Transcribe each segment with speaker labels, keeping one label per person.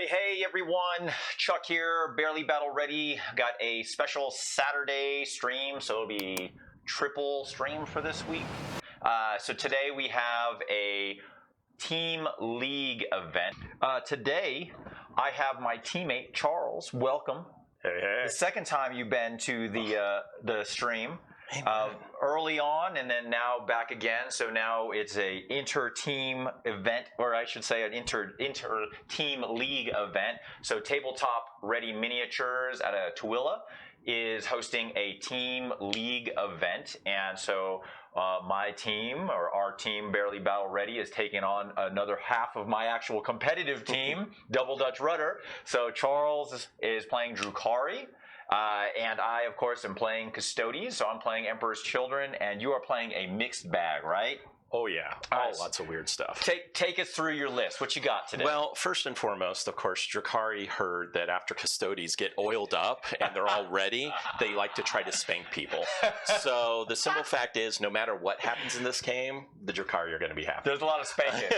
Speaker 1: Hey everyone, Chuck here, barely battle ready. Got a special Saturday stream, so it'll be triple stream for this week. So today we have a Team League event. Today I have my teammate Charles. Welcome.
Speaker 2: Hey.
Speaker 1: The second time you've been to the stream. Early on and then now back again, so now it's a inter-team event, or I should say an inter-team league event. So Tabletop Ready Miniatures out of Tooele is hosting a team league event, and so my team, or our team, Barely Battle Ready, is taking on another half of my actual competitive team, Double Dutch Rudder. So Charles is playing Drukhari. And I, of course, am playing Custodes, so I'm playing Emperor's Children, and you are playing a mixed bag, right?
Speaker 2: Oh, yeah. Lots of weird stuff.
Speaker 1: Take us through your list. What you got today?
Speaker 2: Well, first and foremost, of course, Drukhari heard that after Custodes get oiled up and they're all ready, they like to try to spank people. So the simple fact is, no matter what happens in this game, the Drukhari are going to be happy.
Speaker 1: There's a lot of spanking.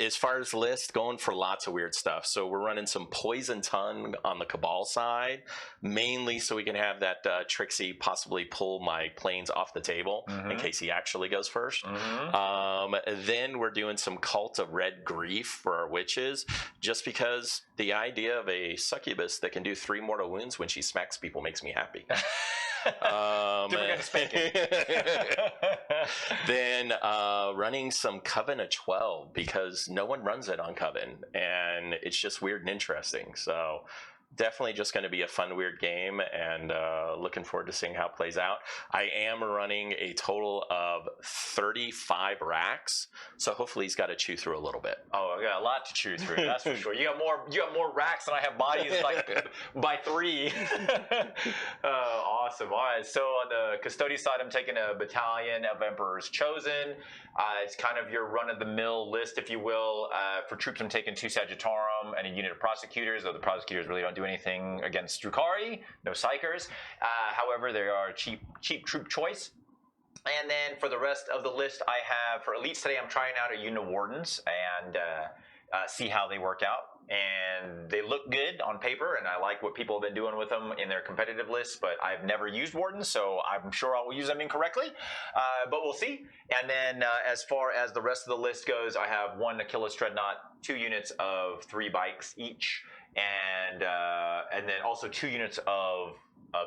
Speaker 2: As far as list, going for lots of weird stuff. So we're running some Poison Tongue on the Cabal side, mainly so we can have that Trixie possibly pull my planes off the table in case he actually goes first. Then we're doing some Cult of Red Grief for our witches, just because the idea of a succubus that can do 3 mortal wounds when she smacks people makes me happy. Then running some Coven of 12, because no one runs it on Coven, and it's just weird and interesting. So definitely just going to be a fun, weird game, and looking forward to seeing how it plays out. I am running a total of 35 racks, so hopefully he's got to chew through a little bit.
Speaker 1: Oh, I got a lot to chew through, that's for sure. You got more racks than I have bodies like by 3. Awesome. All right, so on the Custodes side, I'm taking a battalion of Emperor's Chosen. It's kind of your run-of-the-mill list, if you will. For troops, I'm taking 2 Sagittarum and a unit of Prosecutors, though the Prosecutors really don't do anything against Drukhari. No Psychers. However, they are a cheap troop choice. And then for the rest of the list, I have, for Elites today, I'm trying out a unit of Wardens and see how they work out. And they look good on paper, and I like what people have been doing with them in their competitive lists, but I've never used Wardens, so I'm sure I will use them incorrectly, but we'll see. And then as far as the rest of the list goes, I have 1 Achilles Dreadnought, 2 units of 3 bikes each, and then also 2 units of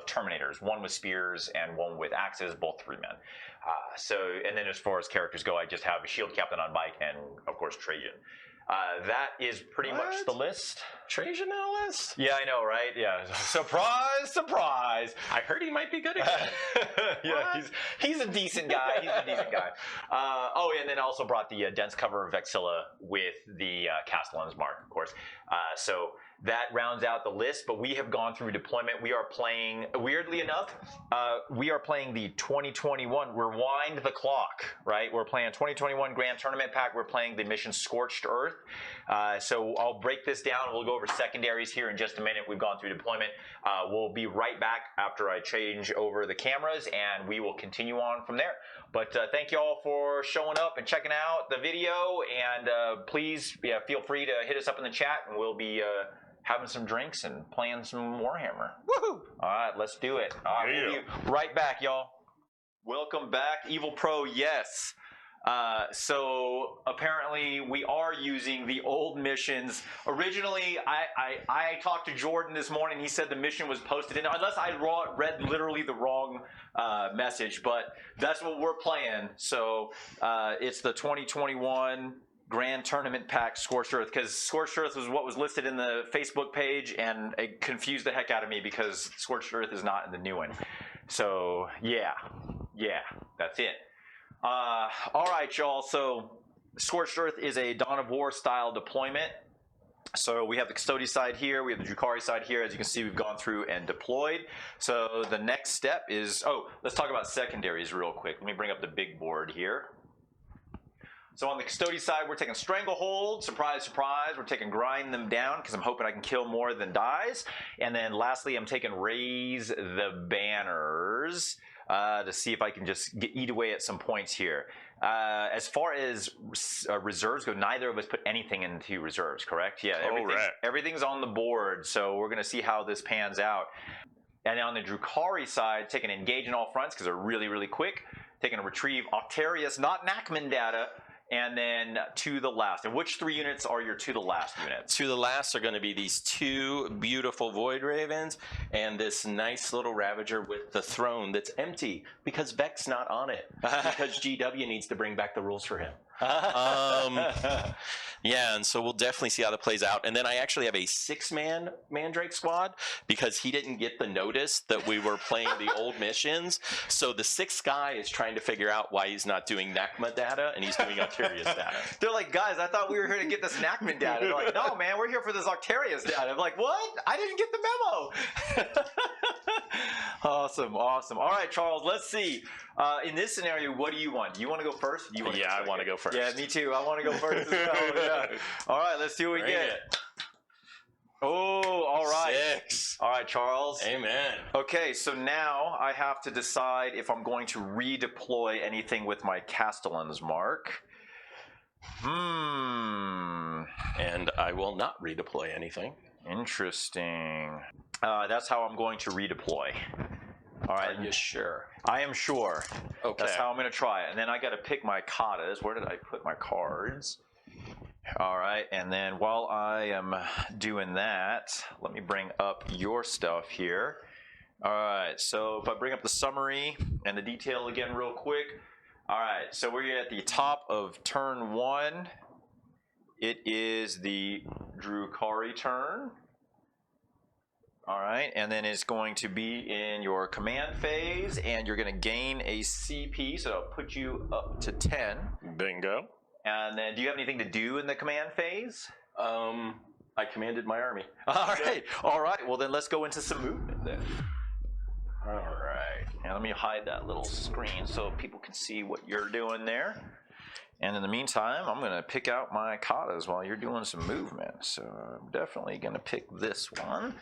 Speaker 1: Terminators, 1 with spears and 1 with axes, both 3 men. And then as far as characters go, I just have a Shield Captain on bike and, of course, Trajan. That is pretty much the list.
Speaker 2: Trajan on the list?
Speaker 1: Yeah, I know, right? Yeah. Surprise, surprise.
Speaker 2: I heard he might be good again.
Speaker 1: Yeah, he's a decent guy. He's a decent guy. And then I also brought the dense cover of Vexilla with the Castellan's Mark, of course. So that rounds out the list, but we have gone through deployment. We are playing, weirdly enough, we are playing the 2021 Rewind the Clock, right? We're playing 2021 Grand Tournament Pack. We're playing the mission Scorched Earth. So I'll break this down. We'll go over secondaries here in just a minute. We've gone through deployment. We'll be right back after I change over the cameras, and we will continue on from there. But thank you all for showing up and checking out the video, and please feel free to hit us up in the chat, and we'll be having some drinks and playing some Warhammer. Woohoo! All right, let's do it. All right, we'll be right back, y'all. Welcome back, Evil Pro. Yes. So apparently we are using the old missions. Originally, I talked to Jordan this morning. He said the mission was posted in, unless I read literally the wrong message, but that's what we're playing. So it's the 2021 Grand Tournament Pack Scorched Earth, because Scorched Earth was what was listed in the Facebook page, and it confused the heck out of me because Scorched Earth is not in the new one. So yeah, that's it. All right, y'all. So Scorched Earth is a Dawn of War style deployment. So we have the Custodes side here, we have the Drukhari side here. As you can see, we've gone through and deployed. So the next step is, let's talk about secondaries real quick. Let me bring up the big board here. So on the Custodes side, we're taking Stranglehold. Surprise, surprise. We're taking Grind Them Down because I'm hoping I can kill more than dies. And then lastly, I'm taking Raise the Banners to see if I can just eat away at some points here. As far as reserves go, neither of us put anything into reserves, correct? Yeah, everything's on the board. So we're going to see how this pans out. And on the Drukhari side, taking Engage in all fronts because they're really, really quick. Taking a Retrieve Octarius, not Knackman data. And then to the last. And which 3 units are your to the last units?
Speaker 2: To the last are going to be these 2 beautiful Void Ravens and this nice little Ravager with the throne that's empty because Vec's not on it. Because GW needs to bring back the rules for him. Yeah, and so we'll definitely see how that plays out. And then I actually have a 6-man Mandrake squad because he didn't get the notice that we were playing the old missions. So the 6th guy is trying to figure out why he's not doing NACMA data and he's doing Octarius data.
Speaker 1: They're like, guys, I thought we were here to get this Knackman data. They're like, no, man, we're here for this Octarius data. I'm like, what? I didn't get the memo. Awesome, awesome. All right, Charles, let's see. In this scenario, what do you want? Do you want to go first? Do you want to
Speaker 2: I want to go first.
Speaker 1: Yeah, me too. I want to go first as well. Yeah. All right, let's see what we get. Oh, all right.
Speaker 2: 6.
Speaker 1: All right, Charles.
Speaker 2: Amen.
Speaker 1: Okay, so now I have to decide if I'm going to redeploy anything with my Castellan's mark.
Speaker 2: And I will not redeploy anything.
Speaker 1: Interesting. That's how I'm going to redeploy. All right.
Speaker 2: Are you sure?
Speaker 1: I am sure.
Speaker 2: Okay.
Speaker 1: That's how I'm going to try it. And then I got to pick my katas. Where did I put my cards? All right. And then while I am doing that, let me bring up your stuff here. All right. So if I bring up the summary and the detail again real quick. All right. So we're at the top of turn 1. It is the Drukhari turn. All right, and then it's going to be in your command phase, and you're going to gain a CP, so it'll put you up to 10.
Speaker 2: Bingo.
Speaker 1: And then, do you have anything to do in the command phase?
Speaker 2: I commanded my army.
Speaker 1: All right. Well, then let's go into some movement then.
Speaker 2: All right.
Speaker 1: Now let me hide that little screen so people can see what you're doing there. And in the meantime, I'm going to pick out my katas while you're doing some movement. So I'm definitely going to pick this one.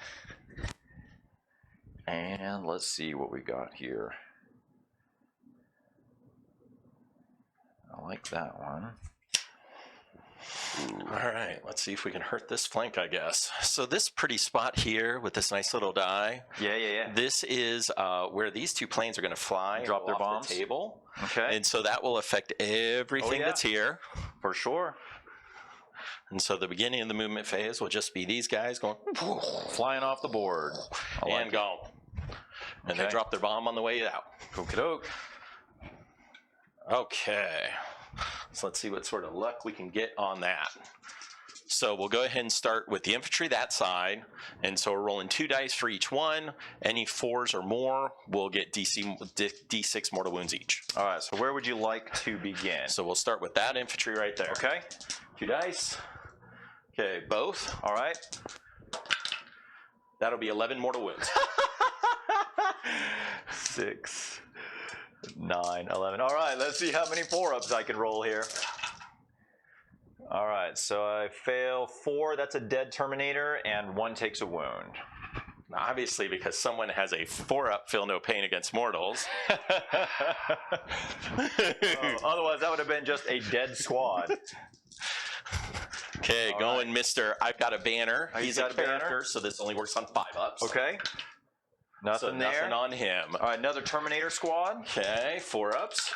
Speaker 1: And let's see what we got here. I like that one.
Speaker 2: Ooh. All right, let's see if we can hurt this flank, I guess. So this pretty spot here with this nice little die.
Speaker 1: Yeah.
Speaker 2: This is where these 2 planes are going to fly.
Speaker 1: Drop their bombs.
Speaker 2: The table.
Speaker 1: Okay.
Speaker 2: And so that will affect everything that's here.
Speaker 1: For sure.
Speaker 2: And so the beginning of the movement phase will just be these guys going
Speaker 1: flying off the board.
Speaker 2: And gone. And they drop their bomb on the way out.
Speaker 1: Okie doke.
Speaker 2: Okay. So let's see what sort of luck we can get on that. So we'll go ahead and start with the infantry that side. And so we're rolling 2 dice for each one. Any 4s or more will get D6 mortal wounds each.
Speaker 1: All right, so where would you like to begin?
Speaker 2: So we'll start with that infantry right there.
Speaker 1: Okay.
Speaker 2: 2 dice. Okay, both.
Speaker 1: All right.
Speaker 2: That'll be 11 mortal wounds.
Speaker 1: 6, 9, 11. All right, let's see how many 4-ups I can roll here. All right, so I fail 4. That's a dead Terminator, and 1 takes a wound.
Speaker 2: Obviously, because someone has a 4-up feel no pain against mortals.
Speaker 1: Otherwise, that would have been just a dead squad.
Speaker 2: Okay, going Mr. I've got a banner. He's a character,
Speaker 1: banner?
Speaker 2: So this only works on 5-ups.
Speaker 1: Okay. Nothing there.
Speaker 2: Nothing on him.
Speaker 1: All right, another Terminator squad.
Speaker 2: Okay, 4-ups.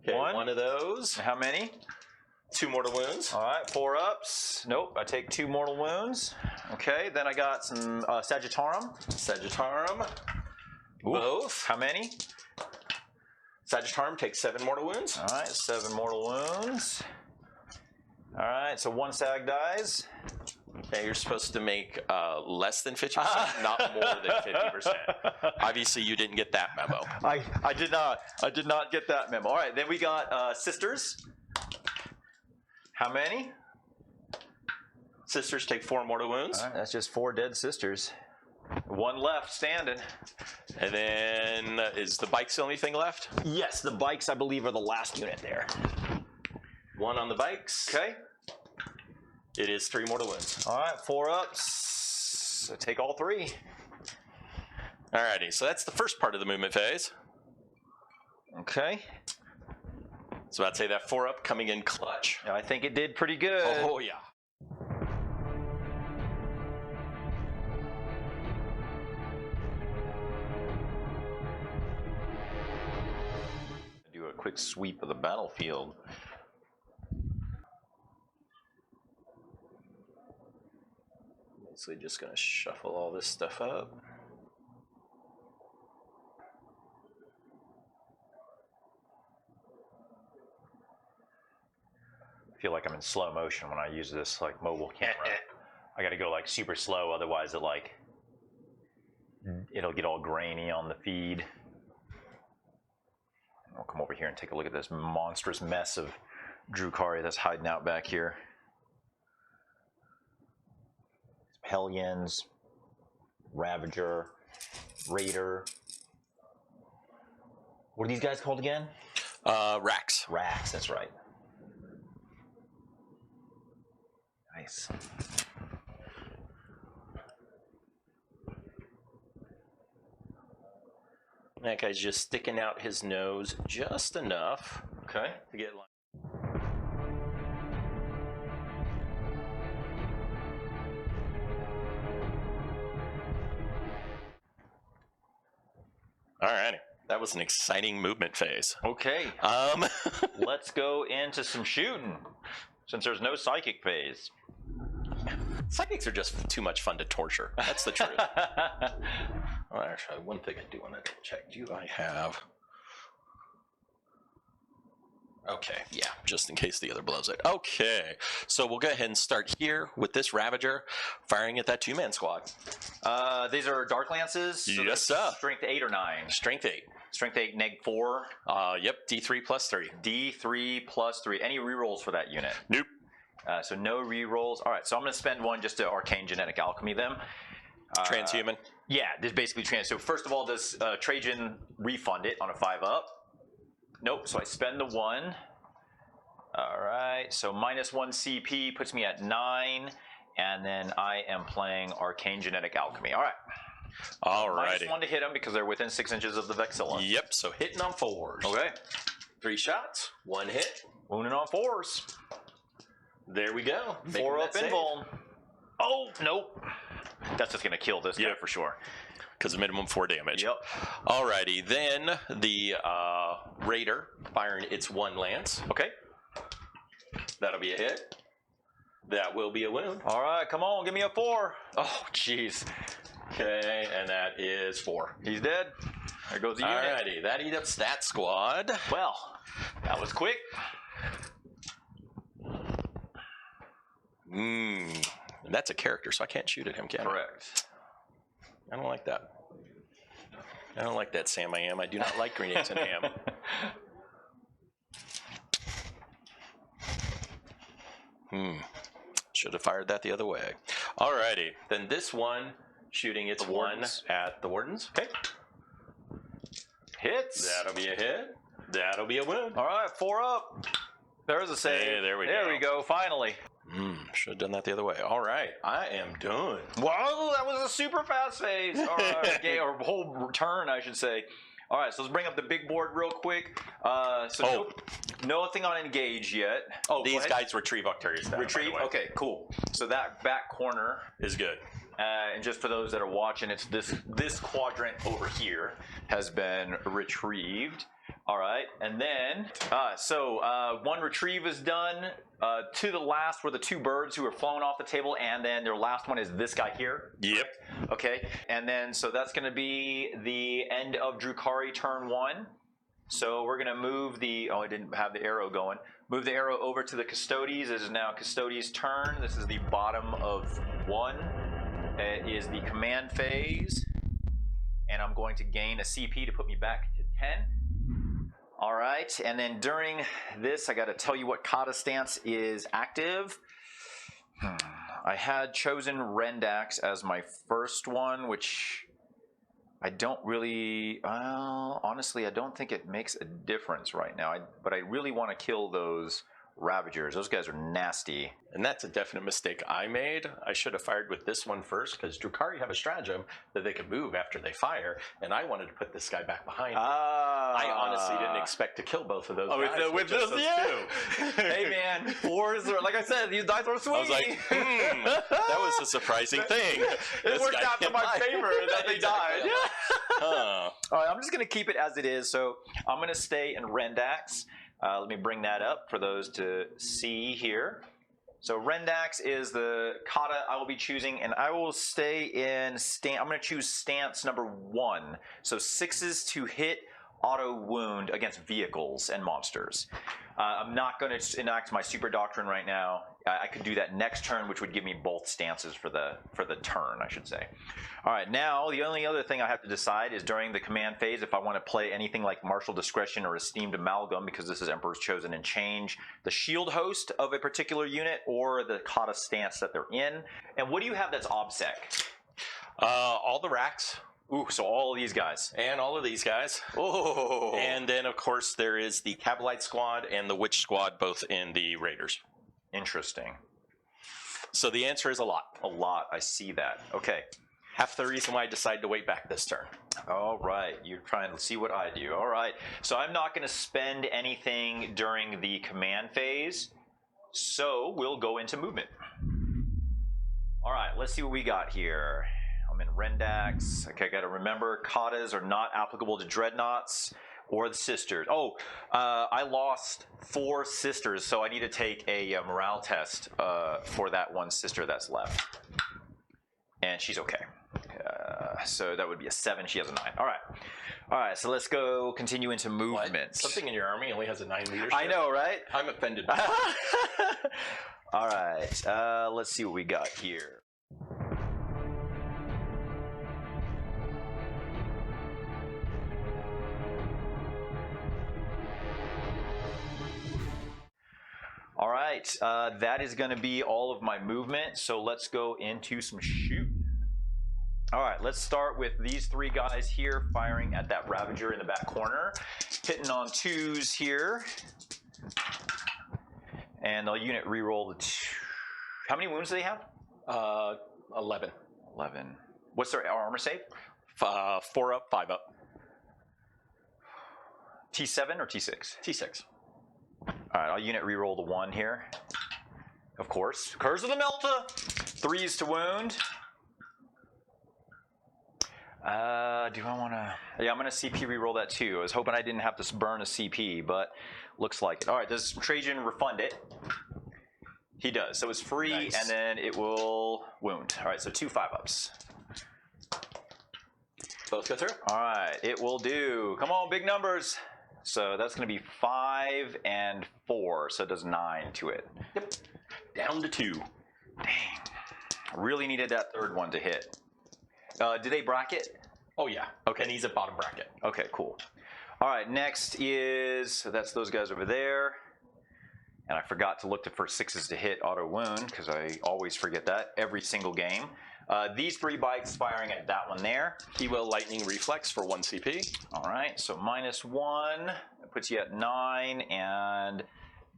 Speaker 2: Okay, one of those.
Speaker 1: How many?
Speaker 2: 2 mortal wounds.
Speaker 1: All right, 4-ups. Nope, I take 2 mortal wounds. Okay, then I got some Sagittarum. Both. How many?
Speaker 2: Sagittarum takes 7 mortal wounds.
Speaker 1: All right, 7 mortal wounds. All right, so 1 Sag dies.
Speaker 2: Okay, you're supposed to make less than 50%, not more than 50%. Obviously, you didn't get that memo.
Speaker 1: I did not. I did not get that memo. All right, then we got Sisters. How many?
Speaker 2: Sisters take 4 mortal wounds.
Speaker 1: All right, that's just 4 dead sisters. 1 left standing.
Speaker 2: And then is the bikes the only thing left?
Speaker 1: Yes, the bikes, I believe, are the last unit there.
Speaker 2: 1 on the bikes.
Speaker 1: Okay.
Speaker 2: It is 3 mortal wounds.
Speaker 1: All right, 4 ups. So take all 3.
Speaker 2: Alrighty, so that's the first part of the movement phase.
Speaker 1: Okay.
Speaker 2: So I'd say that 4 up coming in clutch.
Speaker 1: I think it did pretty good.
Speaker 2: Oh yeah.
Speaker 1: Do a quick sweep of the battlefield.
Speaker 2: Basically just going to shuffle all this stuff up.
Speaker 1: I feel like I'm in slow motion when I use this like mobile camera. I got to go like super slow, otherwise it'll get all grainy on the feed. I'll come over here and take a look at this monstrous mess of Drukhari that's hiding out back here. Hellions, Ravager, Raider. What are these guys called again?
Speaker 2: Racks.
Speaker 1: Racks, that's right. Nice.
Speaker 2: That guy's just sticking out his nose just enough.
Speaker 1: Okay.
Speaker 2: To get like. Alrighty, that was an exciting movement phase.
Speaker 1: Okay. Let's go into some shooting, since there's no psychic phase.
Speaker 2: Psychics are just too much fun to torture. That's the truth. Well, actually, one thing I do want to check. Do I have? Okay, yeah, just in case the other blows it. Okay, so we'll go ahead and start here with this Ravager, firing at that 2-man squad.
Speaker 1: These are Dark Lances. So
Speaker 2: Yes, sir.
Speaker 1: Strength 8 or 9?
Speaker 2: Strength 8.
Speaker 1: Strength 8, neg 4.
Speaker 2: Yep, D3 plus 3.
Speaker 1: D3 plus 3. Any rerolls for that unit?
Speaker 2: Nope.
Speaker 1: So no rerolls. All right, so I'm going to spend 1 just to Arcane Genetic Alchemy them.
Speaker 2: Transhuman.
Speaker 1: Yeah, this is basically trans. So first of all, does Trajan refund it on a 5-up? Nope, so I spend the 1. All right, so minus 1 CP puts me at 9, and then I am playing Arcane Genetic Alchemy. All right.
Speaker 2: Alrighty.
Speaker 1: Minus 1 to hit them because they're within 6 inches of the Vexilla.
Speaker 2: Yep, so hitting on 4s.
Speaker 1: Okay.
Speaker 2: 3 shots, 1 hit.
Speaker 1: Wounding on 4s.
Speaker 2: There we go.
Speaker 1: 4 up invuln. Oh, nope. That's just going to kill this guy for sure.
Speaker 2: Because of minimum 4 damage.
Speaker 1: Yep.
Speaker 2: Alrighty, then the Raider firing its 1 lance.
Speaker 1: Okay.
Speaker 2: That'll be a hit. That will be a wound.
Speaker 1: All right, come on, give me a 4. Oh, jeez.
Speaker 2: Okay, and that is 4.
Speaker 1: He's dead. There goes the unit.
Speaker 2: Alrighty, that eats up Stat Squad.
Speaker 1: Well, that was quick.
Speaker 2: That's a character, so I can't shoot at him, can I?
Speaker 1: Correct.
Speaker 2: I don't like that. I don't like that, Sam I am. I do not like green eggs and ham. Should have fired that the other way. Alrighty, then this one shooting its 1 at the Wardens.
Speaker 1: Okay. Hits.
Speaker 2: That'll be a hit. That'll be a wound.
Speaker 1: All right, 4 up. There's a save.
Speaker 2: Hey, there we go.
Speaker 1: There we go, finally.
Speaker 2: Should have done that the other way. All right, I am done.
Speaker 1: Whoa, that was a super fast phase. All right, okay, or whole turn, I should say. All right, so let's bring up the big board real quick. Nothing on engage yet. Oh,
Speaker 2: these guys retrieve Octarius.
Speaker 1: Retrieve? Okay, cool. So that back corner
Speaker 2: is good.
Speaker 1: And just for those that are watching, it's this quadrant over here has been retrieved. All right, and then, 1 retrieve is done. To the last were the 2 birds who were flown off the table, and then their last one is this guy here.
Speaker 2: Yep.
Speaker 1: Okay, and then, so that's going to be the end of Drukhari turn 1. So we're going to move the, I didn't have the arrow going. Move the arrow over to the Custodes. This is now Custodes' turn. This is the bottom of 1. It is the command phase. And I'm going to gain a CP to put me back to 10. All right, and then during this, I got to tell you what kata stance is active. I had chosen Rendax as my first one, which I don't really, honestly, I don't think it makes a difference right now. But I really want to kill those Ravagers. Those guys are nasty.
Speaker 2: And that's a definite mistake I made. I should have fired with this one first, because Drukhari have a stratagem that they can move after they fire, and I wanted to put this guy back behind. I honestly didn't expect to kill both of those guys.
Speaker 1: With this, yeah. Hey man, 4s are, like I said, these dice are swinging.
Speaker 2: I was like, that was a surprising thing.
Speaker 1: It worked out to my favor that they died. All right, I'm just going to keep it as it is. So I'm going to stay in Rendax. Let me bring that up for those to see here. So Rendax is the kata I will be choosing, and I will stay in I'm going to choose stance number 1. So 6s to hit auto wound against vehicles and monsters. I'm not going to enact my super doctrine right now. I could do that next turn, which would give me both stances for the turn, I should say. All right, now the only other thing I have to decide is during the command phase if I want to play anything like Martial Discretion or Esteemed Amalgam, because this is Emperor's Chosen, and change the shield host of a particular unit or the kata stance that they're in. And what do you have that's OBSEC?
Speaker 2: All the racks.
Speaker 1: Ooh, so all of these guys.
Speaker 2: And all of these guys.
Speaker 1: Oh.
Speaker 2: And then, of course, there is the Kabalite squad and the Witch squad, both in the Raiders.
Speaker 1: Interesting.
Speaker 2: So the answer is a lot.
Speaker 1: A lot. I see that. Okay.
Speaker 2: Half the reason why I decided to wait back this turn.
Speaker 1: All right. You're trying to see what I do. All right. So I'm not going to spend anything during the command phase. So we'll go into movement. All right. Let's see what we got here. I'm in Rendax. Okay, got to remember, katas are not applicable to dreadnoughts or the sisters. Oh, I lost 4 sisters, so I need to take a morale test for that one sister that's left. And she's okay. So that would be a 7. She has a 9. All right. All right, so let's go continue into movement.
Speaker 2: What? Something in your army only has a 9 leadership?
Speaker 1: I know, right?
Speaker 2: I'm offended.
Speaker 1: All right, let's see what we got here. All right, that is going to be all of my movement, so let's go into some shooting. All right, let's start with these 3 guys here firing at that Ravager in the back corner. Hitting on 2s here. And the unit reroll the 2. How many wounds do they have?
Speaker 2: 11.
Speaker 1: 11. What's their armor save?
Speaker 2: 4 up, 5 up.
Speaker 1: T7 or T6?
Speaker 2: T6.
Speaker 1: All right, I'll unit reroll the 1 here. Of course. Curse of the Melta! 3s to wound. Do I want to... Yeah, I'm going to CP reroll that too. I was hoping I didn't have to burn a CP, but looks like it. All right, does Trajan refund it? He does. So it's free, nice. And then it will wound. All right, so 2 5-ups.
Speaker 2: Both go through?
Speaker 1: All right, it will do. Come on, big numbers. So that's going to be 5 and 4, so it does 9 to it.
Speaker 2: Yep. Down to 2.
Speaker 1: Dang. Really needed that 3rd one to hit. Do they bracket?
Speaker 2: Oh, yeah.
Speaker 1: Okay.
Speaker 2: And he's at bottom bracket.
Speaker 1: Okay, cool. All right, next is, so that's those guys over there. And I forgot to look for 6s to hit auto wound, because I always forget that every single game. These 3 bikes firing at that one there.
Speaker 2: He will lightning reflex for 1 CP.
Speaker 1: All right, so -1. That puts you at 9, and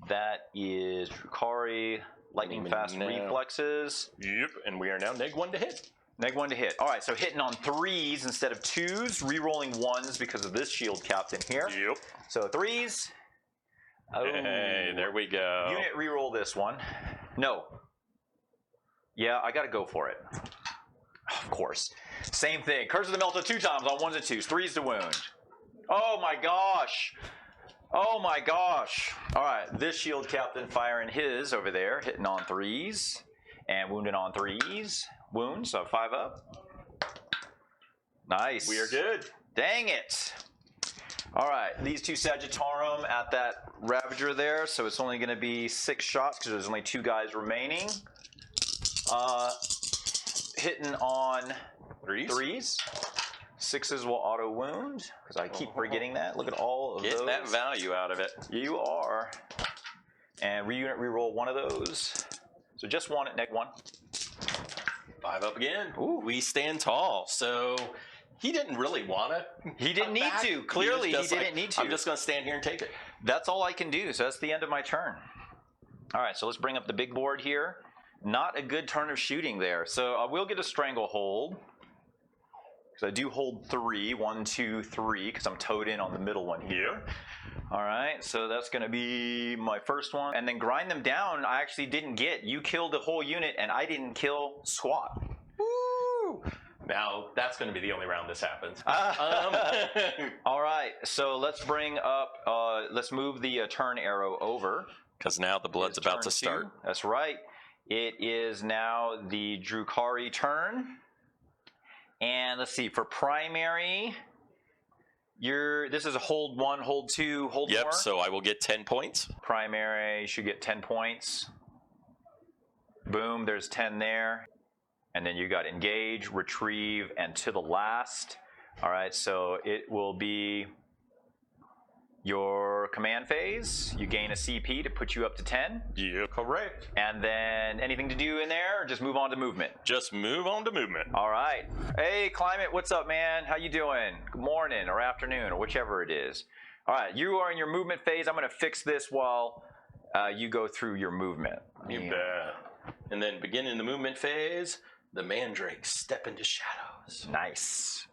Speaker 1: that is Drukhari, lightning fast reflexes.
Speaker 2: Yep, and we are now -1 to hit.
Speaker 1: -1 to hit. All right, so hitting on 3s instead of 2s, re-rolling 1s because of this shield captain here.
Speaker 2: Yep.
Speaker 1: So 3s. Oh.
Speaker 2: Hey, there we go.
Speaker 1: Unit re-roll this one. No. Yeah, I got to go for it. Of course. Same thing. Curse of the Melta 2 times on 1s and 2s. 3s to wound. Oh my gosh. Oh my gosh. All right, this shield captain firing his over there, hitting on 3s and wounding on 3s. Wound, so 5 up. Nice.
Speaker 2: We are good.
Speaker 1: Dang it. All right, these 2 Sagittarum at that Ravager there, so it's only going to be 6 shots because there's only 2 guys remaining. Hitting on 3s. 6s will auto wound because I keep forgetting that. Look at all of those.
Speaker 2: Get that value out of it.
Speaker 1: You are. And unit reroll 1 of those. So just 1 at -1.
Speaker 2: 5 up again.
Speaker 1: Ooh.
Speaker 2: We stand tall. So he didn't really want to.
Speaker 1: He didn't need to. Clearly, he didn't need to.
Speaker 2: I'm just going to stand here and take it.
Speaker 1: That's all I can do. So that's the end of my turn. All right, so let's bring up the big board here. Not a good turn of shooting there. So I will get a stranglehold. So I do hold 3, 1, 2, 3, because I'm towed in on the middle one here. All right, so that's going to be my first one. And then grind them down, I actually didn't get. You killed the whole unit, and I didn't kill squat.
Speaker 2: Woo! Now, that's going to be the only round this happens.
Speaker 1: All right, so let's bring up, let's move the turn arrow over.
Speaker 2: Because now the blood's about to start.
Speaker 1: 2. That's right. It is now the Drukhari turn. And let's see, for primary, this is a hold 1, hold 2, hold 4.
Speaker 2: Yep, so I will get 10 points.
Speaker 1: Primary should get 10 points. Boom, there's 10 there. And then you got engage, retrieve, and to the last. All right, so it will be your command phase. You gain a CP to put you up to 10.
Speaker 2: Yeah, correct.
Speaker 1: And then anything to do in there, or just move on to movement?
Speaker 2: Just move on to movement.
Speaker 1: All right. Hey, Climate, what's up, man? How you doing? Good morning or afternoon or whichever it is. All right, you are in your movement phase. I'm going to fix this while you go through your movement.
Speaker 2: You bet. And then beginning the movement phase, the mandrakes step into shadows.
Speaker 1: Nice.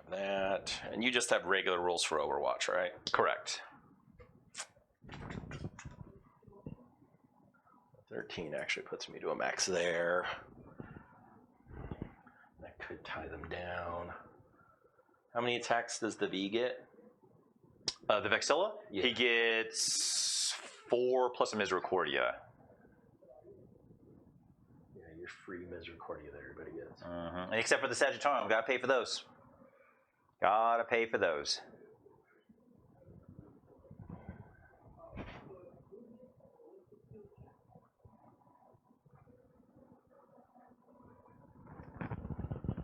Speaker 2: That, and you just have regular rules for Overwatch, right?
Speaker 1: Correct.
Speaker 2: 13 actually puts me to a max there. That could tie them down. How many attacks does the V get?
Speaker 1: The Vexilla?
Speaker 2: Yeah.
Speaker 1: He gets 4 plus a Misericordia.
Speaker 2: Yeah, you're free Misericordia that everybody gets.
Speaker 1: Except for the Sagittarium. Gotta pay for those. Gotta pay for those.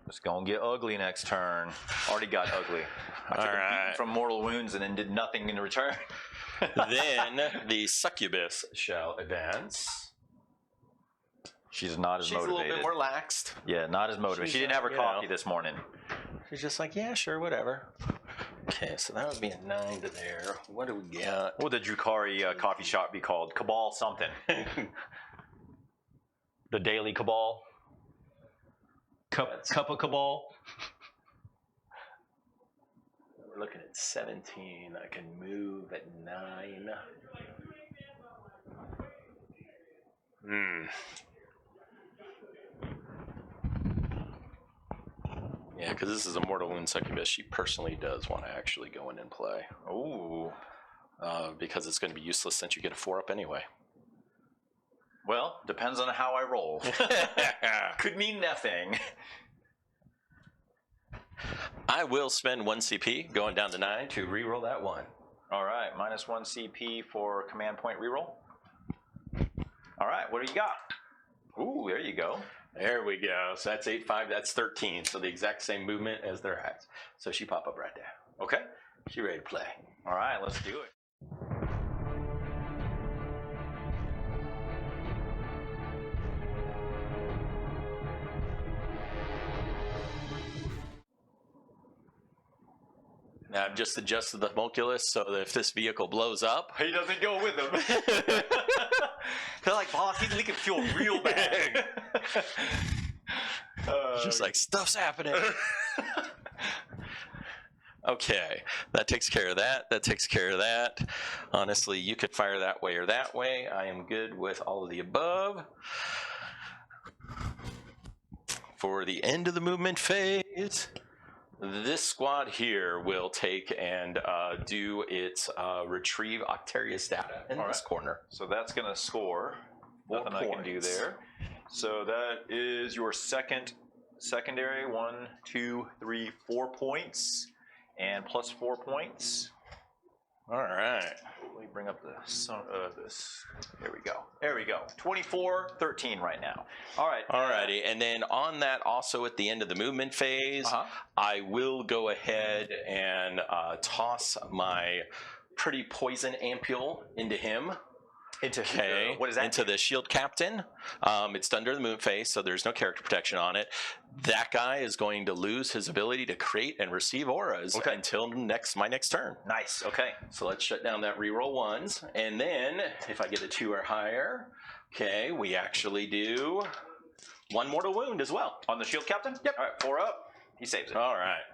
Speaker 1: It's gonna get ugly next turn. Already got ugly. I took a beat from mortal wounds and then did nothing in return.
Speaker 2: Then the succubus shall advance.
Speaker 1: She's not as motivated.
Speaker 2: She's a little bit more laxed.
Speaker 1: Yeah, not as motivated. She didn't have her coffee this morning.
Speaker 2: She's just like, yeah, sure, whatever. Okay, so that would be a 9 to there. What do we got?
Speaker 1: What would the Drukhari coffee shop be called? Cabal something. The Daily Cabal? Cup of Cabal?
Speaker 2: We're looking at 17. I can move at 9. Yeah, because this is a Mortal Wound Succubus. She personally does want to actually go in and play.
Speaker 1: Ooh.
Speaker 2: Because it's going to be useless since you get a 4-up anyway.
Speaker 1: Well, depends on how I roll. Could mean nothing.
Speaker 2: I will spend 1 CP going down to 9 to reroll that 1.
Speaker 1: All right, minus 1 CP for command point reroll. All right, what do you got? Ooh, there you go.
Speaker 2: There we go. So that's 8, 5, that's 13. So the exact same movement as their hats. So she pop up right there.
Speaker 1: Okay.
Speaker 2: She ready to play.
Speaker 1: All right, let's do it.
Speaker 2: Now I've just adjusted the homunculus so that if this vehicle blows up,
Speaker 1: he doesn't go with them. They're like, boss, he's leaking fuel real bad.
Speaker 2: Just like, stuff's happening. Okay, that takes care of that. That takes care of that. Honestly, you could fire that way or that way. I am good with all of the above. For the end of the movement phase, this squad here will take and do its retrieve Octarius data in this corner.
Speaker 1: So that's going to score.
Speaker 2: 4
Speaker 1: Nothing I can do there. So that is your secondary. 1, 2, 3, 4 points. And plus 4 points.
Speaker 2: All right.
Speaker 1: Let me bring up this. There we go. There we go. 24-13 right now. All right.
Speaker 2: Alrighty. And then on that, also at the end of the movement phase, I will go ahead and toss my pretty poison ampule into him. Okay,
Speaker 1: what is that?
Speaker 2: Into the shield captain. It's under the moon phase, so there's no character protection on it. That guy is going to lose his ability to create and receive auras until my next turn.
Speaker 1: Nice. Okay.
Speaker 2: So let's shut down that reroll ones, and then if I get a 2 or higher, okay, we actually do 1 mortal wound as well
Speaker 1: On the shield captain?
Speaker 2: Yep.
Speaker 1: All right, 4 up. He saves it.
Speaker 2: All right,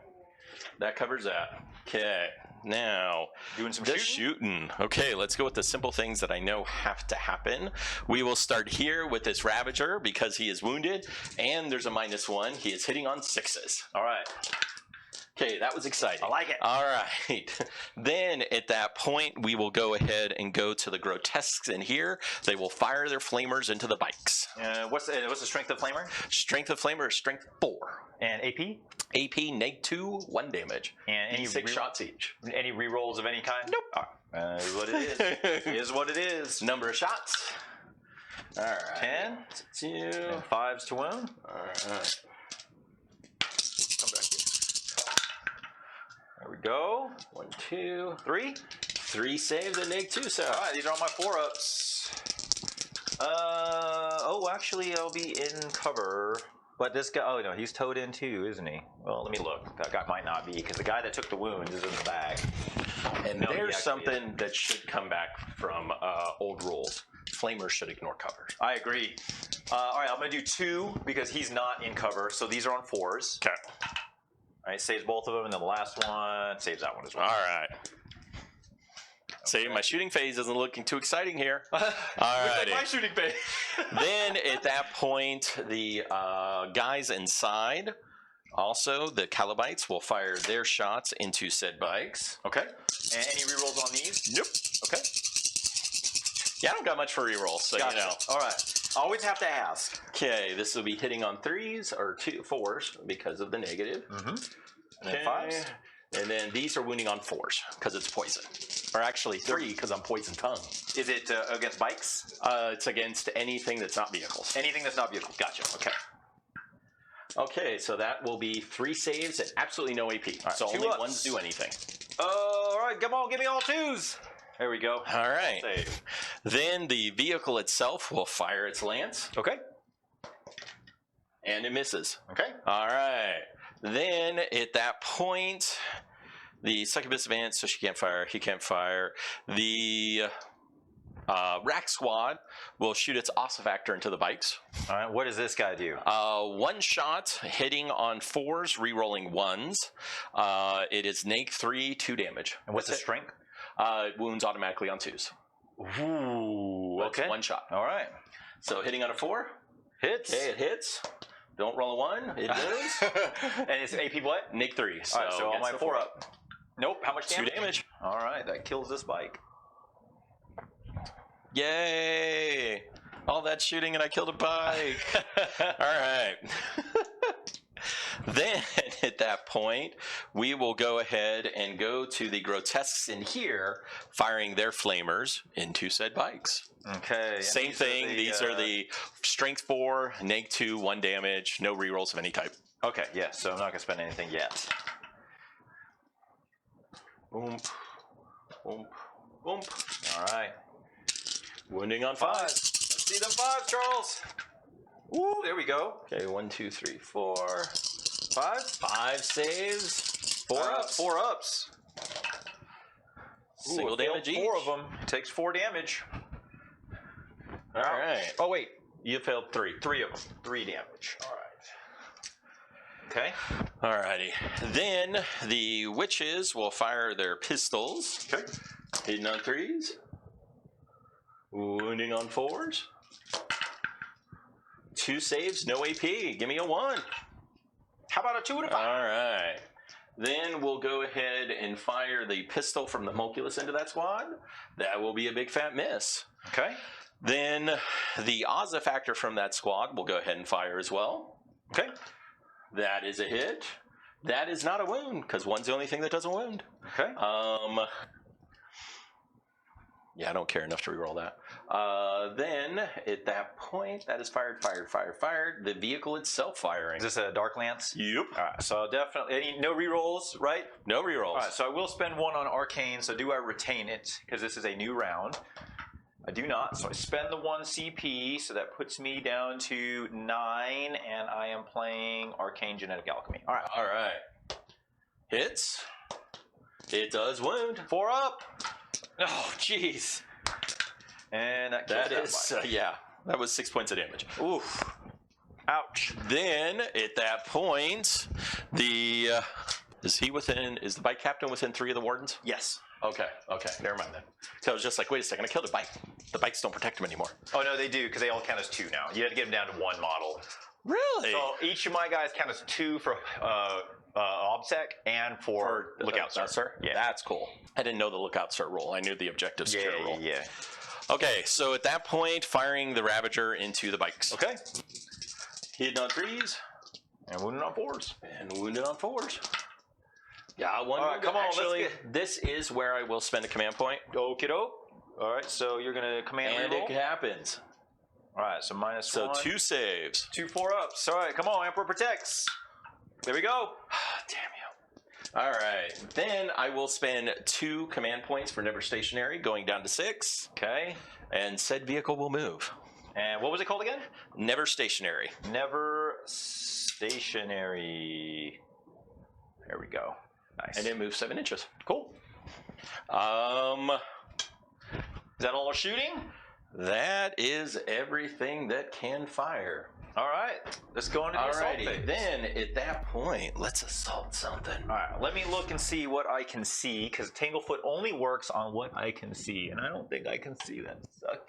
Speaker 2: that covers that. Okay. Now,
Speaker 1: doing some
Speaker 2: shooting. Okay, let's go with the simple things that I know have to happen. We will start here with this Ravager because he is wounded, and there's a -1. He is hitting on 6s.
Speaker 1: All right.
Speaker 2: Okay, that was exciting.
Speaker 1: I like it.
Speaker 2: All right. Then at that point, we will go ahead and go to the grotesques in here. They will fire their flamers into the bikes.
Speaker 1: What's the strength of flamer?
Speaker 2: Strength of flamer is strength 4.
Speaker 1: And AP?
Speaker 2: AP -2, 1 damage.
Speaker 1: And any
Speaker 2: 6 shots each.
Speaker 1: Any rerolls of any kind?
Speaker 2: Nope.
Speaker 1: Is what it is. Is what it is.
Speaker 2: Number of shots. All right.
Speaker 1: 10.
Speaker 2: 2.
Speaker 1: And 5s to wound.
Speaker 2: All right.
Speaker 1: Come back here. There we go.
Speaker 2: 1, 2,
Speaker 1: 3.
Speaker 2: 3 saves and -2. So.
Speaker 1: All right, these are all my 4-ups. Actually, I'll be in cover. But this guy, oh no, he's towed in too, isn't he? Well, let me look. That guy might not be, because the guy that took the wound is in the bag.
Speaker 2: And there's something that should come back from old rules. Flamers should ignore covers.
Speaker 1: I agree. All right, I'm going to do 2 because he's not in cover, so these are on 4s.
Speaker 2: Okay.
Speaker 1: All right, saves both of them, and then the last one saves that one as well.
Speaker 2: All right. See, my shooting phase isn't looking too exciting here. All right.
Speaker 1: My shooting phase.
Speaker 2: Then at that point, the guys inside, also the Calabites, will fire their shots into said bikes.
Speaker 1: Okay. And any rerolls on these?
Speaker 2: Nope.
Speaker 1: Okay.
Speaker 2: Yeah, I don't got much for rerolls, so
Speaker 1: gotcha.
Speaker 2: you know.
Speaker 1: All right. Always have to ask.
Speaker 2: Okay, this will be hitting on 3s or 4s because of the negative.
Speaker 1: Mm-hmm. And then 5s.
Speaker 2: And then these are wounding on 4s because it's poison. Or actually 3 because I'm poison tongue.
Speaker 1: Is it against bikes?
Speaker 2: It's against anything that's not vehicles.
Speaker 1: Anything that's not vehicles. Gotcha. Okay.
Speaker 2: Okay, so that will be 3 saves and absolutely no AP.
Speaker 1: Right,
Speaker 2: so only
Speaker 1: 2
Speaker 2: ones do anything.
Speaker 1: All right, come on, give me all 2s. There we go.
Speaker 2: All right.
Speaker 1: Save.
Speaker 2: Then the vehicle itself will fire its lance.
Speaker 1: Okay.
Speaker 2: And it misses.
Speaker 1: Okay.
Speaker 2: All right. Then at that point, the succubus advanced, so she can't fire. He can't fire. The rack squad will shoot its ossifactor into the bikes.
Speaker 1: All right. What does this guy do?
Speaker 2: 1 shot, hitting on 4s, rerolling 1s. It is neg 3, 2 damage.
Speaker 1: And what's the strength?
Speaker 2: It wounds automatically on 2s.
Speaker 1: Ooh.
Speaker 2: Okay. It's 1 shot.
Speaker 1: All right.
Speaker 2: So hitting on a 4.
Speaker 1: Hits.
Speaker 2: Okay, it hits. Don't roll a 1. It moves.
Speaker 1: And it's AP what?
Speaker 2: Neg 3. So,
Speaker 1: all right, so on my 4 up. Nope. How much damage?
Speaker 2: 2 damage.
Speaker 1: All right. That kills this bike.
Speaker 2: Yay! All that shooting and I killed a bike. All right. Then at that point, we will go ahead and go to the grotesques in here, firing their flamers into said bikes.
Speaker 1: Okay.
Speaker 2: Same thing. These are the strength 4, neg 2, 1 damage, no rerolls of any type.
Speaker 1: Okay. Yeah. So I'm not gonna spend anything yet.
Speaker 2: Boom, boom, boom.
Speaker 1: All right.
Speaker 2: Wounding on 5s.
Speaker 1: Let's see them 5s, Charles. Ooh, there we go.
Speaker 2: Okay, 1, 2, 3, 4.
Speaker 1: 5?
Speaker 2: 5 saves. 4 ups.
Speaker 1: 4 ups.
Speaker 2: Single damage each.
Speaker 1: 4 of them. Takes 4 damage.
Speaker 2: All right.
Speaker 1: Oh, wait.
Speaker 2: You failed 3.
Speaker 1: 3 of them. 3 damage. All right. Okay.
Speaker 2: Alrighty. Then the witches will fire their pistols.
Speaker 1: Okay.
Speaker 2: Hitting on 3s. Wounding on 4s. 2 saves, no AP. Give me a 1.
Speaker 1: How about a 2 and a 5?
Speaker 2: All right. Then we'll go ahead and fire the pistol from the homunculus into that squad. That will be a big fat miss.
Speaker 1: Okay.
Speaker 2: Then the ossifactor from that squad will go ahead and fire as well.
Speaker 1: Okay.
Speaker 2: That is a hit. That is not a wound, because 1's the only thing that doesn't wound.
Speaker 1: Okay.
Speaker 2: Yeah, I don't care enough to reroll that. Then, at that point, that is fired. The vehicle itself firing.
Speaker 1: Is this a Dark Lance?
Speaker 2: Yep.
Speaker 1: All right, so definitely, no rerolls, right?
Speaker 2: No rerolls.
Speaker 1: All right, so I will spend 1 on Arcane, so do I retain it? Because this is a new round. I do not, so I spend the 1 CP, so that puts me down to 9, and I am playing Arcane Genetic Alchemy. All right.
Speaker 2: All right. Hits. It does wound.
Speaker 1: 4 up. Oh, jeez. And that kills that bite.
Speaker 2: Yeah, that was 6 points of damage.
Speaker 1: Oof. Ouch.
Speaker 2: Then, at that point, is the bike captain within 3 of the wardens?
Speaker 1: Yes.
Speaker 2: Okay, never mind then. So I was just like, wait a second, I killed a bike. The bikes don't protect him anymore.
Speaker 1: Oh, no, they do, because they all count as 2 now. You have to get them down to 1 model.
Speaker 2: Really?
Speaker 1: So each of my guys count as 2 for OBSEC and for Lookout Sir.
Speaker 2: Yeah. That's cool. I didn't know the Lookout Sir rule. I knew the objective secure rule.
Speaker 1: Yeah.
Speaker 2: Okay, so at that point, firing the Ravager into the bikes.
Speaker 1: Okay.
Speaker 2: Hitting on 3s.
Speaker 1: And wounded on 4s.
Speaker 2: And wounded on 4s. Yeah, one.
Speaker 1: All right, come on,
Speaker 2: actually,
Speaker 1: let's get...
Speaker 2: this is where I will spend a command point.
Speaker 1: Okie doke. All right, so you're going to command
Speaker 2: and
Speaker 1: reroll.
Speaker 2: it happens.
Speaker 1: All right, so -1.
Speaker 2: So 2 saves.
Speaker 1: 2 4-ups. All right, come on, Emperor protects. There we go.
Speaker 2: Damn you. All right, then I will spend 2 command points for Never Stationary, going down to 6.
Speaker 1: Okay.
Speaker 2: And said vehicle will move.
Speaker 1: And what was it called again?
Speaker 2: Never Stationary.
Speaker 1: Never Stationary. There we go. Nice.
Speaker 2: And it moves 7 inches.
Speaker 1: Cool. Is that all our shooting?
Speaker 2: That is everything that can fire.
Speaker 1: All right. Let's go into the assault phase.
Speaker 2: Then at that point, let's assault something.
Speaker 1: All right. Let me look and see what I can see, because Tanglefoot only works on what I can see, and I don't think I can see that.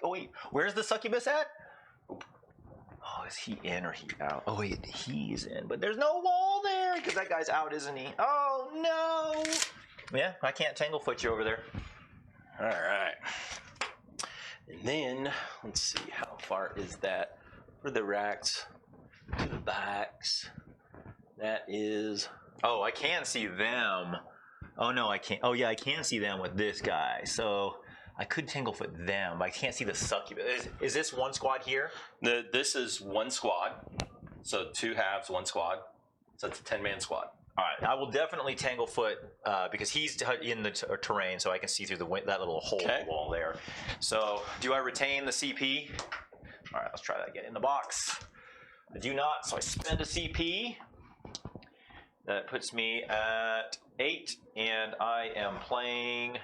Speaker 1: Oh wait, where's the succubus at? Oh, is he in or he out? Oh wait, he's in, but there's no wall there because that guy's out, isn't he? Oh no! Yeah, I can't Tanglefoot you over there.
Speaker 2: All right. And then let's see, how far is that for the racks to the backs? That is.
Speaker 1: Oh, I can see them. Oh no, I can't. Oh yeah, I can see them with this guy. So I could Tanglefoot them, but I can't see the succubus. Is this 1 squad here?
Speaker 2: This is 1 squad. So 2 halves, 1 squad. So it's a 10-man squad.
Speaker 1: All right, I will definitely Tanglefoot because he's in the terrain, so I can see through that little hole in the wall there. So do I retain the CP? All right, let's try that again. In the box. I do not, so I spend a CP. That puts me at 8, and I am playing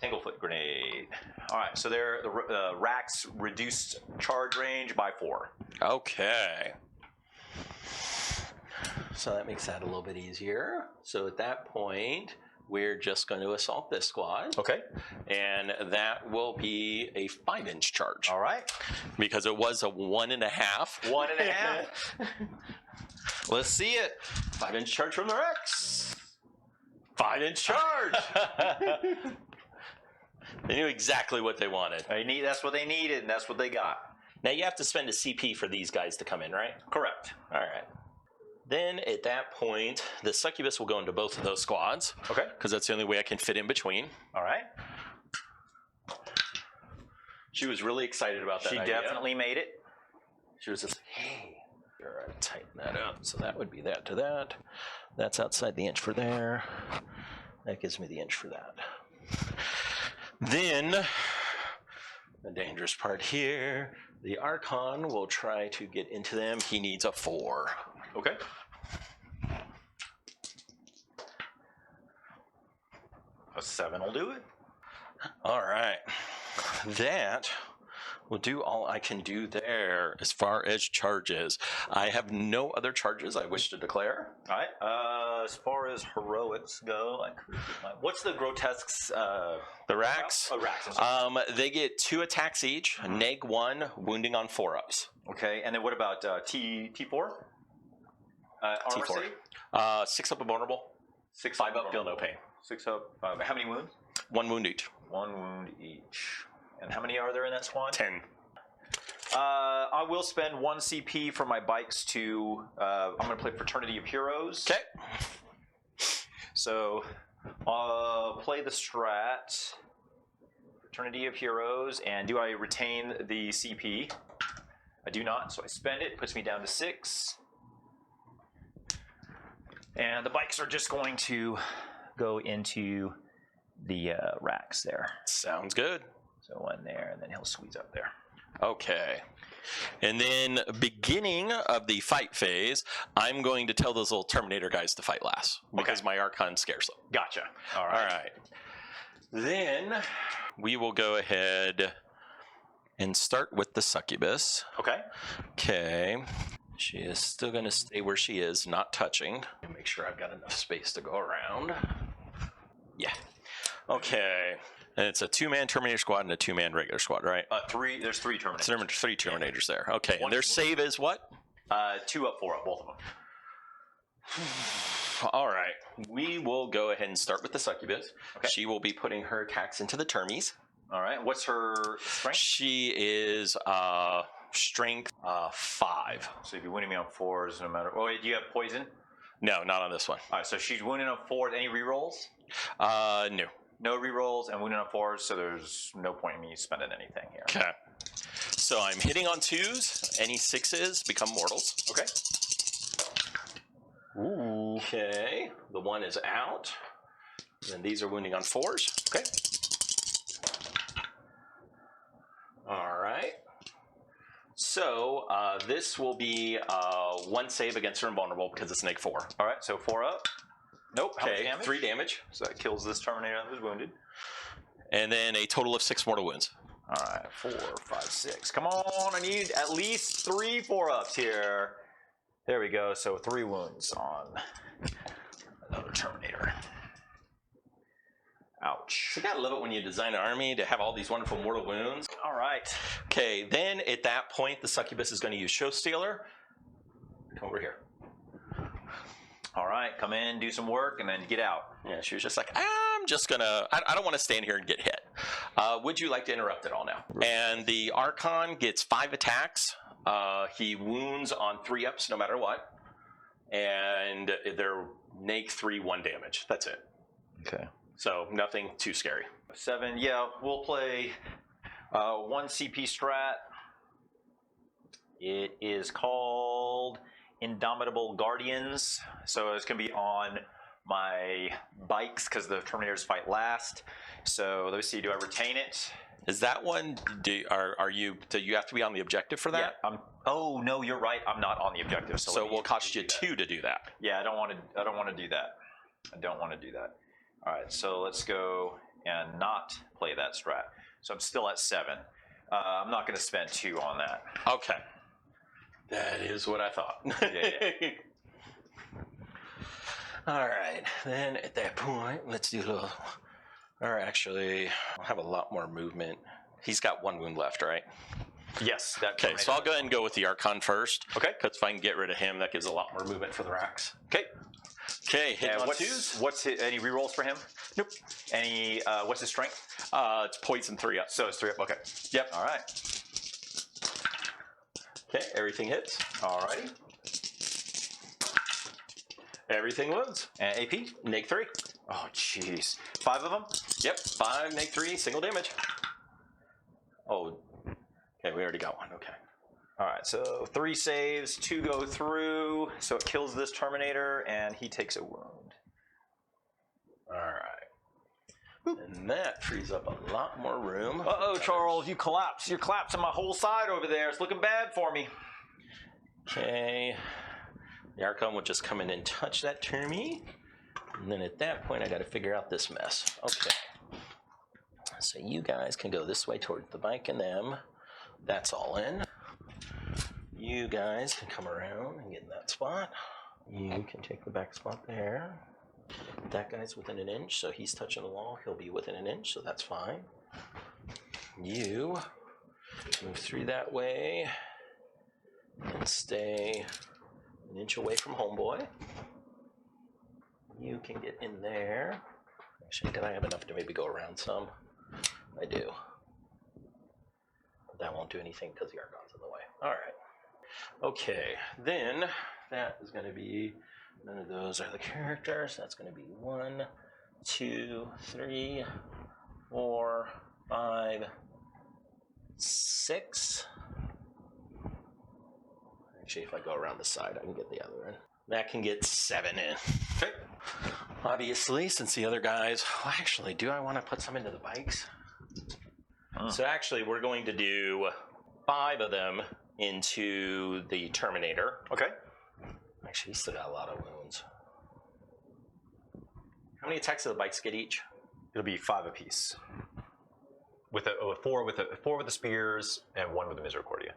Speaker 1: Tanglefoot Grenade. All right, so the racks reduced charge range by 4.
Speaker 2: Okay. So that makes that a little bit easier. So at that point, we're just going to assault this squad.
Speaker 1: Okay.
Speaker 2: And that will be a 5-inch charge.
Speaker 1: All right.
Speaker 2: Because it was a 1.5.
Speaker 1: 1.5. Let's see it.
Speaker 2: 5-inch charge from the Rex. 5-inch charge. They knew exactly what they wanted.
Speaker 1: That's what they needed, and that's what they got.
Speaker 2: Now you have to spend a CP for these guys to come in, right?
Speaker 1: Correct.
Speaker 2: All right. Then at that point, the succubus will go into both of those squads.
Speaker 1: Okay.
Speaker 2: Because that's the only way I can fit in between.
Speaker 1: All right.
Speaker 2: She was really excited about that.
Speaker 1: She definitely made it.
Speaker 2: She was just, hey, tighten that up. So that would be that to that. That's outside the inch for there. That gives me the inch for that. Then, the dangerous part here, the Archon will try to get into them. He needs a 4.
Speaker 1: Okay. A 7 will do it.
Speaker 2: All right. That will do all I can do there as far as charges. I have no other charges I wish to declare.
Speaker 1: All right. As far as heroics go, I could get what's the grotesques?
Speaker 2: The racks?
Speaker 1: Oh, racks.
Speaker 2: They get 2 attacks each, neg 1, wounding on 4-ups.
Speaker 1: Okay, and then what about T4? Armor
Speaker 2: T4.
Speaker 1: save?
Speaker 2: 6 up invulnerable.
Speaker 1: 6
Speaker 2: 5 up, feel no pain.
Speaker 1: 6 up. How many wounds?
Speaker 2: 1 wound each.
Speaker 1: 1 wound each. And how many are there in that squad?
Speaker 2: 10.
Speaker 1: I will spend 1 CP for my bikes to. I'm going to play Fraternity of Heroes.
Speaker 2: Okay.
Speaker 1: So, play the strat. Fraternity of Heroes, and do I retain the CP? I do not, so I spend it. Puts me down to 6. And the bikes are just going to go into the racks there.
Speaker 2: Sounds good.
Speaker 1: So one there, and then he'll squeeze up there.
Speaker 2: Okay. And then beginning of the fight phase, I'm going to tell those little Terminator guys to fight last because my Archon scares them.
Speaker 1: Gotcha. All
Speaker 2: All right. Then we will go ahead and start with the Succubus.
Speaker 1: Okay.
Speaker 2: Okay. She is still going to stay where she is, not touching. Make sure I've got enough space to go around. Yeah. Okay. And it's a 2-man Terminator squad and a 2-man regular squad, right?
Speaker 1: There's 3 Terminators.
Speaker 2: So there are 3 Terminators there. Okay. And their save is what?
Speaker 1: 2 up, 4 up, both of them.
Speaker 2: All right. We will go ahead and start with the Succubus.
Speaker 1: Okay.
Speaker 2: She will be putting her attacks into the termies.
Speaker 1: All right. What's her strength?
Speaker 2: She is strength 5.
Speaker 1: So if you're winning me on 4s, no matter. Oh, do you have poison?
Speaker 2: No, not on this one.
Speaker 1: All right. So she's winning on 4s. Any rerolls?
Speaker 2: No.
Speaker 1: No rerolls and winning on 4s. So there's no point in me spending anything here.
Speaker 2: Okay. So I'm hitting on 2s. Any 6s become mortals.
Speaker 1: Okay.
Speaker 2: Ooh. Okay. The 1 is out. And these are wounding on 4s.
Speaker 1: Okay.
Speaker 2: All right. So this will be 1 save against her invulnerable because it's neg 4.
Speaker 1: All right. So 4 up. Nope. How much
Speaker 2: Okay.
Speaker 1: damage?
Speaker 2: 3 damage.
Speaker 1: So that kills this Terminator that was wounded.
Speaker 2: And then a total of 6 mortal wounds.
Speaker 1: All right. 4, 5, 6. Come on. I need at least 3 4-ups here. There we go. So 3 wounds on another Terminator. Ouch.
Speaker 2: You gotta love it when you design an army to have all these wonderful mortal wounds.
Speaker 1: All right.
Speaker 2: Okay, then at that point, the Succubus is going to use Show Stealer. Come over here.
Speaker 1: All right. Come in, do some work, and then get out.
Speaker 2: Yeah, she was just like, I'm just gonna, I don't want to stand here and get hit. Would you like to interrupt it all now? And the Archon gets 5 attacks. He wounds on 3 ups no matter what. And they're neg 3, 1 damage. That's it.
Speaker 1: Okay.
Speaker 2: So nothing too scary.
Speaker 1: 7. Yeah, we'll play 1 CP strat. It is called Indomitable Guardians. So it's going to be on my bikes because the Terminators fight last. So let me see. Do I retain it?
Speaker 2: Is that one? Do you have to be on the objective for that?
Speaker 1: Yeah. Oh no, you're right. I'm not on the objective.
Speaker 2: So it will cost you 2 to do that.
Speaker 1: Yeah, I don't want to do that. I don't want to do that. All right, so let's go and not play that strat. So I'm still at 7. I'm not going to spend 2 on that.
Speaker 2: Okay. That is what I thought.
Speaker 1: Yeah.
Speaker 2: All right. Then at that point, let's do a little... Or actually, I'll have a lot more movement. He's got 1 wound left, right?
Speaker 1: Yes.
Speaker 2: Okay, so I'll go ahead and go with the Archon first.
Speaker 1: Okay.
Speaker 2: Because if I can get rid of him, that gives a lot more movement for the racks.
Speaker 1: Okay.
Speaker 2: Okay, hit on 2s.
Speaker 1: Any rerolls for him?
Speaker 2: Nope.
Speaker 1: Any, what's his strength?
Speaker 2: It's poison 3 up.
Speaker 1: So it's 3 up, okay.
Speaker 2: Yep.
Speaker 1: All right.
Speaker 2: Okay, everything hits.
Speaker 1: All righty.
Speaker 2: Everything wounds.
Speaker 1: And AP?
Speaker 2: Neg 3.
Speaker 1: Oh, jeez. 5 of them?
Speaker 2: Yep, 5, neg 3, single damage. Oh, okay, we already got 1, okay.
Speaker 1: All right, so 3 saves, 2 go through, so it kills this Terminator, and he takes a wound.
Speaker 2: All right. And that frees up a lot more room.
Speaker 1: Uh-oh, Charles, you collapse. You're collapsing my whole side over there. It's looking bad for me.
Speaker 2: Okay. The Archon will just come in and touch that termie. And then at that point, I got to figure out this mess. Okay. So you guys can go this way towards the bike and them. That's all in. You guys can come around and get in that spot. You can take the back spot there. That guy's within an inch, so he's touching the wall. He'll be within an inch, so that's fine. You move through that way and stay an inch away from homeboy. You can get in there. Actually, did I have enough to maybe go around some? I do. But that won't do anything because the Archon's in the way. All right. Okay, then that is going to be, none of those are the characters. That's going to be 1, 2, 3, 4, 5, 6. Actually, if I go around the side, I can get the other in. That can get 7 in. Okay. Obviously, since the other guys... Well, actually, do I want to put some into the bikes? So actually, we're going to do 5 of them into the Terminator.
Speaker 1: Okay.
Speaker 2: Actually, he's still got a lot of wounds. How many attacks do the bikes get each?
Speaker 1: It'll be 5 apiece. With four with the spears and 1 with the Misericordia.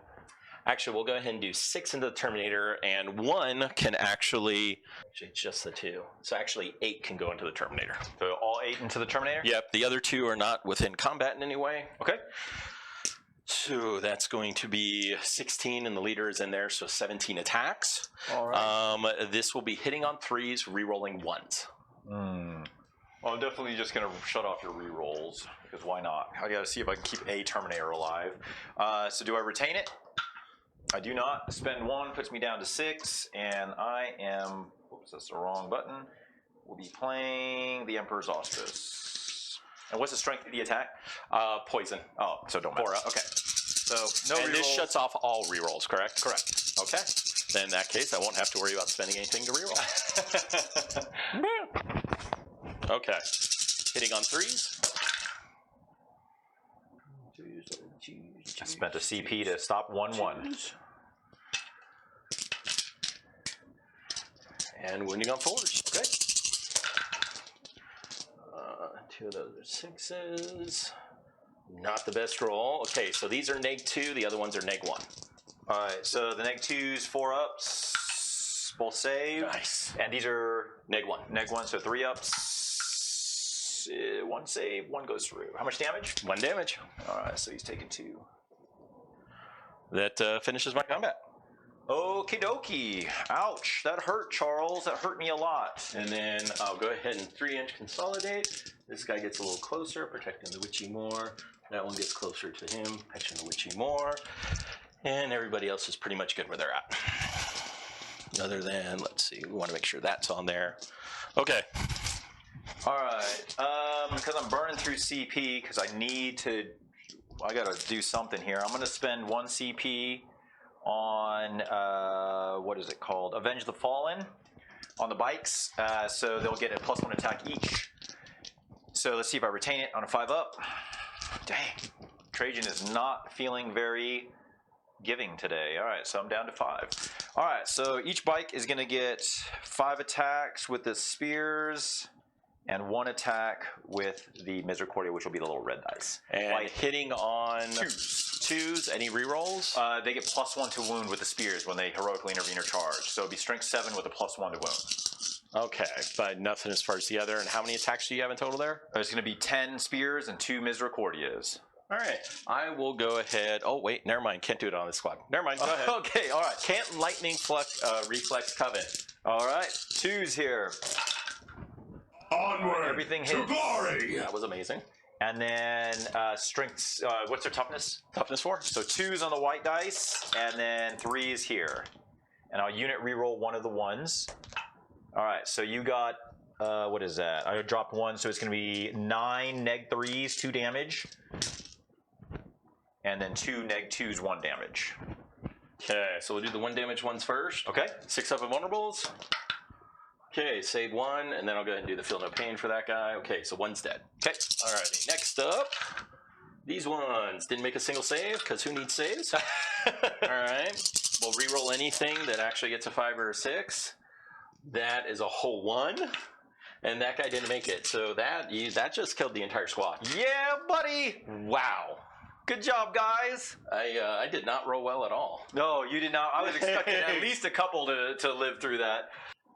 Speaker 2: Actually, we'll go ahead and do 6 into the Terminator, and 1 can actually just the 2. So actually, 8 can go into the Terminator.
Speaker 1: So all 8 into the Terminator?
Speaker 2: Yep, the other 2 are not within combat in any way.
Speaker 1: Okay.
Speaker 2: So that's going to be 16, and the leader is in there, so 17 attacks.
Speaker 1: All right.
Speaker 2: This will be hitting on 3s, re-rolling 1s.
Speaker 1: Well, I'm definitely just going to shut off your re-rolls, because why not? I got to see if I can keep a Terminator alive. So do I retain it? I do not. Spend 1 puts me down to 6, and I am, oops, that's the wrong button. We'll be playing the Emperor's Auspice. And what's the strength of the attack?
Speaker 2: Poison.
Speaker 1: Oh, so don't matter.
Speaker 2: 4 up.
Speaker 1: Okay. So no
Speaker 2: and this shuts off all rerolls, correct?
Speaker 1: Correct.
Speaker 2: Okay. Then in that case, I won't have to worry about spending anything to reroll. Okay. Hitting on 3s.
Speaker 1: I spent a CP to stop 1/1.
Speaker 2: And wounding on 4s. Okay. 2 of those are 6s. Not the best roll. Okay, so these are -2. The other ones are -1.
Speaker 1: All right. So the -2s, 4 ups, both save.
Speaker 2: Nice.
Speaker 1: And these are
Speaker 2: -1.
Speaker 1: -1, so 3 ups. 1 save, 1 goes through. How much damage?
Speaker 2: 1 damage.
Speaker 1: All right, so he's taking 2.
Speaker 2: That finishes my combat.
Speaker 1: Okie dokie. Ouch, that hurt, Charles. That hurt me a lot.
Speaker 2: And then I'll go ahead and 3-inch consolidate. This guy gets a little closer, protecting the witchy more. That one gets closer to him, catching the witchy more. And everybody else is pretty much good where they're at. Other than, let's see, we want to make sure that's on there. Okay.
Speaker 1: All right, because I'm burning through CP, because I got to do something here. I'm going to spend 1 CP on, what is it called? Avenge the Fallen on the bikes. So they'll get a +1 attack each. So let's see if I retain it on a 5 up. Dang, Trajan is not feeling very giving today. All right, so I'm down to 5. All right, so each bike is going to get 5 attacks with the spears and 1 attack with the Misericordia, which will be the little red dice.
Speaker 2: And hitting on
Speaker 1: 2s.
Speaker 2: 2s, any rerolls?
Speaker 1: They get +1 to wound with the spears when they heroically intervene or charge. So it'll be strength 7 with a +1 to wound.
Speaker 2: Okay, but nothing as far as the other. And how many attacks do you have in total there?
Speaker 1: There's going to be 10 spears and 2 Misericordias.
Speaker 2: All right, I will go ahead. Oh, wait, never mind. Can't do it on this squad. Never mind, go ahead.
Speaker 1: Okay, all right.
Speaker 2: Can't lightning reflex coven.
Speaker 1: All right, 2s here.
Speaker 3: Onward
Speaker 1: Everything
Speaker 3: to
Speaker 1: hits.
Speaker 3: glory!
Speaker 2: That was amazing.
Speaker 1: And then strengths, what's their toughness?
Speaker 2: Toughness 4.
Speaker 1: So 2s on the white dice, and then 3s here. And I'll unit reroll 1 of the 1s. All right, so you got, what is that? I dropped 1, so it's going to be 9 -3s, 2 damage. And then 2 -2s, 1 damage.
Speaker 2: Okay, so we'll do the 1 damage ones first.
Speaker 1: Okay.
Speaker 2: 6 up invulnerables. Okay, save 1, and then I'll go ahead and do the feel no pain for that guy. Okay, so 1's dead.
Speaker 1: Okay.
Speaker 2: Alrighty, next up, these ones didn't make a single save, because who needs saves? Alright, we'll reroll anything that actually gets a 5 or a 6. That is a whole 1, and that guy didn't make it. So that just killed the entire squad.
Speaker 1: Yeah, buddy.
Speaker 2: Wow.
Speaker 1: Good job, guys.
Speaker 2: I did not roll well at all.
Speaker 1: No, you did not. I was expecting at least a couple to live through that.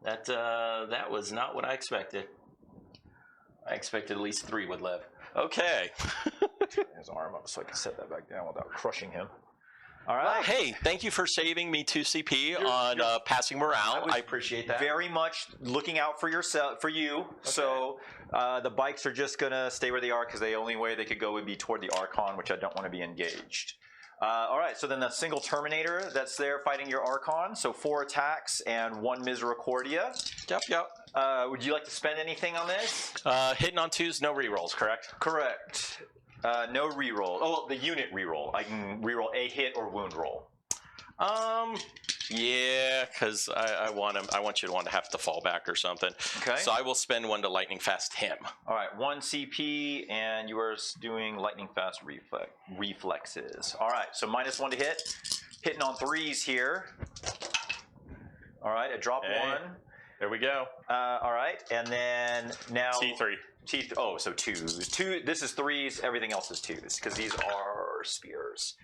Speaker 2: That was not what I expected. I expected at least 3 would live. Okay.
Speaker 1: His arm up so I can set that back down without crushing him. All right.
Speaker 2: Well, hey, thank you for saving me 2 CP on passing morale. I appreciate that.
Speaker 1: Very much looking out for yourself, for you. Okay. So the bikes are just gonna stay where they are because the only way they could go would be toward the Archon, which I don't want to be engaged. All right. So then the single Terminator that's there fighting your Archon. So 4 attacks and 1 Misericordia.
Speaker 2: Yep.
Speaker 1: Would you like to spend anything on this?
Speaker 2: Hitting on 2s, no rerolls, correct?
Speaker 1: Correct. No reroll. Oh, well, the unit reroll. I can reroll a hit or wound roll.
Speaker 2: Yeah, because I want you to have to fall back or something.
Speaker 1: Okay.
Speaker 2: So I will spend 1 to lightning fast him.
Speaker 1: All right, 1 CP, and you are doing lightning fast reflexes. All right, so -1 to hit. Hitting on 3s here. All right, I drop 1.
Speaker 2: There we go.
Speaker 1: All right, and then now
Speaker 2: T3.
Speaker 1: Oh, so 2s. This is 3s. Everything else is 2s because these are spears.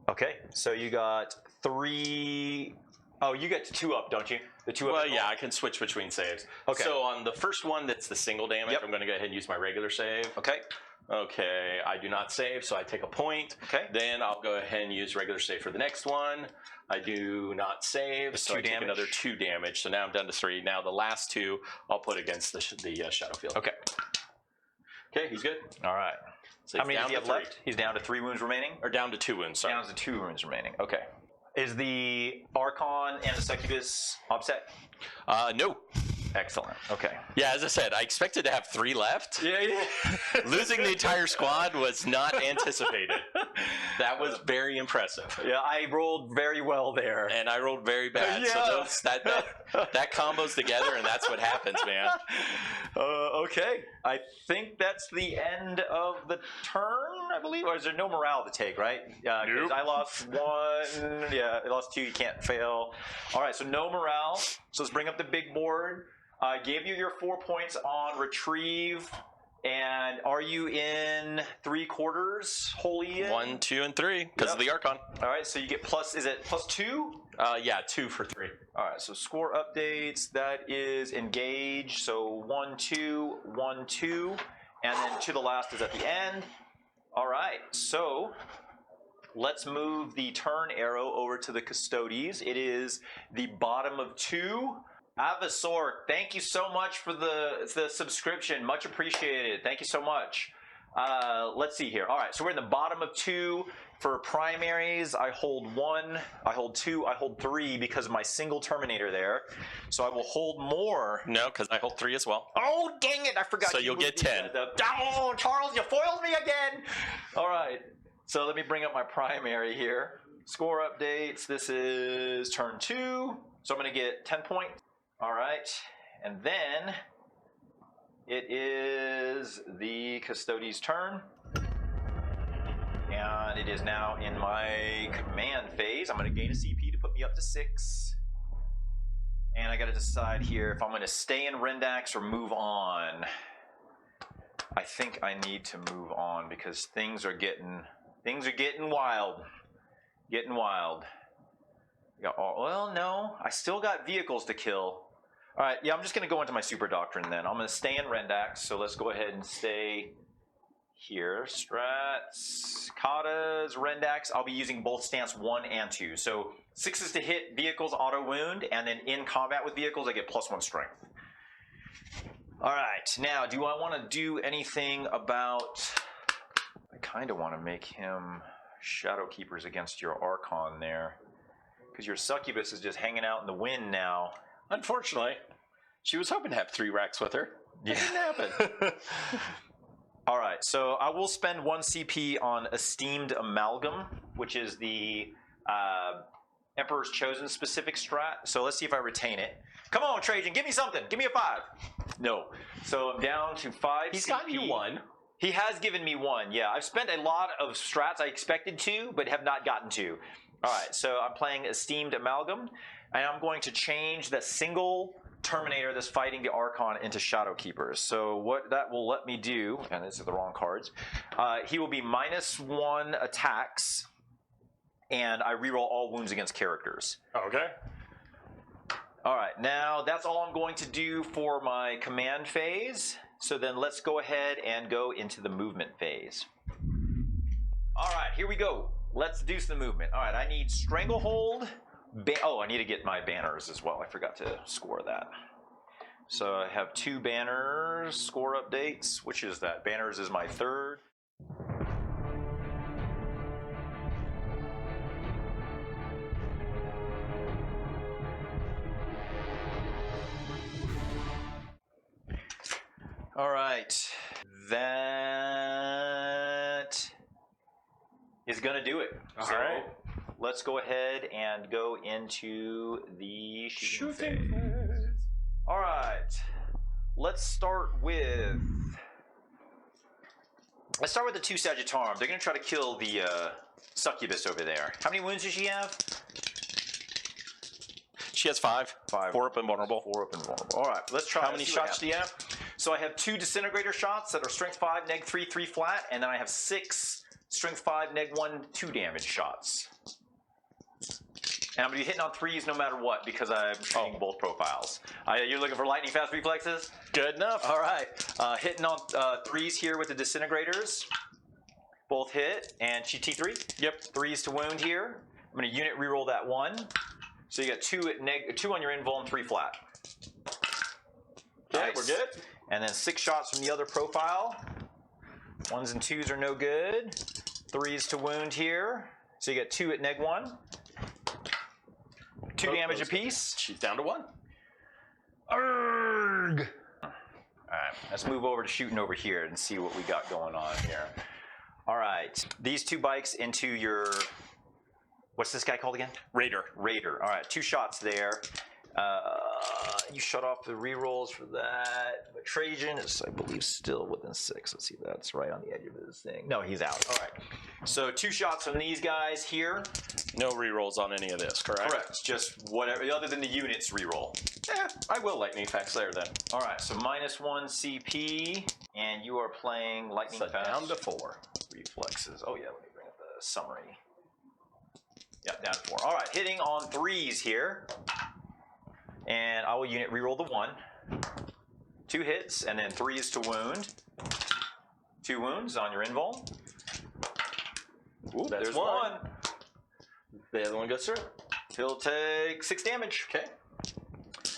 Speaker 1: Okay, so you got 3. Oh, you get 2 up, don't you? The 2 up.
Speaker 2: Well, yeah, I can switch between saves.
Speaker 1: Okay.
Speaker 2: So on the first one, that's the single damage.
Speaker 1: Yep.
Speaker 2: I'm going to go ahead and use my regular save.
Speaker 1: Okay.
Speaker 2: Okay, I do not save, so I take a point.
Speaker 1: Okay.
Speaker 2: Then I'll go ahead and use regular save for the next one. I do not save, so I take another 2 damage. So now I'm down to 3. Now the last 2 I'll put against the shadow field.
Speaker 1: Okay.
Speaker 2: Okay, he's good.
Speaker 1: All right.
Speaker 2: So
Speaker 1: how many does he have left? He's down to 3 wounds remaining?
Speaker 2: Or down to 2 wounds, sorry.
Speaker 1: Down to 2 wounds remaining. Okay. Is the Archon and the Succubus offset?
Speaker 2: No.
Speaker 1: Excellent. Okay.
Speaker 2: Yeah, as I said, I expected to have 3 left.
Speaker 1: Yeah.
Speaker 2: Losing the entire squad was not anticipated. That was very impressive.
Speaker 1: Yeah, I rolled very well there.
Speaker 2: And I rolled very bad.
Speaker 1: Yeah.
Speaker 2: So that combos together, and that's what happens, man.
Speaker 1: Okay. I think that's the end of the turn, I believe. Or is there no morale to take, right? Yeah, because I lost 1. Yeah, I lost 2. You can't fail. All right, so no morale. So let's bring up the big board. I gave you your 4 points on retrieve. And are you in 3/4 wholly in?
Speaker 2: 1, 2, and 3 because of the Archon.
Speaker 1: All right, so you get plus. Is it +2?
Speaker 2: Yeah, 2 for 3.
Speaker 1: All right, so score updates. That is engage. So 1, 2, 1, 2, and then to the last is at the end. All right, so let's move the turn arrow over to the Custodes. It is the bottom of 2. Avasor, thank you so much for the subscription. Much appreciated. Thank you so much. Let's see here. All right, so we're in the bottom of 2. For primaries, I hold 1, I hold 2, I hold 3 because of my single Terminator there. So I will hold more.
Speaker 2: No, because I hold 3 as well.
Speaker 1: Oh, dang it, I forgot.
Speaker 2: So you'll get 10.
Speaker 1: Oh, Charles, you foiled me again. All right, so let me bring up my primary here. Score updates, this is turn 2. So I'm going to get 10 points. All right, and then it is the Custodes' turn. And it is now in my command phase. I'm going to gain a CP to put me up to 6. And I got to decide here if I'm going to stay in Rendax or move on. I think I need to move on because things are getting wild. Getting wild. Well, no, I still got vehicles to kill. All right, yeah, I'm just going to go into my super doctrine then. I'm going to stay in Rendax, so let's go ahead and stay here. Strats, katas, Rendax. I'll be using both stance 1 and 2. So 6s to hit vehicles, auto wound, and then in combat with vehicles, I get +1 strength. All right, now, do I want to do anything about... I kind of want to make him Shadow Keepers against your Archon there. Because your Succubus is just hanging out in the wind now.
Speaker 2: Unfortunately, she was hoping to have 3 racks with her.
Speaker 1: Yeah.
Speaker 2: It didn't happen.
Speaker 1: All right, so I will spend 1 CP on Esteemed Amalgam, which is the Emperor's Chosen specific strat. So let's see if I retain it. Come on, Trajan, give me something. Give me a 5. No. So I'm down to 5
Speaker 2: He's
Speaker 1: CP.
Speaker 2: gotten you 1.
Speaker 1: He has given me 1, yeah. I've spent a lot of strats I expected to, but have not gotten to. All right, so I'm playing Esteemed Amalgam, and I'm going to change the single Terminator that's fighting the Archon into Shadow Keepers. So what that will let me do, and these are the wrong cards, he will be -1 attacks, and I reroll all wounds against characters.
Speaker 2: Okay.
Speaker 1: All right, now that's all I'm going to do for my command phase. So then let's go ahead and go into the movement phase. All right, here we go. Let's do some movement. All right, I need Stranglehold. Oh, I need to get my banners as well. I forgot to score that. So I have 2 banners, score updates. Which is that? Banners is my 3rd. All right, that is gonna do it.
Speaker 2: All
Speaker 1: so
Speaker 2: right.
Speaker 1: let's go ahead and go into the shooting phase. All right, let's start with the 2 Sagittarium. They're gonna try to kill the succubus over there. How many wounds does she have?
Speaker 2: She has 5.
Speaker 1: 5.
Speaker 2: 4 up and vulnerable.
Speaker 1: 4 up and vulnerable. All right, let's try.
Speaker 2: How many shots do you have?
Speaker 1: So I have 2 disintegrator shots that are strength 5, neg 3, 3 flat, and then I have 6 strength 5, neg 1, 2 damage shots. And I'm going to be hitting on 3s no matter what because I'm shooting both profiles. You're looking for lightning fast reflexes?
Speaker 2: Good enough.
Speaker 1: All right. Hitting on 3s here with the disintegrators. Both hit. And she T3? Yep. 3s to wound here. I'm going to unit reroll that 1. So you got 2 on your invul and 3 flat.
Speaker 2: Okay,
Speaker 1: nice.
Speaker 2: We're good.
Speaker 1: And then 6 shots from the other profile. 1s and 2s are no good. 3s to wound here. So you get 2 at neg 1. 2 damage apiece.
Speaker 2: She's down to 1.
Speaker 1: Arrgh! Alright, let's move over to shooting over here and see what we got going on here. Alright, these 2 bikes into your... What's this guy called again?
Speaker 2: Raider.
Speaker 1: Raider. Alright, 2 shots there. You shut off the rerolls for that. But Trajan is, I believe, still within 6. Let's see, that's right on the edge of this thing. No, he's out. All right. So 2 shots from these guys here.
Speaker 2: No rerolls on any of this, correct?
Speaker 1: Correct. Just whatever, other than the units reroll.
Speaker 2: Yeah, I will lightning effects there then.
Speaker 1: All right. So -1 CP, and you are playing lightning
Speaker 2: so
Speaker 1: fast.
Speaker 2: down to 4
Speaker 1: reflexes. Oh yeah, let me bring up the summary. Yeah, down to 4. All right, hitting on 3s here. And I will unit reroll the 1. 2 hits, and then 3s to wound. 2 wounds on your invul. Ooh,
Speaker 2: That's
Speaker 1: there's
Speaker 2: 1. The other one goes through.
Speaker 1: He'll take 6 damage.
Speaker 2: Okay.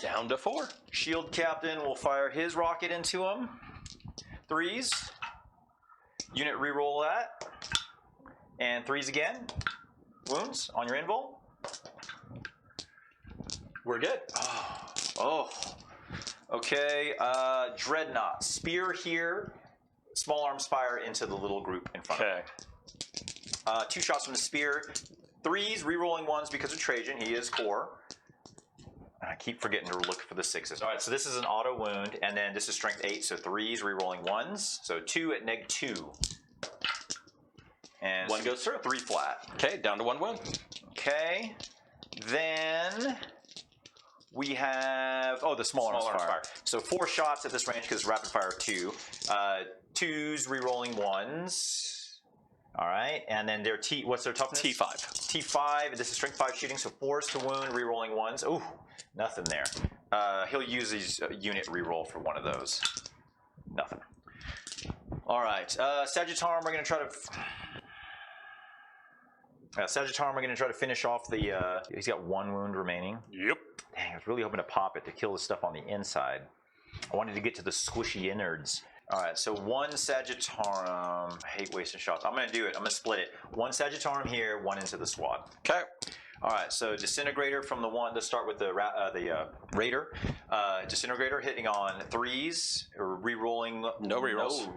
Speaker 2: Down to 4.
Speaker 1: Shield Captain will fire his rocket into him. 3s. Unit reroll that. And 3s again. Wounds on your invul.
Speaker 2: We're good.
Speaker 1: Oh. Okay. Dreadnought. Spear here. Small arms fire into the little group in front of him. 2 shots from the spear. 3s, rerolling 1s because of Trajan. He is core. I keep forgetting to look for the 6s. All right, so this is an auto wound, and then this is strength 8, so 3s, rerolling 1s. So 2 at neg 2. And
Speaker 2: 1 goes through.
Speaker 1: 3 flat.
Speaker 2: Okay, down to 1 wound.
Speaker 1: Okay. Then we have, the small arms fire. So 4 shots at this range because rapid fire 2. 2s, rerolling 1s. All right, and then their what's their toughness?
Speaker 2: T5.
Speaker 1: T5, this is strength 5 shooting, so 4s to wound, rerolling 1s. Ooh, nothing there. He'll use his unit reroll for one of those. Nothing. All right, Sagittarium, we're going to try to... Sagittarium, we're going to try to finish off the... he's got 1 wound remaining.
Speaker 2: Yep.
Speaker 1: Dang, I was really hoping to pop it to kill the stuff on the inside. I wanted to get to the squishy innards. All right, so 1 Sagittarium. I hate wasting shots. I'm going to do it. I'm going to split it. 1 Sagittarium here, 1 into the SWAT.
Speaker 2: Okay.
Speaker 1: All right, so Disintegrator from the 1. Let's start with the Raider. Disintegrator hitting on 3s, or re-rolling.
Speaker 2: No rerolls.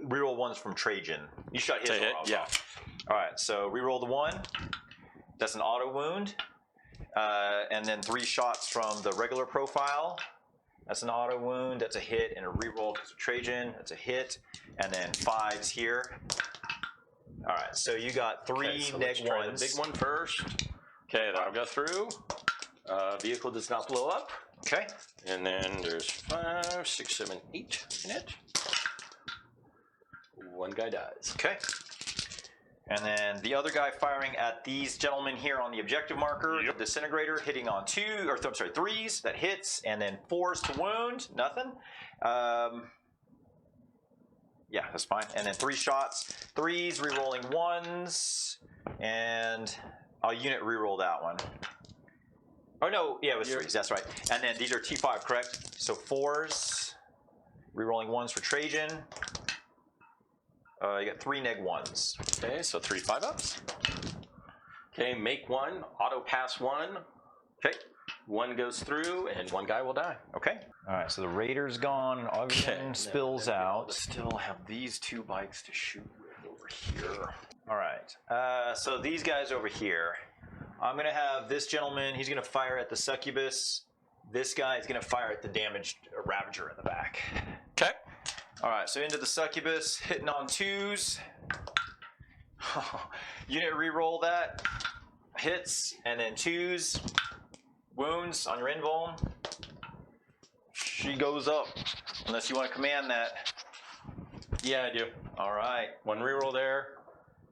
Speaker 1: Reroll 1s from Trajan. You shot his
Speaker 2: hit, yeah.
Speaker 1: Off. All right, so reroll the 1. That's an auto wound. And then 3 shots from the regular profile. That's an auto wound. That's a hit and a reroll because of Trajan. That's a hit. And then 5s here. All right, so you got 3
Speaker 2: so
Speaker 1: neg 1s.
Speaker 2: The big one first. Okay, that'll go through. Vehicle does not blow up.
Speaker 1: Okay.
Speaker 2: And then there's 5, 6, 7, 8 in it. 1 guy dies.
Speaker 1: Okay. And then the other guy firing at these gentlemen here on the objective marker.
Speaker 2: Yep.
Speaker 1: The Disintegrator hitting on 3s. That hits. And then 4s to wound. Nothing. Yeah, that's fine. And then 3 shots. 3s, rerolling 1s. And I'll unit reroll that one. Oh, no. Yeah, it was 3s. That's right. And then these are T5, correct? So 4s. Rerolling 1s for Trajan. You got 3 neg 1s.
Speaker 2: Okay, so 3 5-ups. Okay, make 1, auto pass 1.
Speaker 1: Okay.
Speaker 2: 1 goes through, and 1 guy will die.
Speaker 1: Okay. All right, so the Raider's gone, and everything spills out.
Speaker 2: Still have these 2 bikes to shoot with.
Speaker 1: over here. All right. So these guys over here, I'm going to have this gentleman, he's going to fire at the succubus. This guy is going to fire at the damaged ravager in the back.
Speaker 2: Okay.
Speaker 1: All right, so into the succubus, hitting on 2s. Unit reroll that. Hits, and then 2s. Wounds on your invuln. She goes up, unless you want to command that.
Speaker 2: Yeah, I do.
Speaker 1: All right.
Speaker 2: 1 reroll there,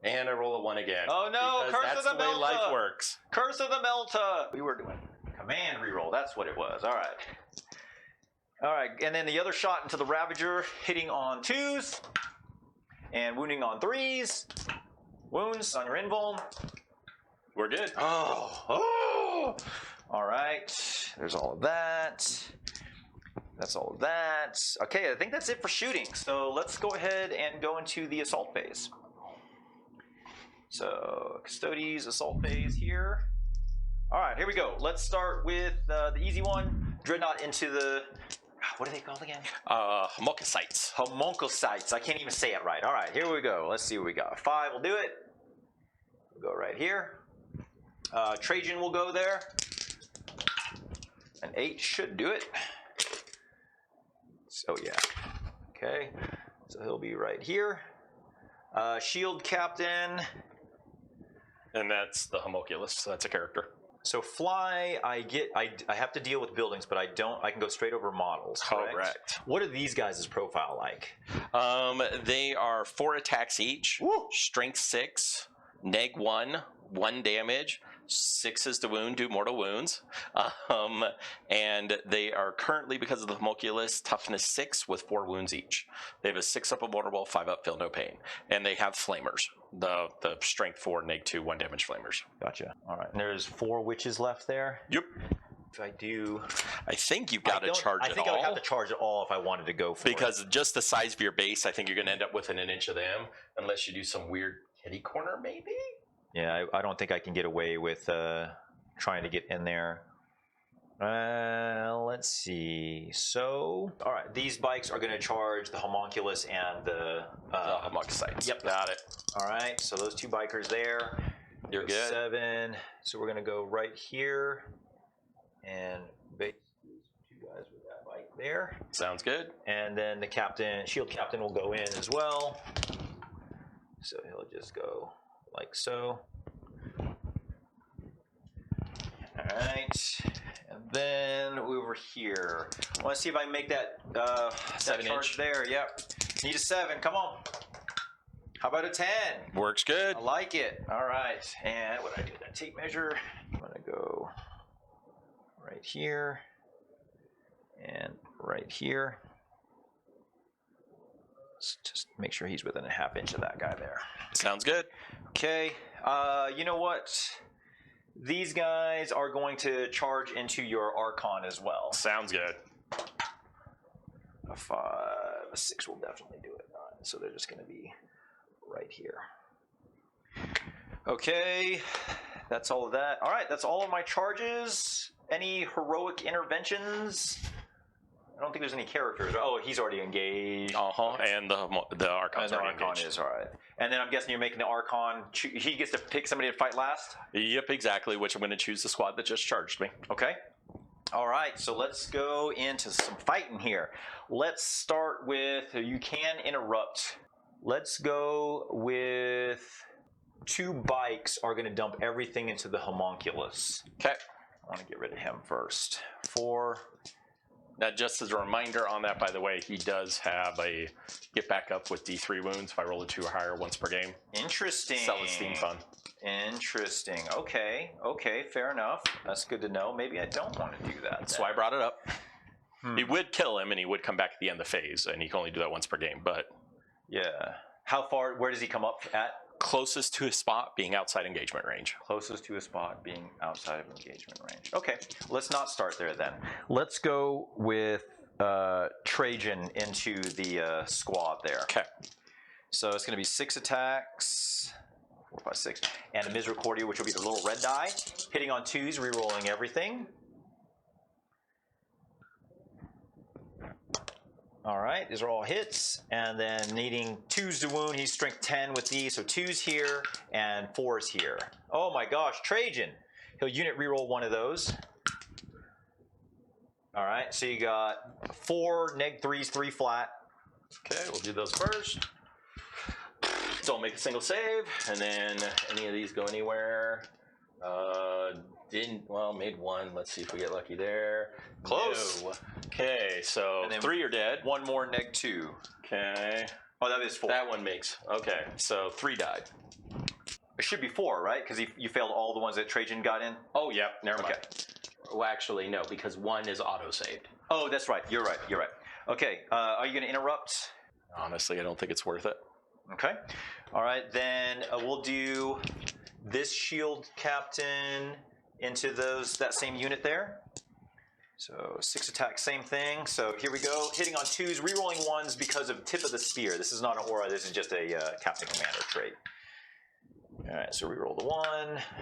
Speaker 2: and I roll a 1 again.
Speaker 1: Oh no,
Speaker 2: because
Speaker 1: Curse
Speaker 2: that's
Speaker 1: of the
Speaker 2: way
Speaker 1: Melta.
Speaker 2: life works.
Speaker 1: Curse of the Melta. We were doing command reroll. That's what it was. All right. All right, and then the other shot into the Ravager, hitting on 2s and wounding on 3s. Wounds on your invuln.
Speaker 2: We're good.
Speaker 1: Oh. All right. There's all of that. That's all of that. Okay, I think that's it for shooting. So let's go ahead and go into the assault phase. So Custodes assault phase here. All right, here we go. Let's start with the easy one. Dreadnought into the, what are they called again?
Speaker 2: Homunculites.
Speaker 1: Homunculites. I can't even say it right. All right, here we go. Let's see what we got. 5 will do it. We'll go right here. Trajan will go there. An 8 should do it. So yeah. Okay. So he'll be right here. Shield Captain.
Speaker 2: And that's the homunculus, so that's a character.
Speaker 1: So fly, I have to deal with buildings, but I can go straight over models.
Speaker 2: Correct.
Speaker 1: What are these guys' profile like?
Speaker 2: They are 4 attacks each.
Speaker 1: Woo!
Speaker 2: Strength 6, neg 1, 1 damage. 6 is to wound, do mortal wounds. And they are currently, because of the homunculus, toughness 6 with 4 wounds each. They have a 6 up invulnerable, 5 up feel no pain. And they have flamers. The strength 4, neg 2, 1 damage flamers.
Speaker 1: Gotcha. All right. And there's 4 witches left there.
Speaker 2: Yep.
Speaker 1: If I do,
Speaker 2: I think you've got to charge it all.
Speaker 1: I think I would have to charge it all if I wanted to go for it.
Speaker 2: Because just the size of your base, I think you're going to end up within an inch of them, unless you do some weird kitty corner, maybe?
Speaker 1: Yeah, I don't think I can get away with trying to get in there. Let's see. So, all right, these bikes are going to charge the homunculus and the
Speaker 2: homunculites.
Speaker 1: Yep,
Speaker 2: got it.
Speaker 1: All right, so those 2 bikers there.
Speaker 2: You're good.
Speaker 1: 7. So we're going to go right here and base 2 guys with that bike there.
Speaker 2: Sounds good.
Speaker 1: And then the captain, shield captain, will go in as well. So he'll just go like so. All right, and then over here, I want to see if I can make that
Speaker 2: 7
Speaker 1: charge
Speaker 2: inch
Speaker 1: there. Yep, need a 7. Come on. How about a 10?
Speaker 2: Works good.
Speaker 1: I like it. All right, and what do I do? That tape measure. I'm gonna go right here and right here. Let's just make sure he's within a ½ inch of that guy there.
Speaker 2: Sounds good.
Speaker 1: Okay, you know what? These guys are going to charge into your Archon as well.
Speaker 2: Sounds good.
Speaker 1: A 5, a 6 will definitely do it. So they're just going to be right here. Okay, that's all of that. All right, that's all of my charges. Any heroic interventions? I don't think there's any characters. Oh, he's already engaged.
Speaker 2: Okay. And the Archon's already engaged.
Speaker 1: Is all right. And then I'm guessing you're making the Archon. He gets to pick somebody to fight last?
Speaker 2: Yep, exactly, which I'm going to choose the squad that just charged me.
Speaker 1: Okay. All right, so let's go into some fighting here. Let's start with, you can interrupt. Let's go with 2 bikes are going to dump everything into the homunculus.
Speaker 2: Okay.
Speaker 1: I want to get rid of him first. 4.
Speaker 2: Now, just as a reminder on that, by the way, he does have a get back up with D3 wounds if I roll a 2 or higher once per game.
Speaker 1: Interesting.
Speaker 2: Celestine fun.
Speaker 1: Interesting. Okay. Okay, fair enough. That's good to know. Maybe I don't want to do that.
Speaker 2: That's why I brought it up. He would kill him, and he would come back at the end of the phase, and he can only do that once per game, but...
Speaker 1: Yeah. How far, where does he come up at?
Speaker 2: Closest to his spot being outside engagement range.
Speaker 1: Closest to a spot being outside of engagement range. Okay, let's not start there then. Let's go with Trajan into the squad there.
Speaker 2: Okay.
Speaker 1: So it's going to be 6 attacks, 4, 5, 6, and a Misericordia, which will be the little red die. Hitting on 2s, rerolling everything. All right, these are all hits, and then needing 2s to wound. He's strength 10 with these, so 2s here and 4s here. Oh my gosh, Trajan. He'll unit reroll one of those. All right, so you got 4 neg-3s, 3 flat.
Speaker 2: Okay, we'll do those first. Don't make a single save, and then any of these go anywhere. Made one. Let's see if we get lucky there.
Speaker 1: Close.
Speaker 2: No. Okay, so 3 are dead.
Speaker 1: One more neg-2.
Speaker 2: Okay.
Speaker 1: Oh, that is 4.
Speaker 2: That one makes. Okay, so 3 died.
Speaker 1: It should be 4, right? Because you failed all the ones that Trajan got in?
Speaker 2: Oh, yeah, never mind. Well, actually, no, because 1 is auto-saved.
Speaker 1: Oh, that's right. You're right. You're right. Okay, are you going to interrupt?
Speaker 2: Honestly, I don't think it's worth it.
Speaker 1: Okay. All right, then we'll do this shield captain into that same unit there. So 6 attack, same thing. So here we go. Hitting on 2s, rerolling 1s because of tip of the spear. This is not an aura. This is just a captain commander trait. All right, so reroll the 1.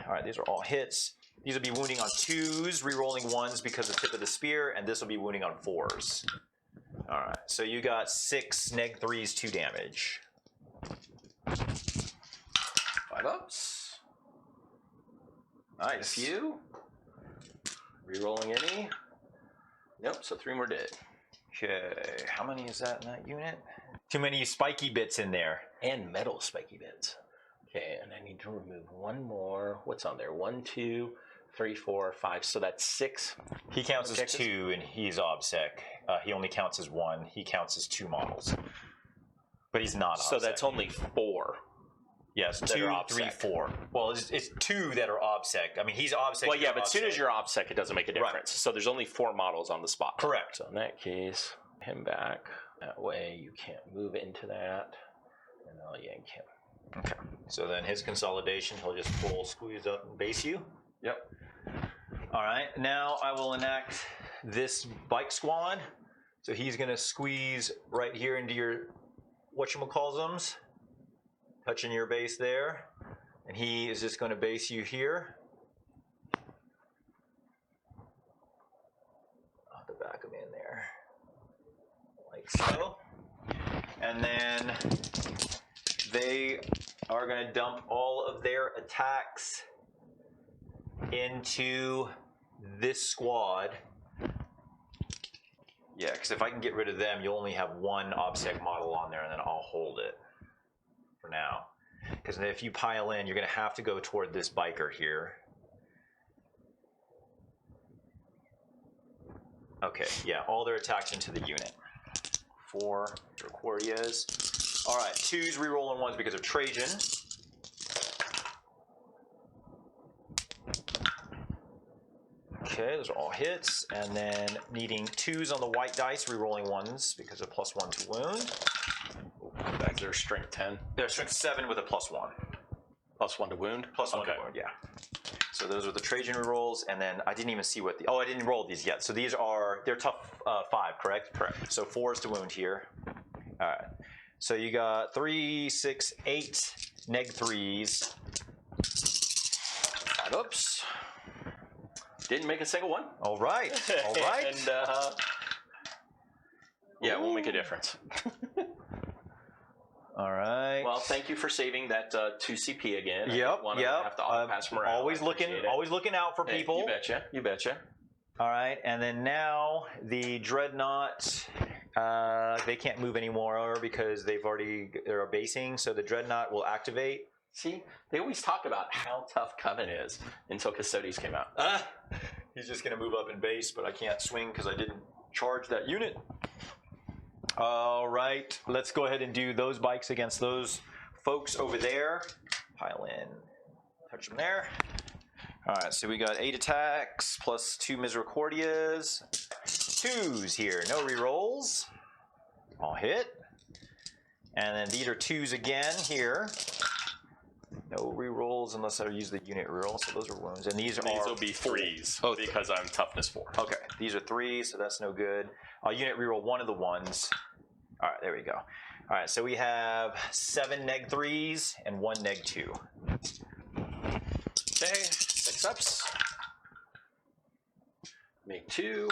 Speaker 1: All right, these are all hits. These will be wounding on 2s, rerolling 1s because of tip of the spear, and this will be wounding on 4s. All right, so you got 6 neg-3s, 2 damage.
Speaker 2: 5 ups.
Speaker 1: Nice.
Speaker 2: A few. Rerolling any. Nope, so 3 more dead.
Speaker 1: Okay, how many is that in that unit? Too many spiky bits in there.
Speaker 2: And metal spiky bits. Okay, and I need to remove 1 more. What's on there? 1, 2, 3, 4, 5. So that's 6.
Speaker 1: He counts as 2, and he's OBSEC. He only counts as 1. He counts as 2 models. But he's not OBSEC.
Speaker 2: So that's only 4.
Speaker 1: Yes, 2, 3, 4. Well, it's 2 that are OBSEC. I mean, he's OBSEC.
Speaker 2: Well, yeah, but as soon as you're OBSEC, it doesn't make a difference. Right. So there's only 4 models on the spot.
Speaker 1: Correct.
Speaker 2: So in that case, him back. That way you can't move into that. And I'll yank him.
Speaker 1: Okay. So then his consolidation, he'll just full squeeze up and base you.
Speaker 2: Yep.
Speaker 1: All right. Now I will enact this bike squad. So he's going to squeeze right here into your whatchamacallsums, touching your base there. And he is just going to base you here. I'll have to back him in there. Like so. And then they are going to dump all of their attacks into this squad. Yeah, because if I can get rid of them, you'll only have 1 OBSEC model on there, and then I'll hold it for now. Because if you pile in, you're going to have to go toward this biker here. Okay, yeah, all their attacks into the unit. 4 Drukhari's. All right, 2s rerolling 1s because of Trajan. Okay, those are all hits, and then needing 2s on the white dice, rerolling 1s because of +1 to wound.
Speaker 2: That's their strength 10.
Speaker 1: They're strength 7 with a +1.
Speaker 2: +1 to wound?
Speaker 1: +1 to wound, yeah. So those are the Trajan rerolls, and then I didn't even see what I didn't roll these yet. So these are, they're tough 5, correct? Correct. So 4s to wound here. All right. So you got 3, 6, 8 neg-3s.
Speaker 2: 5 ups. Didn't make a single one.
Speaker 1: All right. All right.
Speaker 2: And yeah, it won't make a difference.
Speaker 1: All right.
Speaker 2: Well, thank you for saving that 2 CP again.
Speaker 1: Yep.
Speaker 2: Have to pass morale.
Speaker 1: Always looking out for people.
Speaker 2: You betcha. You betcha.
Speaker 1: All right, and then now the Dreadnought. They can't move anymore because they're basing. So the Dreadnought will activate.
Speaker 2: See, they always talk about how tough Coven is until Custodes came out.
Speaker 1: He's just going to move up in base, but I can't swing because I didn't charge that unit. All right, let's go ahead and do those bikes against those folks over there. Pile in, touch them there. All right, so we got 8 attacks plus 2 Misericordias. 2s here, no rerolls. All hit. And then these are 2s again here. No rerolls unless I use the unit reroll, so those are wounds. And these
Speaker 2: will be 3s because I'm toughness 4.
Speaker 1: Okay, these are 3s, so that's no good. I'll unit reroll 1 of the 1s. All right, there we go. All right, so we have 7 neg-3s and 1 neg-2.
Speaker 2: Okay, 6 ups. Make 2.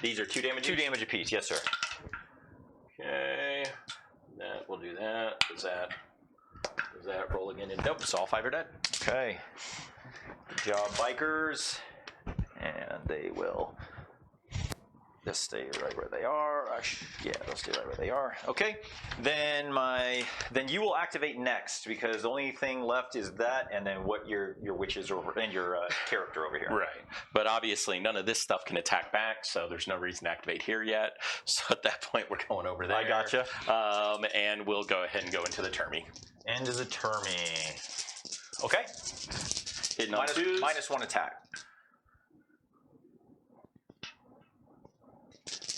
Speaker 2: These are 2 damage.
Speaker 1: 2 damage apiece, yes, sir.
Speaker 2: Okay. That we'll do that. Does that roll again? Nope. So all 5 are dead.
Speaker 1: Okay. Good job, bikers. And they will just stay right where they are. Yeah, they'll stay right where they are. Okay. Then you will activate next because the only thing left is that, and then what your witches over and your character over here.
Speaker 2: Right. But obviously, none of this stuff can attack back, so there's no reason to activate here yet. So at that point, we're going over there.
Speaker 1: I gotcha.
Speaker 2: And we'll go ahead and go into the Termi.
Speaker 1: End of the Termi. Okay.
Speaker 2: Hitting on twos.
Speaker 1: -1 attack.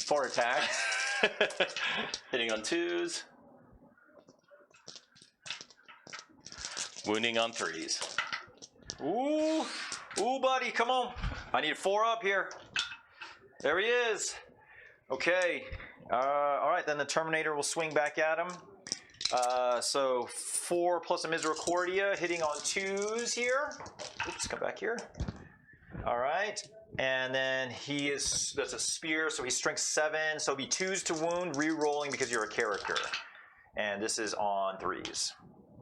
Speaker 2: 4 attacks. Hitting on 2s. Wounding on 3s.
Speaker 1: Ooh. Ooh, buddy, come on. I need a 4 up here. There he is. Okay. All right, then the Terminator will swing back at him. So 4 plus a Misericordia, hitting on 2s here. Oops, come back here. All right. And then that's a spear, so he's strength 7. So it'll be 2s to wound, re-rolling because you're a character. And this is on 3s.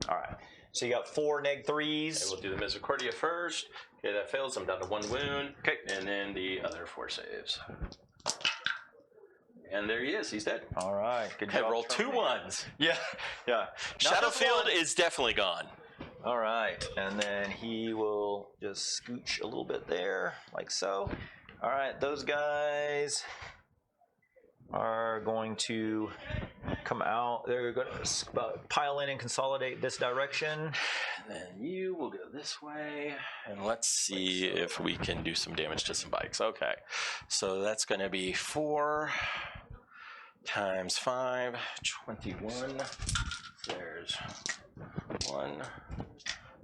Speaker 1: All right. So you got 4 neg 3s.
Speaker 2: Okay, we'll do the Misericordia first. Okay, that fails. I'm down to 1 wound.
Speaker 1: Okay.
Speaker 2: And then the other 4 saves. And there he is. He's dead.
Speaker 1: All right. Good job.
Speaker 2: I rolled 2 1s.
Speaker 1: Yeah. Yeah.
Speaker 2: Shadowfield is definitely gone.
Speaker 1: All right, and then he will just scooch a little bit there, like so. All right, those guys are going to come out. They're going to pile in and consolidate this direction.
Speaker 2: And then you will go this way. And let's see if we can do some damage to some bikes. Okay, so that's going to be 4 times 5, 21. There's 1,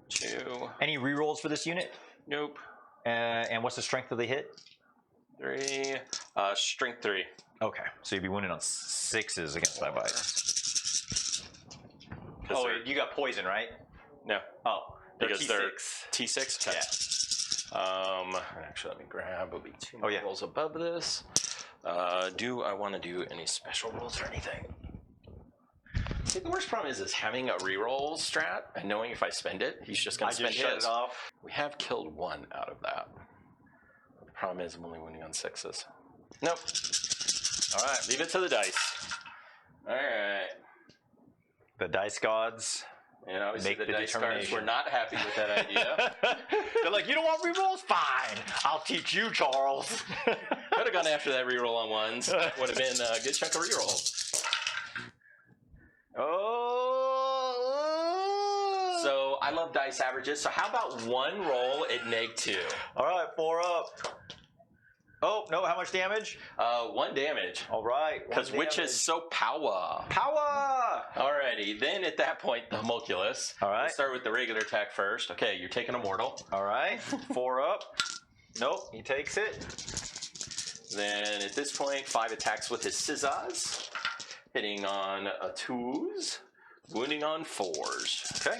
Speaker 2: 2.
Speaker 1: Any rerolls for this unit?
Speaker 2: Nope.
Speaker 1: And what's the strength of the hit?
Speaker 2: 3. Strength 3.
Speaker 1: Okay, so you'd be wounded on 6s against my bite. Oh, you got poison, right?
Speaker 2: No.
Speaker 1: Oh,
Speaker 2: because
Speaker 1: T6.
Speaker 2: they're T6? Okay.
Speaker 1: Yeah.
Speaker 2: Actually, let me grab. It'll be 2
Speaker 1: Oh, yeah.
Speaker 2: rolls above this. Do I want to do any special rolls or anything? See, the worst problem is having a reroll strat and knowing if I spend it, he's just going to spend
Speaker 1: shut
Speaker 2: his.
Speaker 1: it off.
Speaker 2: We have killed 1 out of that. The problem is I'm only winning on 6s. Nope. All right, leave it to the dice. All right.
Speaker 1: The dice gods.
Speaker 2: And obviously
Speaker 1: Make
Speaker 2: the
Speaker 1: the
Speaker 2: dice cards
Speaker 1: determination.
Speaker 2: were not happy with that idea.
Speaker 1: They're like, you don't want rerolls? Fine. I'll teach you, Charles.
Speaker 2: Could have gone after that reroll on 1s. Would have been a good chunk of rerolls.
Speaker 1: Oh.
Speaker 2: So I love dice averages. So how about 1 roll at neg 2?
Speaker 1: All right, 4 up. Oh, no, how much damage?
Speaker 2: 1 damage.
Speaker 1: All right.
Speaker 2: Because witch is so power.
Speaker 1: Power!
Speaker 2: Alrighty, then at that point, the homunculus.
Speaker 1: All right.
Speaker 2: Let's start with the regular attack first. Okay, you're taking a mortal.
Speaker 1: All right, 4 up. Nope, he takes it.
Speaker 2: Then at this point, 5 attacks with his scissors. Hitting on 2s. Wounding on 4s.
Speaker 1: Okay.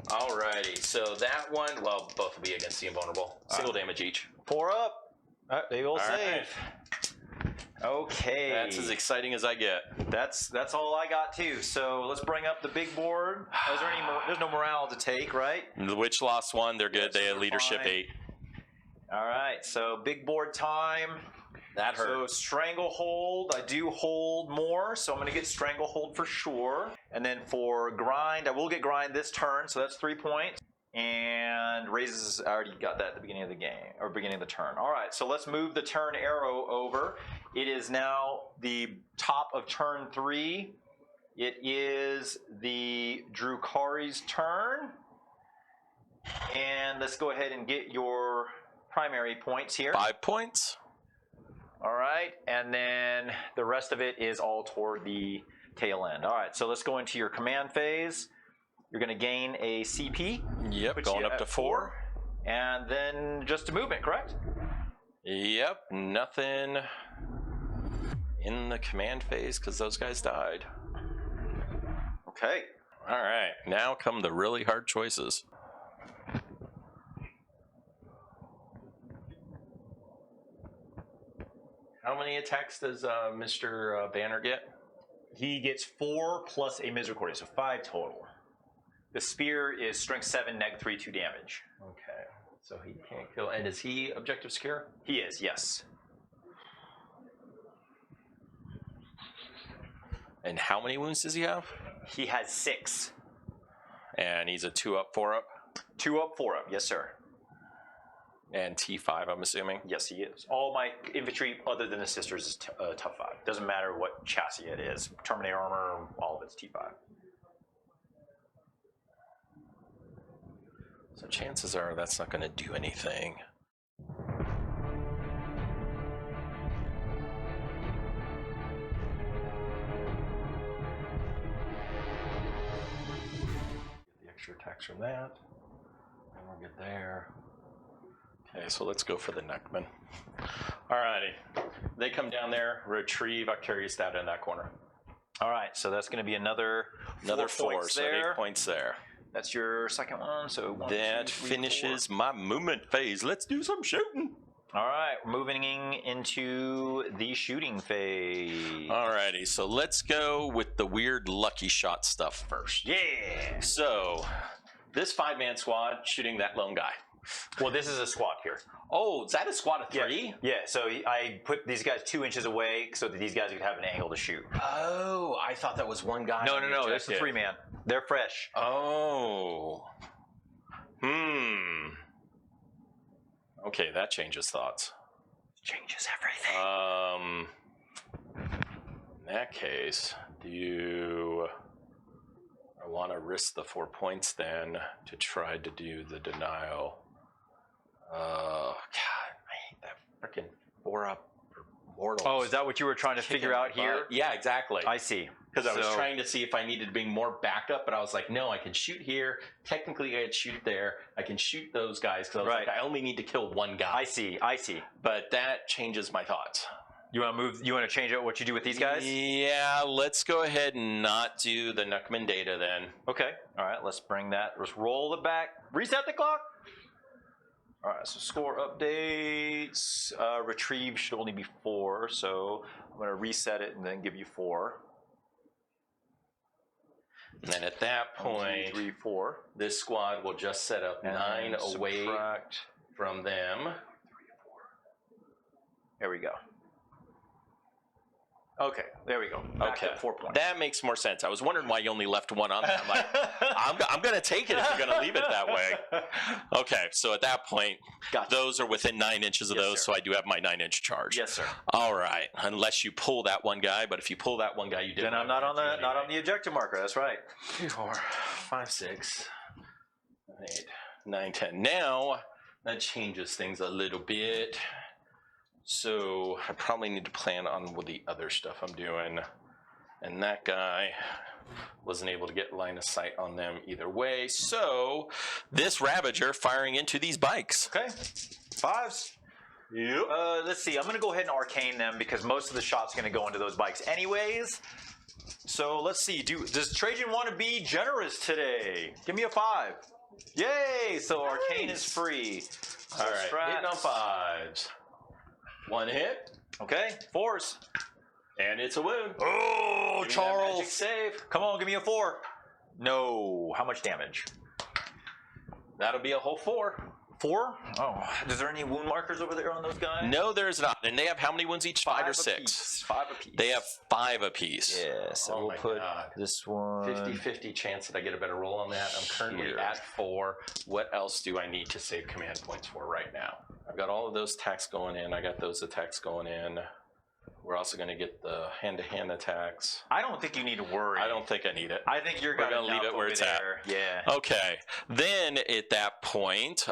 Speaker 2: Alrighty, so that one, well, both will be against the invulnerable. Single damage each.
Speaker 1: 4 up. They will save.
Speaker 2: Right.
Speaker 1: Okay.
Speaker 2: That's as exciting as I get.
Speaker 1: That's all I got too. So let's bring up the big board. Is there there's no morale to take, right?
Speaker 2: The witch lost 1. They're good.
Speaker 1: Yeah,
Speaker 2: They
Speaker 1: so
Speaker 2: had
Speaker 1: we're
Speaker 2: leadership
Speaker 1: fine.
Speaker 2: 8.
Speaker 1: All right. So big board time.
Speaker 2: That hurt.
Speaker 1: So stranglehold, I do hold more, so I'm going to get stranglehold for sure. And then for grind, I will get grind this turn, so that's 3 points. And raises, I already got that at the beginning of the game, or beginning of the turn. All right, so let's move the turn arrow over. It is now the top of turn 3. It is the Drukhari's turn. And let's go ahead and get your primary points here.
Speaker 2: 5 points.
Speaker 1: All right, and then the rest of it is all toward the tail end. All right, so let's go into your command phase. You're going to gain a CP.
Speaker 2: Yep,
Speaker 1: Puts
Speaker 2: going
Speaker 1: you
Speaker 2: up to
Speaker 1: at
Speaker 2: 4.
Speaker 1: And then just a movement, correct?
Speaker 2: Yep, nothing in the command phase because those guys died.
Speaker 1: Okay.
Speaker 2: All right, now come the really hard choices. How many attacks does Mr. Banner get?
Speaker 1: He gets 4 plus a misericordia, so 5 total. The spear is strength 7, neg 3, 2 damage.
Speaker 2: Okay, so he can't kill. And is he objective secure?
Speaker 1: He is, yes.
Speaker 2: And how many wounds does he have?
Speaker 1: He has 6.
Speaker 2: And he's a 2-up, 4-up?
Speaker 1: 2 up, 4 up, yes, sir.
Speaker 2: And T5, I'm assuming?
Speaker 1: Yes, he is. All my infantry, other than his sisters, is tough 5. Doesn't matter what chassis it is. Terminator armor, all of it's T5.
Speaker 2: So chances are that's not going to do anything. Get the extra attacks from that. And we'll get there. Okay, so let's go for the Neckman. Alrighty. They come down there, retrieve Octarius Data in that corner.
Speaker 1: All right, so that's going to be another
Speaker 2: 4, so 8 points there.
Speaker 1: That's your second one, so 1,
Speaker 2: that
Speaker 1: 2, 3,
Speaker 2: finishes
Speaker 1: 4.
Speaker 2: my movement phase. Let's do some shooting.
Speaker 1: All right, we're moving into the shooting phase.
Speaker 2: Alrighty, so let's go with the weird lucky shot stuff first.
Speaker 1: Yeah.
Speaker 2: So, this 5-man squad shooting that lone guy.
Speaker 1: Well, this is a squad here.
Speaker 2: Oh, is that a squad of 3?
Speaker 1: Yeah, so I put these guys 2 inches away so that these guys could have an angle to shoot.
Speaker 2: Oh, I thought that was one guy.
Speaker 1: No, this is a 3-man. They're fresh.
Speaker 2: Oh. Okay, that changes thoughts.
Speaker 1: Changes everything.
Speaker 2: In that case, I want to risk the 4 points then to try to do the denial. God, I hate that freaking 4-up mortals.
Speaker 1: Oh, is that what you were trying to figure out here?
Speaker 2: Yeah, exactly.
Speaker 1: I see.
Speaker 2: Because I was trying to see if I needed to bring more backup, but I was like, no, I can shoot here. Technically, I could shoot there. I can shoot those guys because I was like, I only need to kill one guy.
Speaker 1: I see.
Speaker 2: But that changes my thoughts.
Speaker 1: You want to move? You want to change out what you do with these guys?
Speaker 2: Yeah, let's go ahead and not do the Nuckman data then.
Speaker 1: Okay. All right. Let's bring that. Let's roll it back. Reset the clock. All right. So score updates. Retrieve should only be 4. So I'm going to reset it and then give you 4.
Speaker 2: And then at that point,
Speaker 1: 1, 2, 3, 4.
Speaker 2: This squad will just set up 9 away from them. 3, 4.
Speaker 1: There we go. Okay, there we go. Back to 4 points.
Speaker 2: That makes more sense. I was wondering why you only left 1 on there. I'm like, I'm going to take it if you're going to leave it that way. Okay, so at that point, those are within 9 inches of those, so I do have my 9-inch charge.
Speaker 1: Yes, sir.
Speaker 2: All right, unless you pull that one guy, but if you pull that one guy, you did.
Speaker 1: Then I'm not on the objective marker. That's right.
Speaker 2: 3, 4, 5, 6, 8, 9, 10. Now that changes things a little bit. So I probably need to plan on with the other stuff I'm doing. And that guy wasn't able to get line of sight on them either way. So this Ravager firing into these bikes.
Speaker 1: Okay. 5s. Yep. Let's see. I'm going to go ahead and arcane them because most of the shots are going to go into those bikes anyways. So let's see. Does Trajan want to be generous today? Give me a 5. Yay! So nice. Arcane is free.
Speaker 2: All right. Hitting on 5s. 1 hit.
Speaker 1: Okay. 4s.
Speaker 2: And it's a wound.
Speaker 1: Oh, Charles.
Speaker 2: Magic save.
Speaker 1: Come on, give me a 4. No. How much damage?
Speaker 2: That'll be a whole 4.
Speaker 1: 4? Oh. Is there any wound markers over there on those guys?
Speaker 2: No, there's not. And they have how many wounds each? 5 or 6?
Speaker 1: Apiece. 5 apiece.
Speaker 2: They have 5 apiece.
Speaker 1: Yeah, so we'll put this one.
Speaker 2: 50-50 chance that I get a better roll on that. I'm currently at 4. What else do I need to save command points for right now? I've got all of those attacks going in. I got those attacks going in. We're also going to get the hand-to-hand attacks.
Speaker 1: I don't think you need to worry.
Speaker 2: I don't think I need it.
Speaker 1: I think we're going to
Speaker 2: leave it where it's at.
Speaker 1: Yeah.
Speaker 2: Okay. Then at that point,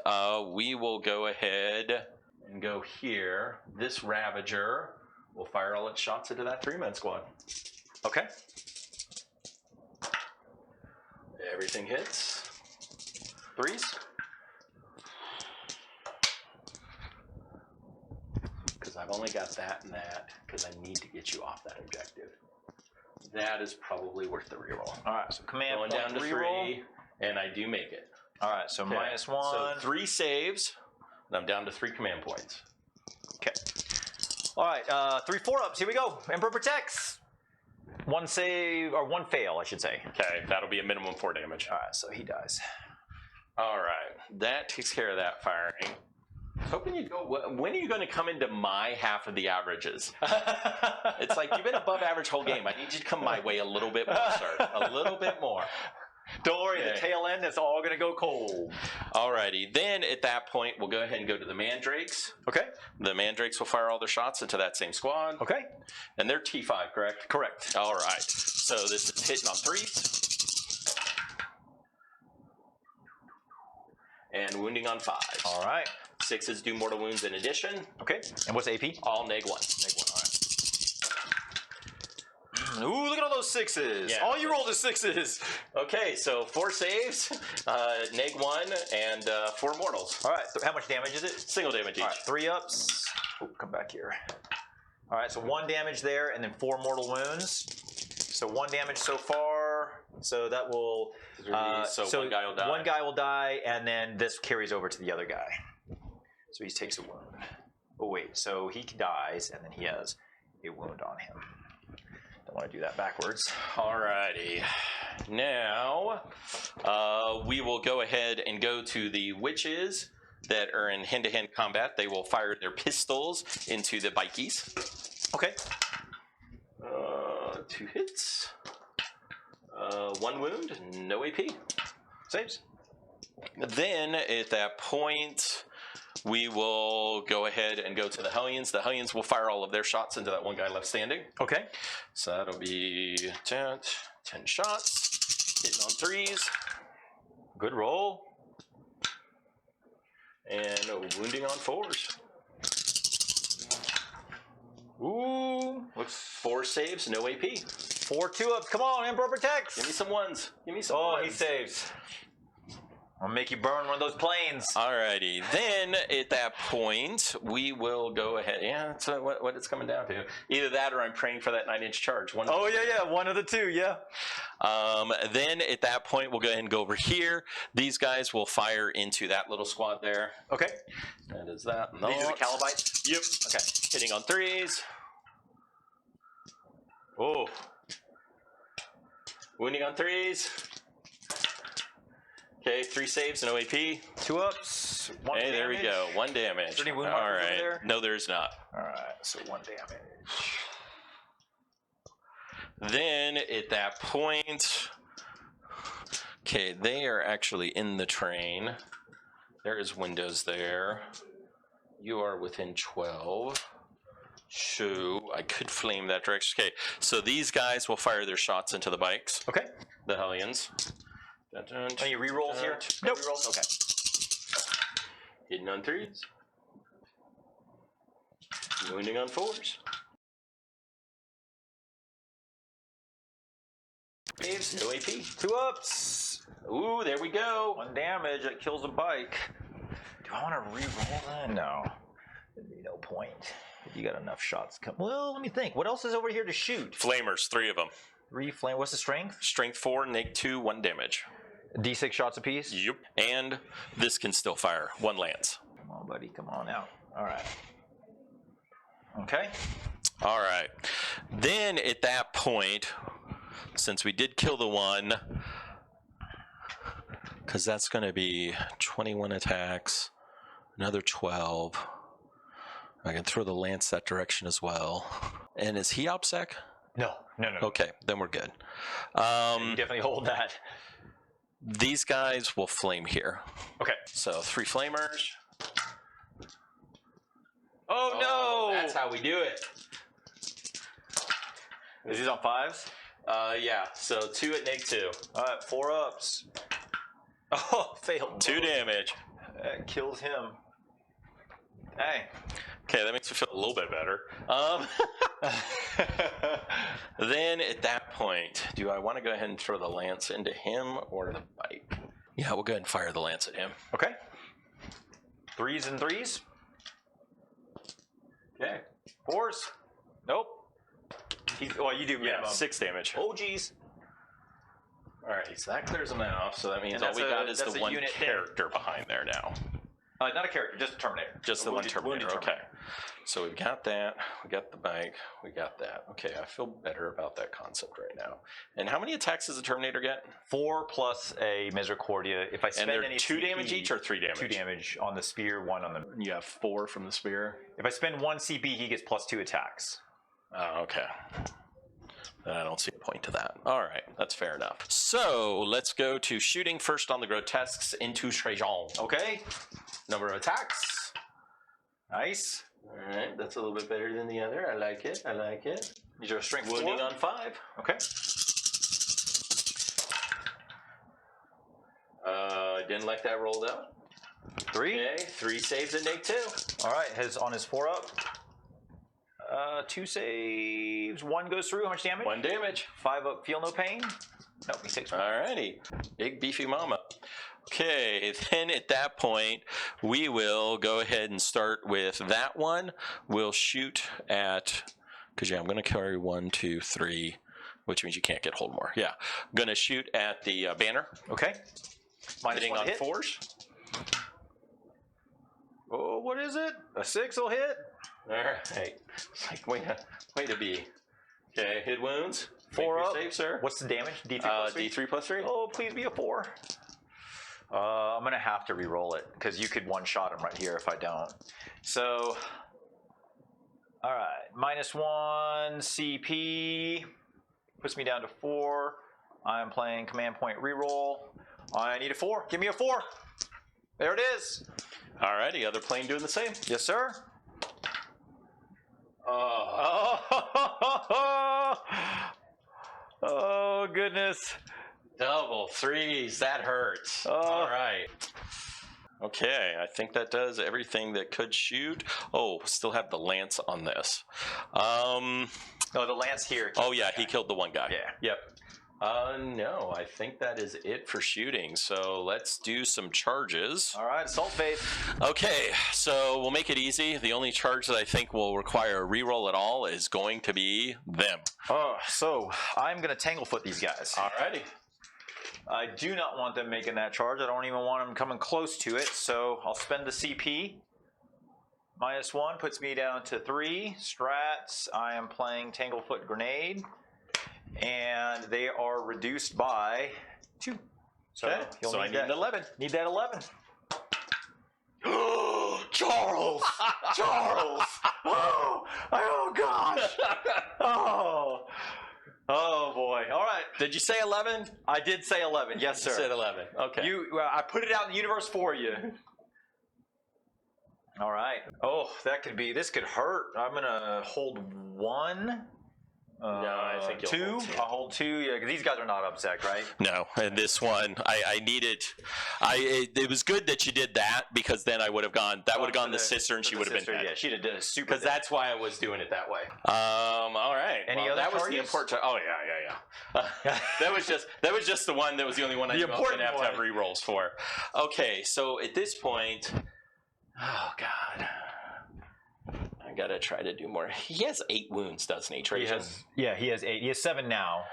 Speaker 2: we will go ahead and go here. This Ravager will fire all its shots into that 3-man squad.
Speaker 1: Okay.
Speaker 2: Everything hits.
Speaker 1: 3s.
Speaker 2: Because I've only got that and that because I need to get you off that objective. That is probably worth the reroll.
Speaker 1: All right, so command
Speaker 2: going down to 3, and I do make it.
Speaker 1: All right, so -1.
Speaker 2: So 3 saves, and I'm down to 3 command points.
Speaker 1: Okay. All right, 3 4-ups. Here we go. Emperor protects. 1 save, or 1 fail, I should say.
Speaker 2: Okay, that'll be a minimum 4 damage.
Speaker 1: All right, so he dies.
Speaker 2: All right, that takes care of that firing. Hoping you go. When are you going to come into my half of the averages? It's like you've been above average whole game. I need you to come my way a little bit more, sir. A little bit more.
Speaker 1: Don't worry, the tail end is all going to go cold.
Speaker 2: Alrighty, then at that point, we'll go ahead and go to the Mandrakes.
Speaker 1: Okay.
Speaker 2: The Mandrakes will fire all their shots into that same squad.
Speaker 1: Okay.
Speaker 2: And they're T5, correct?
Speaker 1: Correct.
Speaker 2: All right. So this is hitting on 3s. And wounding on 5s.
Speaker 1: All right.
Speaker 2: 6s do mortal wounds in addition.
Speaker 1: Okay. And what's AP?
Speaker 2: All neg 1.
Speaker 1: Neg 1, all right. Ooh, look at all those 6s.
Speaker 2: Yeah.
Speaker 1: All you rolled is 6s.
Speaker 2: Okay, so 4 saves, neg 1, and 4 mortals.
Speaker 1: All right. So how much damage is it?
Speaker 2: Single damage each.
Speaker 1: All right. 3 ups. Oh, come back here. All right. So 1 damage there, and then 4 mortal wounds. So 1 damage so far. So that will.
Speaker 2: So 1 guy will die.
Speaker 1: 1 guy will die, and then this carries over to the other guy. So he takes a wound. Oh wait. So he dies, and then he has a wound on him. Don't want to do that backwards.
Speaker 2: Alrighty. Now, we will go ahead and go to the witches that are in hand-to-hand combat. They will fire their pistols into the bikies.
Speaker 1: Okay.
Speaker 2: 2 hits. 1 wound, no AP.
Speaker 1: Saves.
Speaker 2: Then, at that point, we will go ahead and go to the Hellions. The Hellions will fire all of their shots into that 1 guy left standing.
Speaker 1: Okay.
Speaker 2: So that'll be 10 shots, hitting on 3s.
Speaker 1: Good roll.
Speaker 2: And wounding on 4s.
Speaker 1: Ooh.
Speaker 2: Looks 4 saves, no AP.
Speaker 1: 4 2-ups. Come on, Emperor protects.
Speaker 2: Give me some 1s. Give me some
Speaker 1: Oh,
Speaker 2: 1s.
Speaker 1: he saves. I'll make you burn one of those planes.
Speaker 2: Alrighty, then at that point, we will go ahead. Yeah, that's what it's coming down to. Either that or I'm praying for that 9-inch charge.
Speaker 1: Oh, yeah, one of the 2, yeah.
Speaker 2: Then at that point, we'll go ahead and go over here. These guys will fire into that little squad there.
Speaker 1: Okay.
Speaker 2: That is that.
Speaker 1: These are the Calabites?
Speaker 2: Yep. Okay. Hitting on 3s.
Speaker 1: Oh.
Speaker 2: Wounding on 3s. Okay, 3 saves, no AP.
Speaker 1: 2 ups. 1
Speaker 2: Hey,
Speaker 1: damage.
Speaker 2: there we go. 1 damage.
Speaker 1: Is there any wound
Speaker 2: All
Speaker 1: markers over
Speaker 2: right.
Speaker 1: there?
Speaker 2: No, there's not.
Speaker 1: All right, so 1 damage.
Speaker 2: Then at that point, okay, they are actually in the train. There is windows there. You are within 12. Shoo, I could flame that direction. Okay, so these guys will fire their shots into the bikes.
Speaker 1: Okay.
Speaker 2: The Hellions. Dun, dun,
Speaker 1: Any rerolls here?
Speaker 2: No
Speaker 1: Nope. Rerolls? Okay.
Speaker 2: Hitting on 3s. Wounding on 4s. Saves, no AP.
Speaker 1: 2 ups.
Speaker 2: Ooh, there we go.
Speaker 1: 1 damage. That kills a bike. Do I want to reroll that? No. There'd be no point. If you got enough shots. Well, let me think. What else is over here to shoot?
Speaker 2: Flamers, 3 of them.
Speaker 1: 3 flame. What's the strength?
Speaker 2: Strength 4, neg 2, 1 damage.
Speaker 1: D6 shots apiece?
Speaker 2: Yep. And this can still fire. 1 lance.
Speaker 1: Come on, buddy. Come on out. All right. Okay.
Speaker 2: All right. Then at that point, since we did kill the 1, because that's going to be 21 attacks, another 12. I can throw the lance that direction as well. And is he OPSEC?
Speaker 1: No.
Speaker 2: Okay, then we're good.
Speaker 1: You definitely hold that.
Speaker 2: These guys will flame here.
Speaker 1: Okay.
Speaker 2: So 3 flamers.
Speaker 1: Oh, no!
Speaker 2: That's how we do it.
Speaker 1: Is these on 5s?
Speaker 2: Yeah, so 2 at neg 2.
Speaker 1: All right, 4 ups. Oh, failed.
Speaker 2: 2 damage.
Speaker 1: That kills him. Hey.
Speaker 2: Okay, that makes me feel a little bit better. Then at that point, do I want to go ahead and throw the lance into him or the bike? Yeah, we'll go ahead and fire the lance at him.
Speaker 1: Okay. 3s and 3s.
Speaker 2: Okay.
Speaker 1: 4s. Nope. Well, you do minimum.
Speaker 2: Yeah, 6 damage.
Speaker 1: Oh, geez.
Speaker 2: All right, so that clears him off. So that means
Speaker 1: And
Speaker 2: all we got is
Speaker 1: that's
Speaker 2: the
Speaker 1: a
Speaker 2: 1
Speaker 1: unit
Speaker 2: character behind there now.
Speaker 1: Not a character, just a Terminator.
Speaker 2: Just the one Terminator. Okay. So we've got that. We got the bike. We got that. Okay, I feel better about that concept right now. And how many attacks does the Terminator get?
Speaker 1: 4 plus a Misericordia. If I spend any
Speaker 2: 2
Speaker 1: CP,
Speaker 2: damage each or 3 damage?
Speaker 1: 2 damage on the spear, 1 on the...
Speaker 2: You have 4 from the spear?
Speaker 1: If I spend 1 CP, he gets plus 2 attacks.
Speaker 2: Oh, okay. Then I don't see a point to that. All right, that's fair enough. So let's go to shooting first on the grotesques into Trajan.
Speaker 1: Okay.
Speaker 2: Number of attacks.
Speaker 1: Nice.
Speaker 2: All right, that's a little bit better than the other. I like it. I like it.
Speaker 1: These are strength
Speaker 2: Wounding
Speaker 1: 4.
Speaker 2: on 5.
Speaker 1: Okay.
Speaker 2: Didn't like that roll though.
Speaker 1: 3.
Speaker 2: Okay, 3 saves and take 2.
Speaker 1: All right, on his 4 up. 2 saves. 1 goes through. How much damage?
Speaker 2: 1 damage.
Speaker 1: 5 up. Feel no pain. Nope. He takes 1.
Speaker 2: Alrighty. Big beefy mama. Okay, then at that point, we will go ahead and start with that one. We'll shoot at, because yeah, I'm going to carry 1, 2, 3, which means you can't get hold more. Yeah, I'm going to shoot at the banner.
Speaker 1: Okay.
Speaker 2: Hitting on 4s.
Speaker 1: Oh, what is it? A 6 will hit.
Speaker 2: All right. It's like, way to be. Okay, hit wounds.
Speaker 1: 4 up.
Speaker 2: Save, sir.
Speaker 1: What's the damage? D3 plus 3?
Speaker 2: D3 plus 3.
Speaker 1: Oh, please be a 4. I'm going to have to re-roll it because you could one-shot him right here if I don't. So, all right. -1 CP. Puts me down to 4. I'm playing command point re-roll. I need a 4. Give me a 4. There it is.
Speaker 2: Alrighty, other plane doing the same.
Speaker 1: Yes, sir. Oh, goodness.
Speaker 2: Double 3s, that hurts. All right. Okay, I think that does everything that could shoot. Oh, still have the lance on this.
Speaker 1: No, the lance here.
Speaker 2: Oh yeah, he killed the one guy.
Speaker 1: Yeah.
Speaker 2: Yep. No, I think that is it for shooting. So let's do some charges.
Speaker 1: All right, assault phase.
Speaker 2: Okay, so we'll make it easy. The only charge that I think will require a reroll at all is going to be them.
Speaker 1: Oh, so I'm going to Tanglefoot these guys.
Speaker 2: Alrighty.
Speaker 1: I do not want them making that charge. I don't even want them coming close to it. So I'll spend the CP. -1 puts me down to 3. Strats, I am playing Tanglefoot Grenade. And they are reduced by 2. So,
Speaker 2: okay. So I need an 11.
Speaker 1: Need that 11.
Speaker 2: Charles! Charles!
Speaker 1: Oh gosh! Oh boy! All right.
Speaker 2: Did you say 11?
Speaker 1: I did say 11. Yes, sir.
Speaker 2: You said 11. Okay.
Speaker 1: I put it out in the universe for you. All right. Oh, this could hurt. I'm gonna hold 1.
Speaker 2: No, I think you'll
Speaker 1: 2.
Speaker 2: hold 2.
Speaker 1: I'll hold 2. Yeah, because these guys are not upsec, right?
Speaker 2: No, and this one, I needed. It was good that you did that because then I would have gone. That would have gone the sister, and she would have been dead.
Speaker 1: Yeah, she'd have done a super.
Speaker 2: Because that's why I was doing it that way. All right.
Speaker 1: Any other
Speaker 2: that was
Speaker 1: targets?
Speaker 2: the important. Oh yeah. that was just the one. That was the only one I knew I was going to have re-rolls for. Okay, so at this point, oh god. I gotta try to do more. He has 8 wounds, doesn't he, Trajan?
Speaker 1: He has 8. He has 7 now.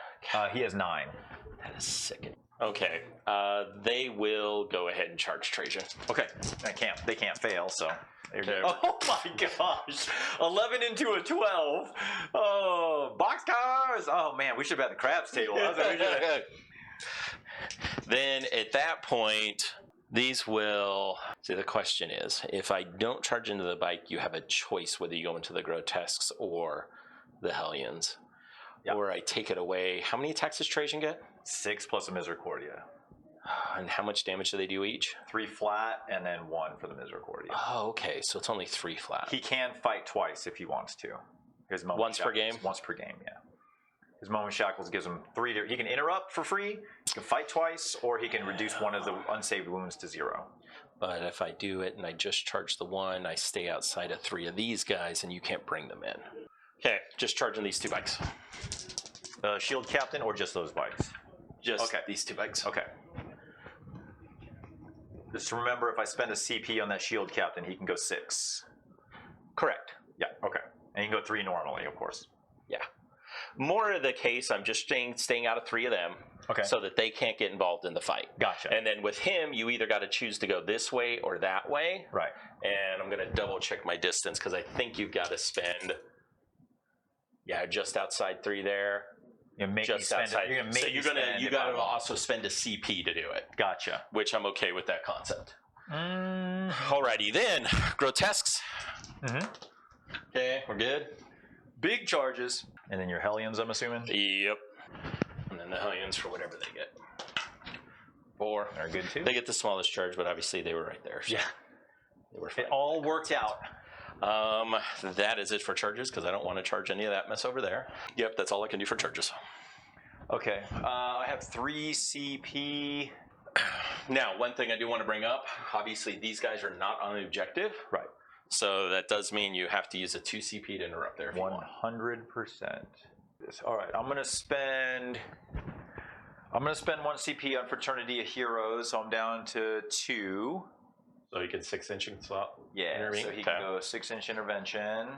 Speaker 1: He has 9.
Speaker 2: That is sickening. Okay, they will go ahead and charge Trajan.
Speaker 1: Okay, they can't fail. So oh my gosh, 11 into a 12. Oh, boxcars. Oh man, we should have had the craps table.
Speaker 2: Then at that point. These will... See, the question is, if I don't charge into the bike, you have a choice whether you go into the grotesques or the hellions. Yep. Or I take it away. How many attacks does Trajan get?
Speaker 1: 6 plus a Misericordia.
Speaker 2: And how much damage do they do each?
Speaker 1: 3 flat and then 1 for the Misericordia.
Speaker 2: Oh, okay. So it's only 3 flat.
Speaker 1: He can fight twice if he wants to.
Speaker 2: Once per game?
Speaker 1: Once per game, yeah. His Moment Shackles gives him 3. He can interrupt for free, he can fight twice, or he can reduce one of the unsaved wounds to 0.
Speaker 2: But if I do it and I just charge the 1, I stay outside of 3 of these guys, and you can't bring them in. Okay, just charging these 2 bikes.
Speaker 1: Shield Captain, or just those bikes?
Speaker 2: Just these 2 bikes.
Speaker 1: Okay. Just remember, if I spend a CP on that Shield Captain, he can go 6.
Speaker 2: Correct.
Speaker 1: Yeah, okay. And he can go 3 normally, of course.
Speaker 2: Yeah. More of the case, I'm just staying out of 3 of them.
Speaker 1: Okay.
Speaker 2: So that they can't get involved in the fight.
Speaker 1: Gotcha.
Speaker 2: And then with him, you either got to choose to go this way or that way.
Speaker 1: Right.
Speaker 2: And I'm going to double check my distance because I think you've got to spend, just outside 3 there.
Speaker 1: Just outside.
Speaker 2: You got to also spend a CP to do it.
Speaker 1: Gotcha.
Speaker 2: Which I'm okay with that concept. Alrighty then, grotesques. Okay, we're good.
Speaker 1: Big charges. And then your Hellions, I'm assuming?
Speaker 2: Yep. And then the Hellions for whatever they get. 4.
Speaker 1: They're good too.
Speaker 2: They get the smallest charge, but obviously they were right there. So they were fine.
Speaker 1: It all worked out.
Speaker 2: That is it for charges because I don't want to charge any of that mess over there. Yep, that's all I can do for charges.
Speaker 1: Okay. I have 3 CP.
Speaker 2: Now, one thing I do want to bring up, obviously these guys are not on objective.
Speaker 1: Right.
Speaker 2: So that does mean you have to use a 2 CP to interrupt there if
Speaker 1: 100%. All right, I'm gonna spend 1 CP on Fraternity of Heroes, so I'm down to 2.
Speaker 2: So you can 6-inch swap.
Speaker 1: Yeah, so he can go 6-inch intervention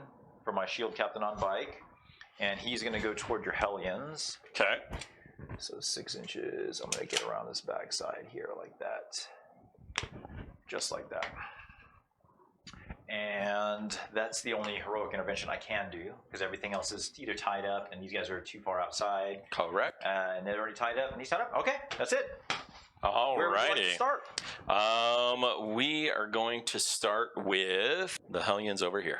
Speaker 1: for my shield captain on bike, and he's gonna go toward your Hellions.
Speaker 2: Okay.
Speaker 1: So 6 inches. I'm gonna get around this backside here like that, just like that. And that's the only heroic intervention I can do because everything else is either tied up and these guys are too far outside.
Speaker 2: Correct.
Speaker 1: And they're already tied up and he's tied up. Okay, that's it.
Speaker 2: Alrighty.
Speaker 1: Where would you like to start?
Speaker 2: We are going to start with the Hellions over here.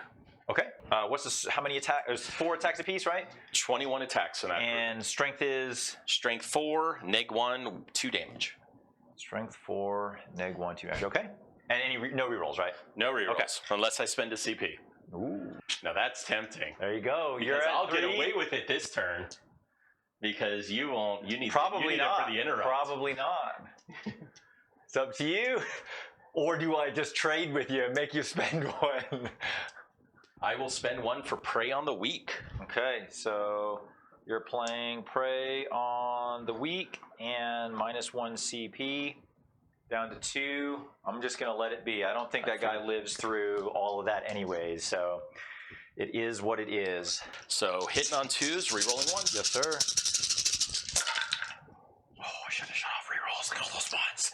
Speaker 1: Okay. What's this? How many attacks? There's 4 attacks apiece, right?
Speaker 2: 21 attacks in that
Speaker 1: And
Speaker 2: group.
Speaker 1: strength is?
Speaker 2: Strength 4, neg 1, 2 damage.
Speaker 1: Strength 4, neg 1, 2 damage. Okay. And no rerolls, right?
Speaker 2: No rerolls, unless I spend a CP.
Speaker 1: Ooh.
Speaker 2: Now that's tempting.
Speaker 1: There you go.
Speaker 2: I'll get away with it this turn. Because you won't. You need
Speaker 1: Probably not.
Speaker 2: it for the interrupt.
Speaker 1: Probably not. It's up to you. Or do I just trade with you and make you spend 1?
Speaker 2: I will spend 1 for Prey on the Weak.
Speaker 1: Okay, so you're playing Prey on the Weak and -1 CP. Down to 2. I'm just going to let it be. I don't think that guy lives through all of that anyways, so it is what it is.
Speaker 2: So hitting on 2s, rerolling 1.
Speaker 1: Yes, sir. Oh, I should have shut off rerolls. Look at all those ones.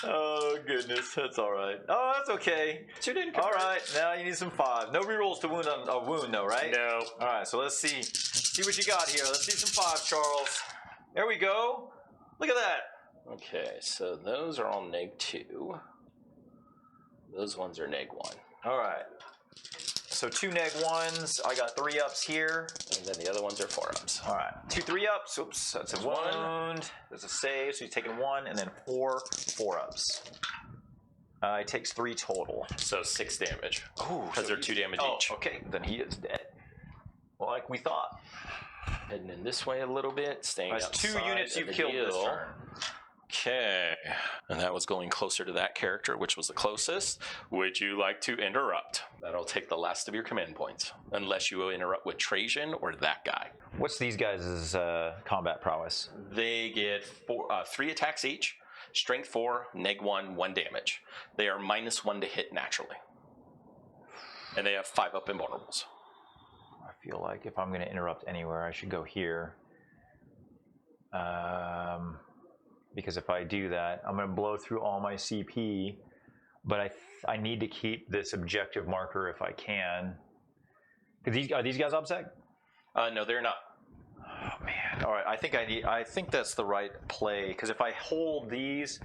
Speaker 1: Oh, goodness. That's all right. Oh, that's okay.
Speaker 2: 2 didn't
Speaker 1: All right, now you need some 5. No rerolls to wound on a wound, though, right?
Speaker 2: No.
Speaker 1: All right, so let's see. See what you got here. Let's see some 5, Charles. There we go. Look at that.
Speaker 2: Okay, so those are all neg 2. Those ones are neg 1.
Speaker 1: All right. So 2 neg 1s. I got 3 ups here.
Speaker 2: And then the other ones are 4 ups.
Speaker 1: All right. 2 3 ups. Oops, that's a wound. There's a save, so he's taking 1, and then 4 4 ups. It takes 3 total.
Speaker 2: So 6 damage.
Speaker 1: Oh,
Speaker 2: because they're 2 damage each.
Speaker 1: Okay, then he is dead. Well, like we thought.
Speaker 2: Heading in this way a little bit, staying
Speaker 1: That's
Speaker 2: outside
Speaker 1: 2 units
Speaker 2: of
Speaker 1: you've killed this
Speaker 2: hill.
Speaker 1: turn.
Speaker 2: Okay, and that was going closer to that character, which was the closest. Would you like to interrupt? That'll take the last of your command points, unless you interrupt with Trajan or that guy.
Speaker 1: What's these guys' combat prowess?
Speaker 2: They get 3 attacks each, strength 4, neg 1, 1 damage. They are -1 to hit naturally. And they have 5 up invulnerables.
Speaker 1: I feel like if I'm going to interrupt anywhere, I should go here. Because if I do that, I'm going to blow through all my CP, but I need to keep this objective marker if I can. Are these guys OBSEC?
Speaker 2: No, they're not.
Speaker 1: Oh man! All right, I think that's the right play because if I hold these,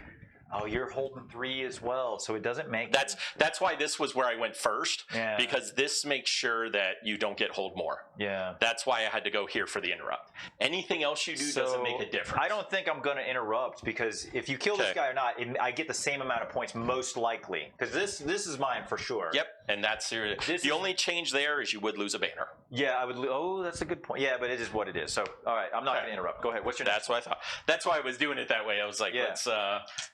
Speaker 1: oh, you're holding 3 as well, so it doesn't make.
Speaker 2: That's why this was where I went first.
Speaker 1: Yeah.
Speaker 2: Because this makes sure that you don't get hold more.
Speaker 1: Yeah.
Speaker 2: That's why I had to go here for the interrupt. Anything else you do doesn't make a difference.
Speaker 1: I don't think I'm going to interrupt because if you kill this guy or not, I get the same amount of points most likely. Because this is mine for sure.
Speaker 2: Yep, and that's the only change there is you would lose a banner.
Speaker 1: Yeah, I would. Oh, that's a good point. Yeah, but it is what it is. So, all right, I'm not going to interrupt. Go ahead. What's your?
Speaker 2: That's what I thought. That's why I was doing it that way. I was like, let's.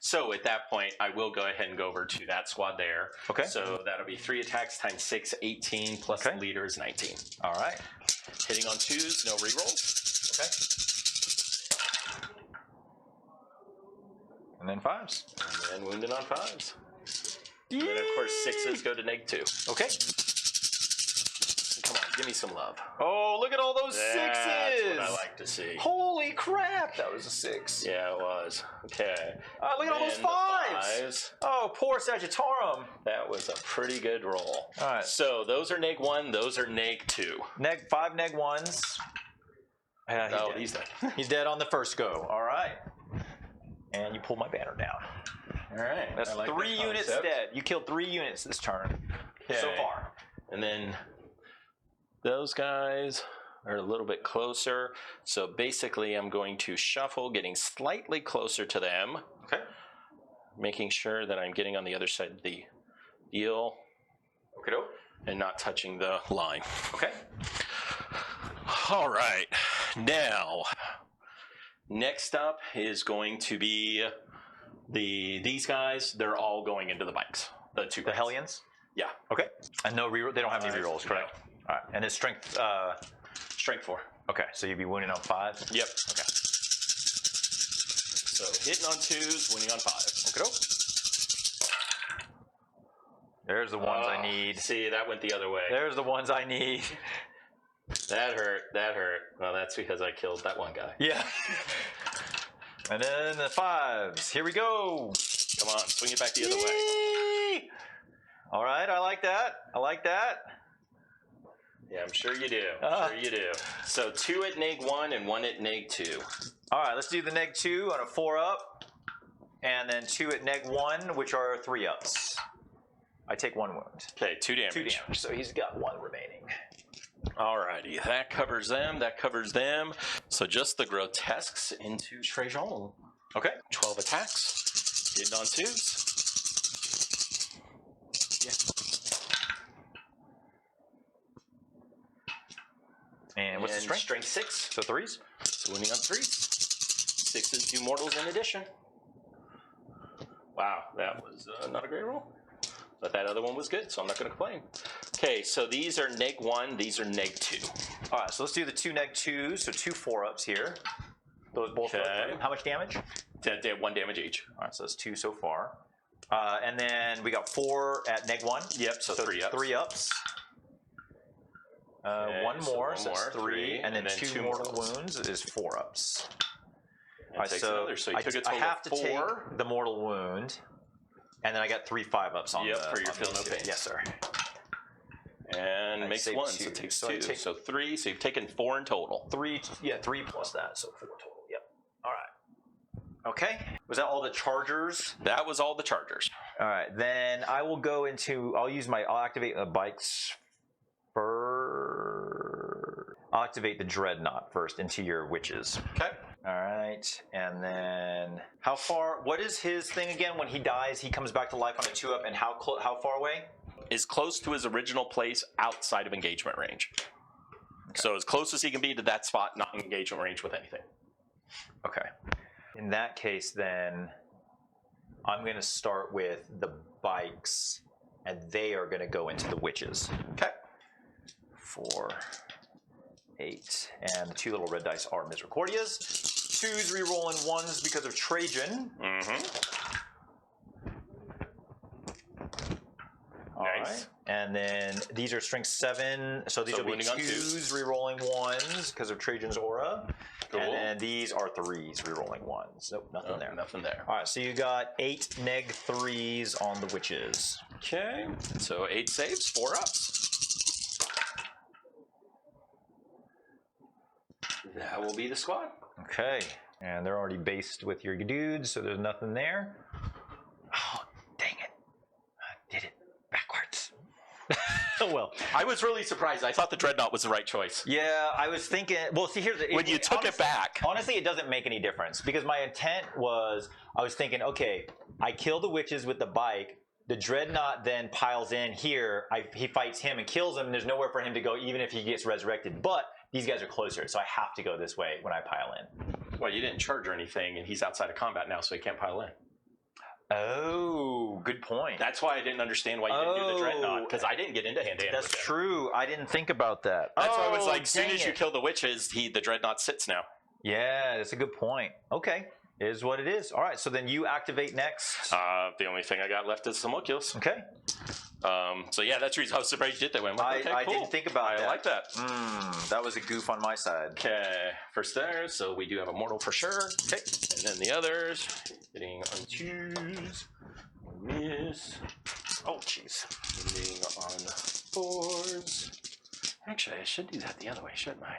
Speaker 2: So at that point, I will go ahead and go over to that squad there.
Speaker 1: Okay.
Speaker 2: So that'll be 3 attacks times 6, 18 plus the leader is 19.
Speaker 1: All right.
Speaker 2: Hitting on 2s, no rerolls.
Speaker 1: Okay. And then 5s.
Speaker 2: And then wounded on 5s. And then of course 6s go to neg 2.
Speaker 1: Okay.
Speaker 2: Come on, Give me some love.
Speaker 1: Oh, look at all those sixes!
Speaker 2: That's what I like to see.
Speaker 1: Holy crap, that was a 6.
Speaker 2: Yeah, it was. Okay.
Speaker 1: Look at all those
Speaker 2: And the
Speaker 1: 5s.
Speaker 2: 5s.
Speaker 1: Oh, poor Sagittarum.
Speaker 2: That was a pretty good roll.
Speaker 1: All right.
Speaker 2: So those are neg 1, those are neg 2.
Speaker 1: 5 neg 1s.
Speaker 2: He's dead.
Speaker 1: He's dead on the first go. All right. And you pull my banner down.
Speaker 2: All right.
Speaker 1: That's 3 units dead. You killed 3 units this turn so far.
Speaker 2: And then those guys are a little bit closer. So basically, I'm going to shuffle, getting slightly closer to them.
Speaker 1: Okay.
Speaker 2: Making sure that I'm getting on the other side of the deal.
Speaker 1: Okay.
Speaker 2: And not touching the line.
Speaker 1: Okay.
Speaker 2: All right. Now, next up is going to be these guys. They're all going into the bikes. The
Speaker 1: Hellions? Yeah.
Speaker 2: Okay.
Speaker 1: And no reroll. They don't have any rerolls, correct?
Speaker 2: No.
Speaker 1: All right. And it's strength.
Speaker 2: Strength 4.
Speaker 1: Okay. So you'd be winning on 5.
Speaker 2: Yep.
Speaker 1: Okay.
Speaker 2: So hitting on 2s, winning on 5.
Speaker 1: Okay. There's the ones I need.
Speaker 2: See, that went the other way.
Speaker 1: There's the ones I need.
Speaker 2: That hurt. That hurt. Well, that's because I killed that one guy.
Speaker 1: Yeah. And then the 5s. Here we go.
Speaker 2: Come on, swing it back the other way.
Speaker 1: All right, I like that. I like that.
Speaker 2: Yeah, I'm sure you do. I'm sure you do. So 2 at neg 1 and 1 at neg 2.
Speaker 1: All right, let's do the neg 2 on a 4-up. And then 2 at neg 1, which are 3-ups. I take 1 wound.
Speaker 2: Okay, 2 damage.
Speaker 1: 2 damage, so he's got 1 remaining.
Speaker 2: Alrighty, that covers them, that covers them. So just the grotesques into Trajan.
Speaker 1: Okay.
Speaker 2: 12 attacks, hitting on 2s.
Speaker 1: And what's the strength?
Speaker 2: Strength 6.
Speaker 1: So 3s?
Speaker 2: So winning on 3s. 6s do mortals in addition. Wow, that was not a great roll. But that other one was good, so I'm not going to complain. Okay, so these are neg 1, these are neg 2.
Speaker 1: All right, so let's do the 2 neg 2s, so 2 4-ups here. Those both go through. How much damage?
Speaker 2: They have 1 damage each.
Speaker 1: All right, so that's 2 so far. And then we got 4 at neg 1.
Speaker 2: Yep, so 3 ups.
Speaker 1: 3 ups. One more, so that's 3. And then 2 mortal wounds is 4-ups. All right, so I have to take the mortal wound. And then I got 3 5-ups on
Speaker 2: for your feel no pain.
Speaker 1: Yes, sir.
Speaker 2: And makes 1, so it takes 2. So 3, so you've taken 4 in total.
Speaker 1: 3 plus that, so 4 total. Yep. All right. Okay. Was that all the chargers?
Speaker 2: That was all the chargers.
Speaker 1: All right. Then I will go into. I'll activate the bikes first. I'll activate the dreadnought first into your witches.
Speaker 2: Okay.
Speaker 1: All right, and then how far? What is his thing again? When he dies, he comes back to life on a 2-up, and how far away?
Speaker 2: As close to his original place outside of engagement range. Okay. So as close as he can be to that spot, not in engagement range with anything.
Speaker 1: Okay. In that case, then I'm going to start with the bikes, and they are going to go into the witches.
Speaker 2: Okay.
Speaker 1: 4, 8, and the 2 little red dice are Misericordias. 2s re-rolling 1s because of Trajan.
Speaker 2: Mm-hmm.
Speaker 1: All right. And then these are strength 7, so these will be 2s re-rolling 1s because of Trajan's aura. Cool. And then these are 3s re-rolling 1s. Nope, nothing there.
Speaker 2: Nothing there.
Speaker 1: All right, so you got 8 neg 3s on the witches.
Speaker 2: Okay, so 8 saves, 4 ups. That will be the squad.
Speaker 1: Okay, and they're already based with your dudes, so there's nothing there. Oh, dang it. I did it backwards. Oh, well.
Speaker 2: I was really surprised. I thought the Dreadnought was the right choice.
Speaker 1: Yeah, I was thinking, well, see, here's the...
Speaker 2: When you took it back.
Speaker 1: Honestly, it doesn't make any difference, because my intent was, I was thinking, okay, I kill the witches with the bike, the Dreadnought then piles in here, he fights him and kills him, and there's nowhere for him to go, even if he gets resurrected, but these guys are closer, so I have to go this way when I pile in.
Speaker 2: Well, you didn't charge or anything, and he's outside of combat now, so he can't pile in.
Speaker 1: Oh, good point.
Speaker 2: That's why I didn't understand why you didn't do the Dreadnought, because I didn't get into hand-to-hand.
Speaker 1: That's true. I didn't think about that.
Speaker 2: That's why I was like, as soon as you kill the witches, the Dreadnought sits now.
Speaker 1: Yeah, that's a good point. Okay, it is what it is. All right, so then you activate next.
Speaker 2: The only thing I got left is Homunculus.
Speaker 1: Okay.
Speaker 2: So yeah, that's the reason I was surprised you did that one. Like, okay,
Speaker 1: I
Speaker 2: cool.
Speaker 1: didn't think about that.
Speaker 2: I like that.
Speaker 1: That was a goof on my side.
Speaker 2: Okay, first there, so we do have a mortal for sure. Okay, and then the others, hitting on 2s, miss.
Speaker 1: Oh, jeez.
Speaker 2: Hitting on 4s. Actually, I should do that the other way, shouldn't I?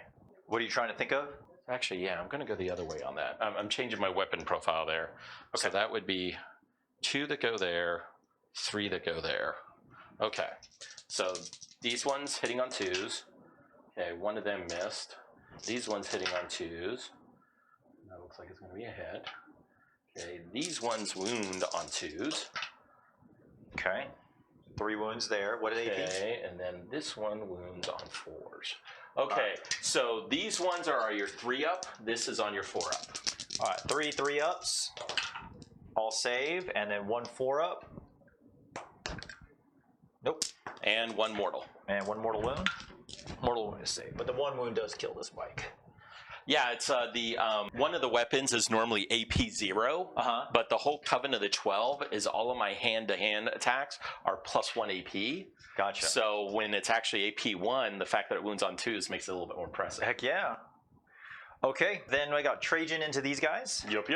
Speaker 1: What are you trying to think of?
Speaker 2: Actually, yeah, I'm going to go the other way on that. I'm changing my weapon profile there. Okay. So that would be 2 that go there, 3 that go there. Okay, so these ones hitting on 2s. Okay, one of them missed. These ones hitting on 2s. That looks like it's going to be a hit. Okay, these ones wound on 2s.
Speaker 1: Okay, 3 wounds there. What are they?
Speaker 2: Okay, and then this one wounds on 4s. Okay, so these ones are your 3-up. This is on your 4-up.
Speaker 1: All right, 3 3-ups. All save, and then 1 4-up. Nope.
Speaker 2: And 1 mortal.
Speaker 1: And 1 mortal wound. Mortal wound is saved, but the 1 wound does kill this bike.
Speaker 2: Yeah, it's the one of the weapons is normally AP 0, but the whole Coven of the 12 is all of my hand-to-hand attacks are +1 AP.
Speaker 1: Gotcha.
Speaker 2: So when it's actually AP 1, the fact that it wounds on 2s makes it a little bit more impressive.
Speaker 1: Heck yeah. Okay, then I got Trajan into these guys.
Speaker 2: Yup.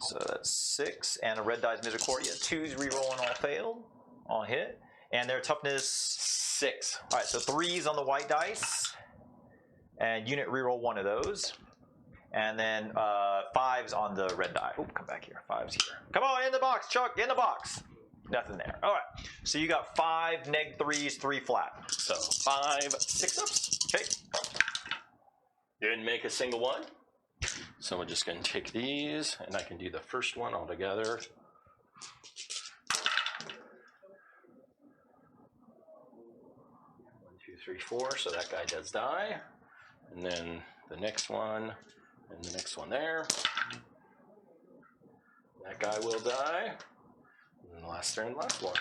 Speaker 1: So that's 6, and a red dice Misericordia. 2s rerolling all failed, all hit, and their toughness
Speaker 2: 6.
Speaker 1: All right, so 3s on the white dice, and unit reroll 1 of those, and then 5s on the red die. Oh, come back here. 5s here. Come on, in the box, Chuck. In the box. Nothing there. All right. So you got 5 neg 3s, 3 flat.
Speaker 2: So 5 6-ups.
Speaker 1: Okay.
Speaker 2: Didn't make a single one. So we're just going to take these, and I can do the first one all together. 1 2 3 4. So that guy does die. And then the next one, and the next one there. That guy will die. And the last turn, last one.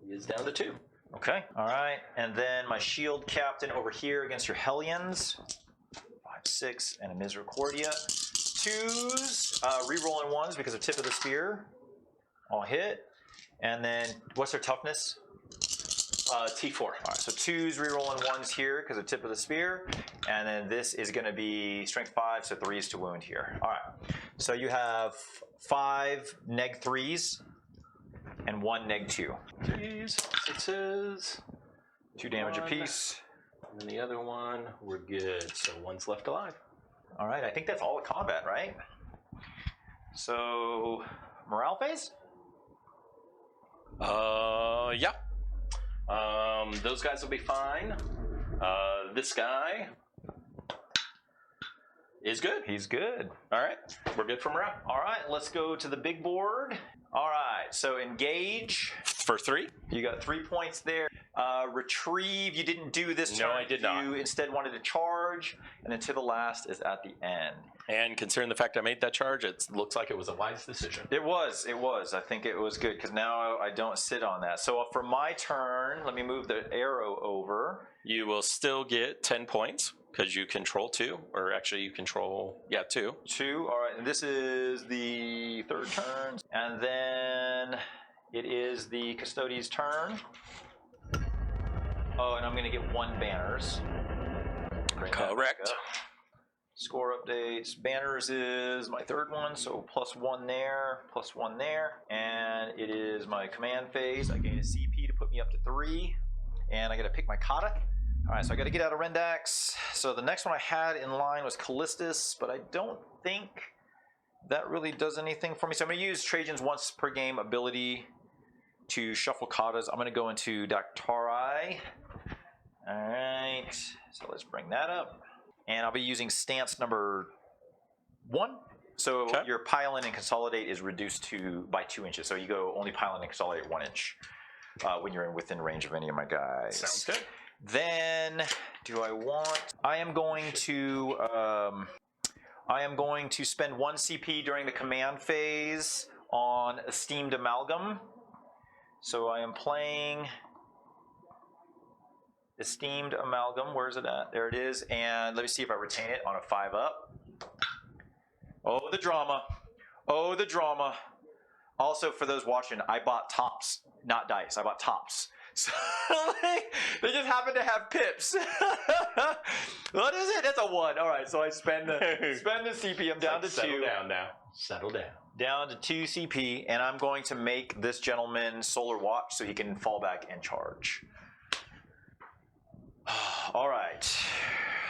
Speaker 2: He is down to 2.
Speaker 1: Okay. All right. And then my shield captain over here against your Hellions. 5 6 and a Misericordia. 2s, rerolling 1s because of tip of the spear. All hit. And then what's their toughness?
Speaker 2: T4.
Speaker 1: All right, so 2s rerolling 1s here because of tip of the spear, and then this is going to be strength 5, so 3s to wound here. All right, so you have 5 neg 3s and 1 neg 2.
Speaker 2: 3s, 6s,
Speaker 1: 2 damage apiece.
Speaker 2: And then the other one, we're good. So 1's left alive.
Speaker 1: All right, I think that's all the combat, right? So morale phase?
Speaker 2: Yeah. Those guys will be fine. This guy is good.
Speaker 1: He's good.
Speaker 2: All right, we're good for morale.
Speaker 1: All right, let's go to the big board. All right, so engage.
Speaker 2: For 3.
Speaker 1: You got 3 points there. Retrieve, you didn't do this turn.
Speaker 2: No, I did not.
Speaker 1: You instead wanted to charge, and then to the last is at the end.
Speaker 2: And considering the fact I made that charge, it looks like it was a wise decision.
Speaker 1: It was. I think it was good, because now I don't sit on that. So for my turn, let me move the arrow over.
Speaker 2: You will still get 10 points, because you control 2, or actually you control, 2.
Speaker 1: 2, all right, and this is the 3rd turn. And then it is the Custodes' turn. Oh, and I'm going to get 1 banners.
Speaker 2: Correct.
Speaker 1: Score updates. Banners is my 3rd one, so +1 there, +1 there. And it is my command phase. I gain a CP to put me up to 3. And I got to pick my kata. All right, so I got to get out of Rendax. So the next one I had in line was Callistus, but I don't think that really does anything for me. So I'm going to use Trajan's once per game ability to shuffle katas. I'm going to go into Drukhari. All right, so let's bring that up. And I'll be using stance number 1. So your pile in and consolidate is reduced by 2 inches. So you go only pile in and consolidate 1 inch when you're within range of any of my guys.
Speaker 2: Sounds good.
Speaker 1: Then, I am going to spend 1 CP during the command phase on Esteemed Amalgam. So I am playing Esteemed Amalgam. Where is it at? There it is. And let me see if I retain it on a 5-up. Oh, the drama. Oh, the drama. Also, for those watching, I bought tops, not dice. I bought tops. So they just happen to have pips. What is it? That's a 1. All right, so I spend the CP. I'm down to 2.
Speaker 2: Settle down now. Settle down.
Speaker 1: Down to 2 CP, and I'm going to make this gentleman Solar Watch so he can fall back and charge. All right,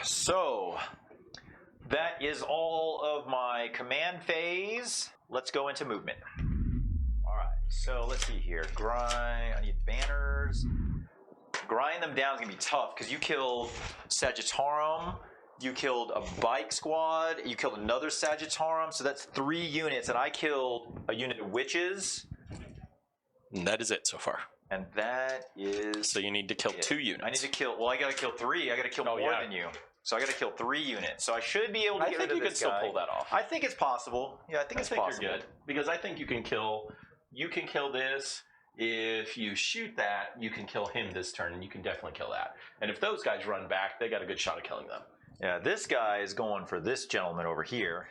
Speaker 1: so that is all of my command phase. Let's go into movement. All right, so let's see here. Grind, I need banners. Grind them down is going to be tough because you killed Sagittarum, you killed a bike squad, you killed another Sagittarum, so that's 3 units, and I killed a unit of witches.
Speaker 2: And that is it so far.
Speaker 1: And that is...
Speaker 2: So you need to kill 2 units.
Speaker 1: I need to kill... Well, I got to kill 3. I got to kill more than you. So I got to kill 3 units. So I should be able to get rid of this guy. I think you could still pull that off. I think it's possible. Yeah, I think it's possible.
Speaker 2: You're good. Because I think you can kill this. If you shoot that, you can kill him this turn, and you can definitely kill that. And if those guys run back, they got a good shot at killing them.
Speaker 1: Yeah, this guy is going for this gentleman over here.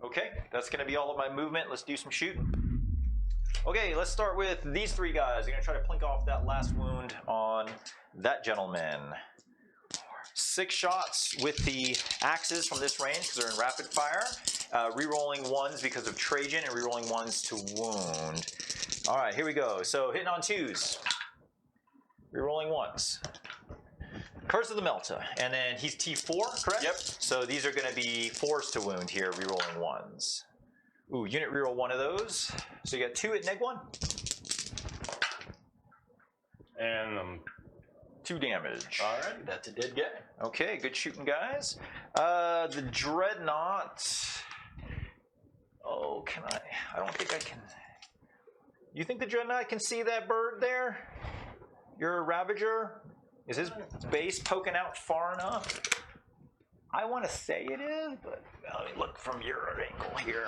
Speaker 1: Okay, that's going to be all of my movement. Let's do some shooting. Okay, let's start with these 3 guys. I'm going to try to plink off that last wound on that gentleman. 6 shots with the axes from this range because they're in rapid fire. Rerolling 1s because of Trajan and rerolling 1s to wound. All right, here we go. So hitting on 2s. Rerolling 1s. Curse of the Melta. And then he's T4, correct?
Speaker 2: Yep.
Speaker 1: So these are going to be 4s to wound here, rerolling 1s. Ooh, unit reroll 1 of those. So you got 2 at neg 1.
Speaker 2: And
Speaker 1: 2 damage.
Speaker 2: All right, that's a dead guy.
Speaker 1: Okay, good shooting, guys. The Dreadnought. Oh, can I? I don't think I can. You think the Dreadnought can see that bird there? You're a Ravager? Is his base poking out far enough? I want to say it is, but let me look from your angle here.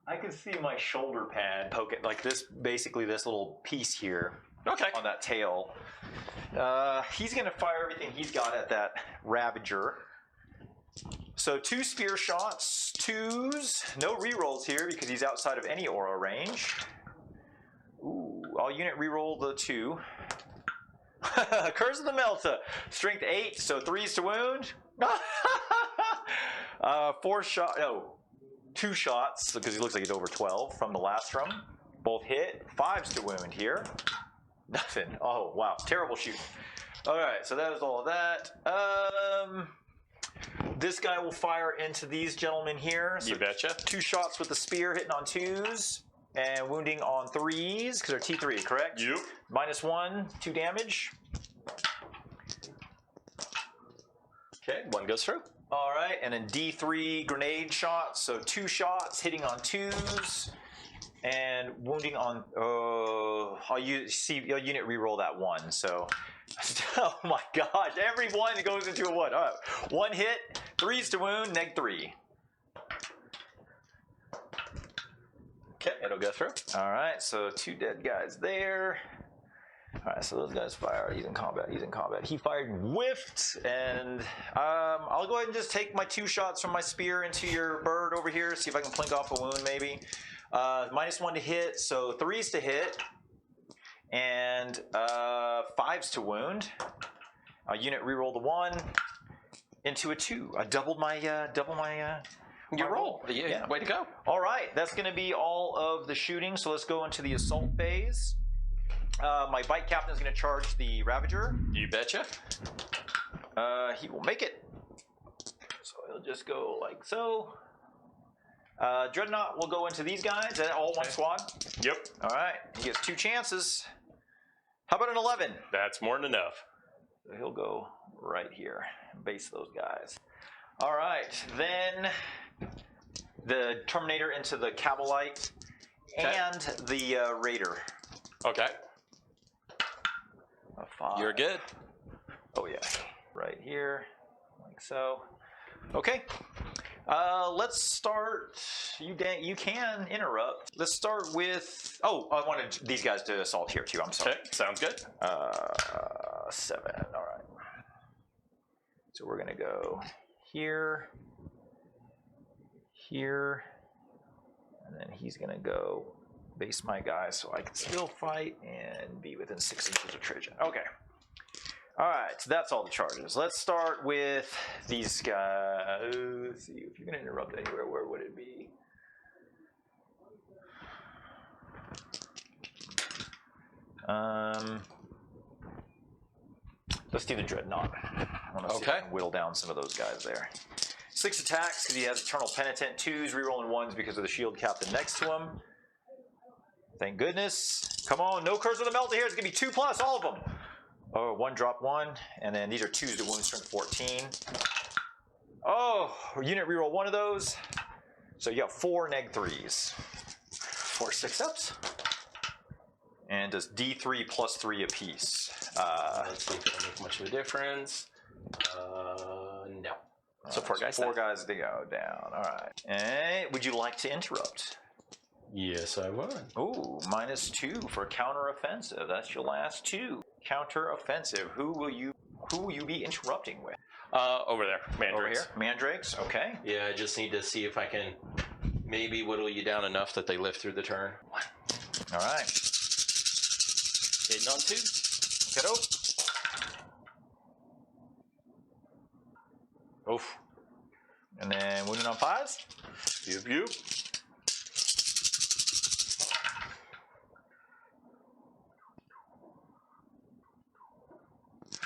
Speaker 1: I can see my shoulder pad poking, like this, basically this little piece here.
Speaker 2: Okay.
Speaker 1: On that tail. He's going to fire everything he's got at that Ravager. So 2 spear shots, 2s. No rerolls here because he's outside of any aura range. Ooh, I'll unit reroll the 2. Curse of the Melta. Strength 8, so 3s to wound. 4 shot. No, 2 shots because he looks like he's over 12 from the last room. Both hit. 5s to wound here. Nothing. Oh wow, terrible shooting. All right, so that was all of that. This guy will fire into these gentlemen here. So
Speaker 2: you betcha.
Speaker 1: 2 shots with the spear, hitting on 2s. And wounding on 3s, because they're T3, correct?
Speaker 2: Yep.
Speaker 1: -1, 2 damage.
Speaker 2: Okay, 1 goes through.
Speaker 1: All right, and then D3 grenade shots, so 2 shots, hitting on 2s, and wounding on, I'll unit reroll that 1, so, oh my gosh, every 1 goes into a 1. All right, 1 hit, 3s to wound, neg 3.
Speaker 2: Okay, it'll go through.
Speaker 1: All right, so 2 dead guys there. All right, so those guys fire. He's in combat. He's in combat. He fired and whiffed, and I'll go ahead and just take my 2 shots from my spear into your bird over here. See if I can plink off a wound, maybe. -1 to hit, so 3s to hit, and 5s to wound. Unit reroll the 1 into a 2. I doubled my
Speaker 2: Your roll. Yeah, way to go.
Speaker 1: All right, that's going to be all of the shooting. So let's go into the assault phase. My bike captain is going to charge the Ravager.
Speaker 2: You betcha.
Speaker 1: He will make it. So he'll just go like so. Dreadnought will go into these guys. All 1 squad.
Speaker 2: Yep.
Speaker 1: All right, he gets 2 chances. How about an 11?
Speaker 2: That's more than enough.
Speaker 1: So he'll go right here and base those guys. All right, then the Terminator into the Cabalite and the Raider.
Speaker 2: Okay.
Speaker 1: A 5.
Speaker 2: You're good.
Speaker 1: Oh yeah, right here, like so. Okay, Let's start. You can interrupt. Let's start with. Oh, I wanted these guys to assault here too. I'm sorry.
Speaker 2: Okay, sounds good.
Speaker 1: 7. All right. So we're gonna go here, here, and then he's gonna go base my guy so I can still fight and be within 6 inches of Trajan. Okay. All right, so that's all the charges. Let's start with these guys. Let's see, if you're going to interrupt anywhere, where would it be? Let's do the Dreadnought. I want to see if I can whittle down some of those guys there. 6 attacks because he has Eternal Penitent. 2s, rerolling 1s because of the shield captain next to him. Thank goodness. Come on, no Curse of the Melta here. It's going to be 2+, all of them. Oh, 1 drop 1, and then these are 2s to wound strength 14. Oh, unit reroll 1 of those. So you got 4 neg 3s. 4 6-ups. And does D3 plus 3 apiece.
Speaker 2: Let's see if it'll make much of a difference. No. So 4 guys.
Speaker 1: 4 guys to go down. All right. And would you like to interrupt?
Speaker 2: Yes, I would.
Speaker 1: Ooh, -2 for counter offensive. That's your last 2. Counter offensive. Who will you be interrupting with?
Speaker 2: Over there, Mandrakes.
Speaker 1: Over here, Mandrakes. Okay.
Speaker 2: Yeah, I just need to see if I can maybe whittle you down enough that they live through the turn. 1.
Speaker 1: All right.
Speaker 2: Hitting on 2.
Speaker 1: Kiddo. Oof. And then wounding on 5s.
Speaker 2: You.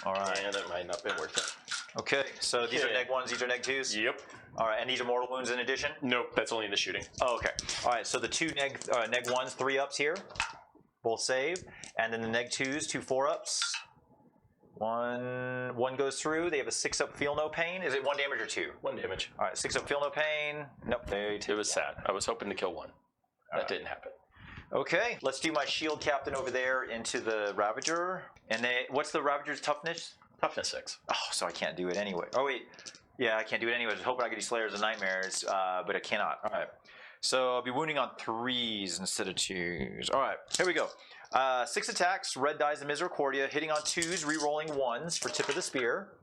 Speaker 1: All right.
Speaker 2: Yeah, that might not have been worth it.
Speaker 1: Okay, so these are neg 1s, these are neg 2s?
Speaker 2: Yep.
Speaker 1: All right, and these are mortal wounds in addition?
Speaker 2: Nope, that's only in the shooting.
Speaker 1: Oh, okay. All right, so the 2 neg 1s, 3-ups here. Both save. And then the neg 2s, 2 4-ups. One goes through. They have a 6-up feel no pain. Is it 1 damage or 2?
Speaker 2: 1 damage.
Speaker 1: All right, 6-up feel no pain. Nope, they take
Speaker 2: It was sad. I was hoping to kill 1. That didn't happen.
Speaker 1: Okay, let's do my shield captain over there into the Ravager. And then, what's the Ravager's toughness?
Speaker 2: Toughness 6.
Speaker 1: Oh, so I can't do it anyway. Oh, wait. Yeah, I can't do it anyway. I was hoping I could do Slayers and Nightmares, but I cannot. All right. So I'll be wounding on 3s instead of 2s. All right, here we go. 6 attacks, red dies the Misericordia, hitting on 2s, re-rolling 1s for tip of the spear.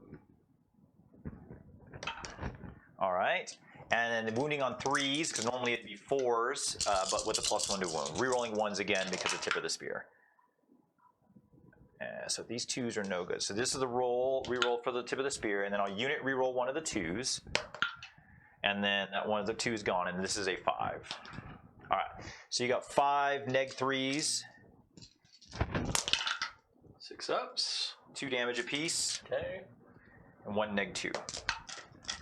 Speaker 1: All right. And then wounding on 3s, because normally it'd be 4s, but with a +1 to wound. Re-rolling 1s again because of tip of the spear. So these 2s are no good. So this is the re-roll for the tip of the spear, and then I'll unit re-roll 1 of the 2s. And then that 1 of the 2's gone, and this is a 5. All right, so you got 5 neg 3s.
Speaker 2: 6 ups.
Speaker 1: 2 damage apiece.
Speaker 2: Okay.
Speaker 1: And 1 neg 2.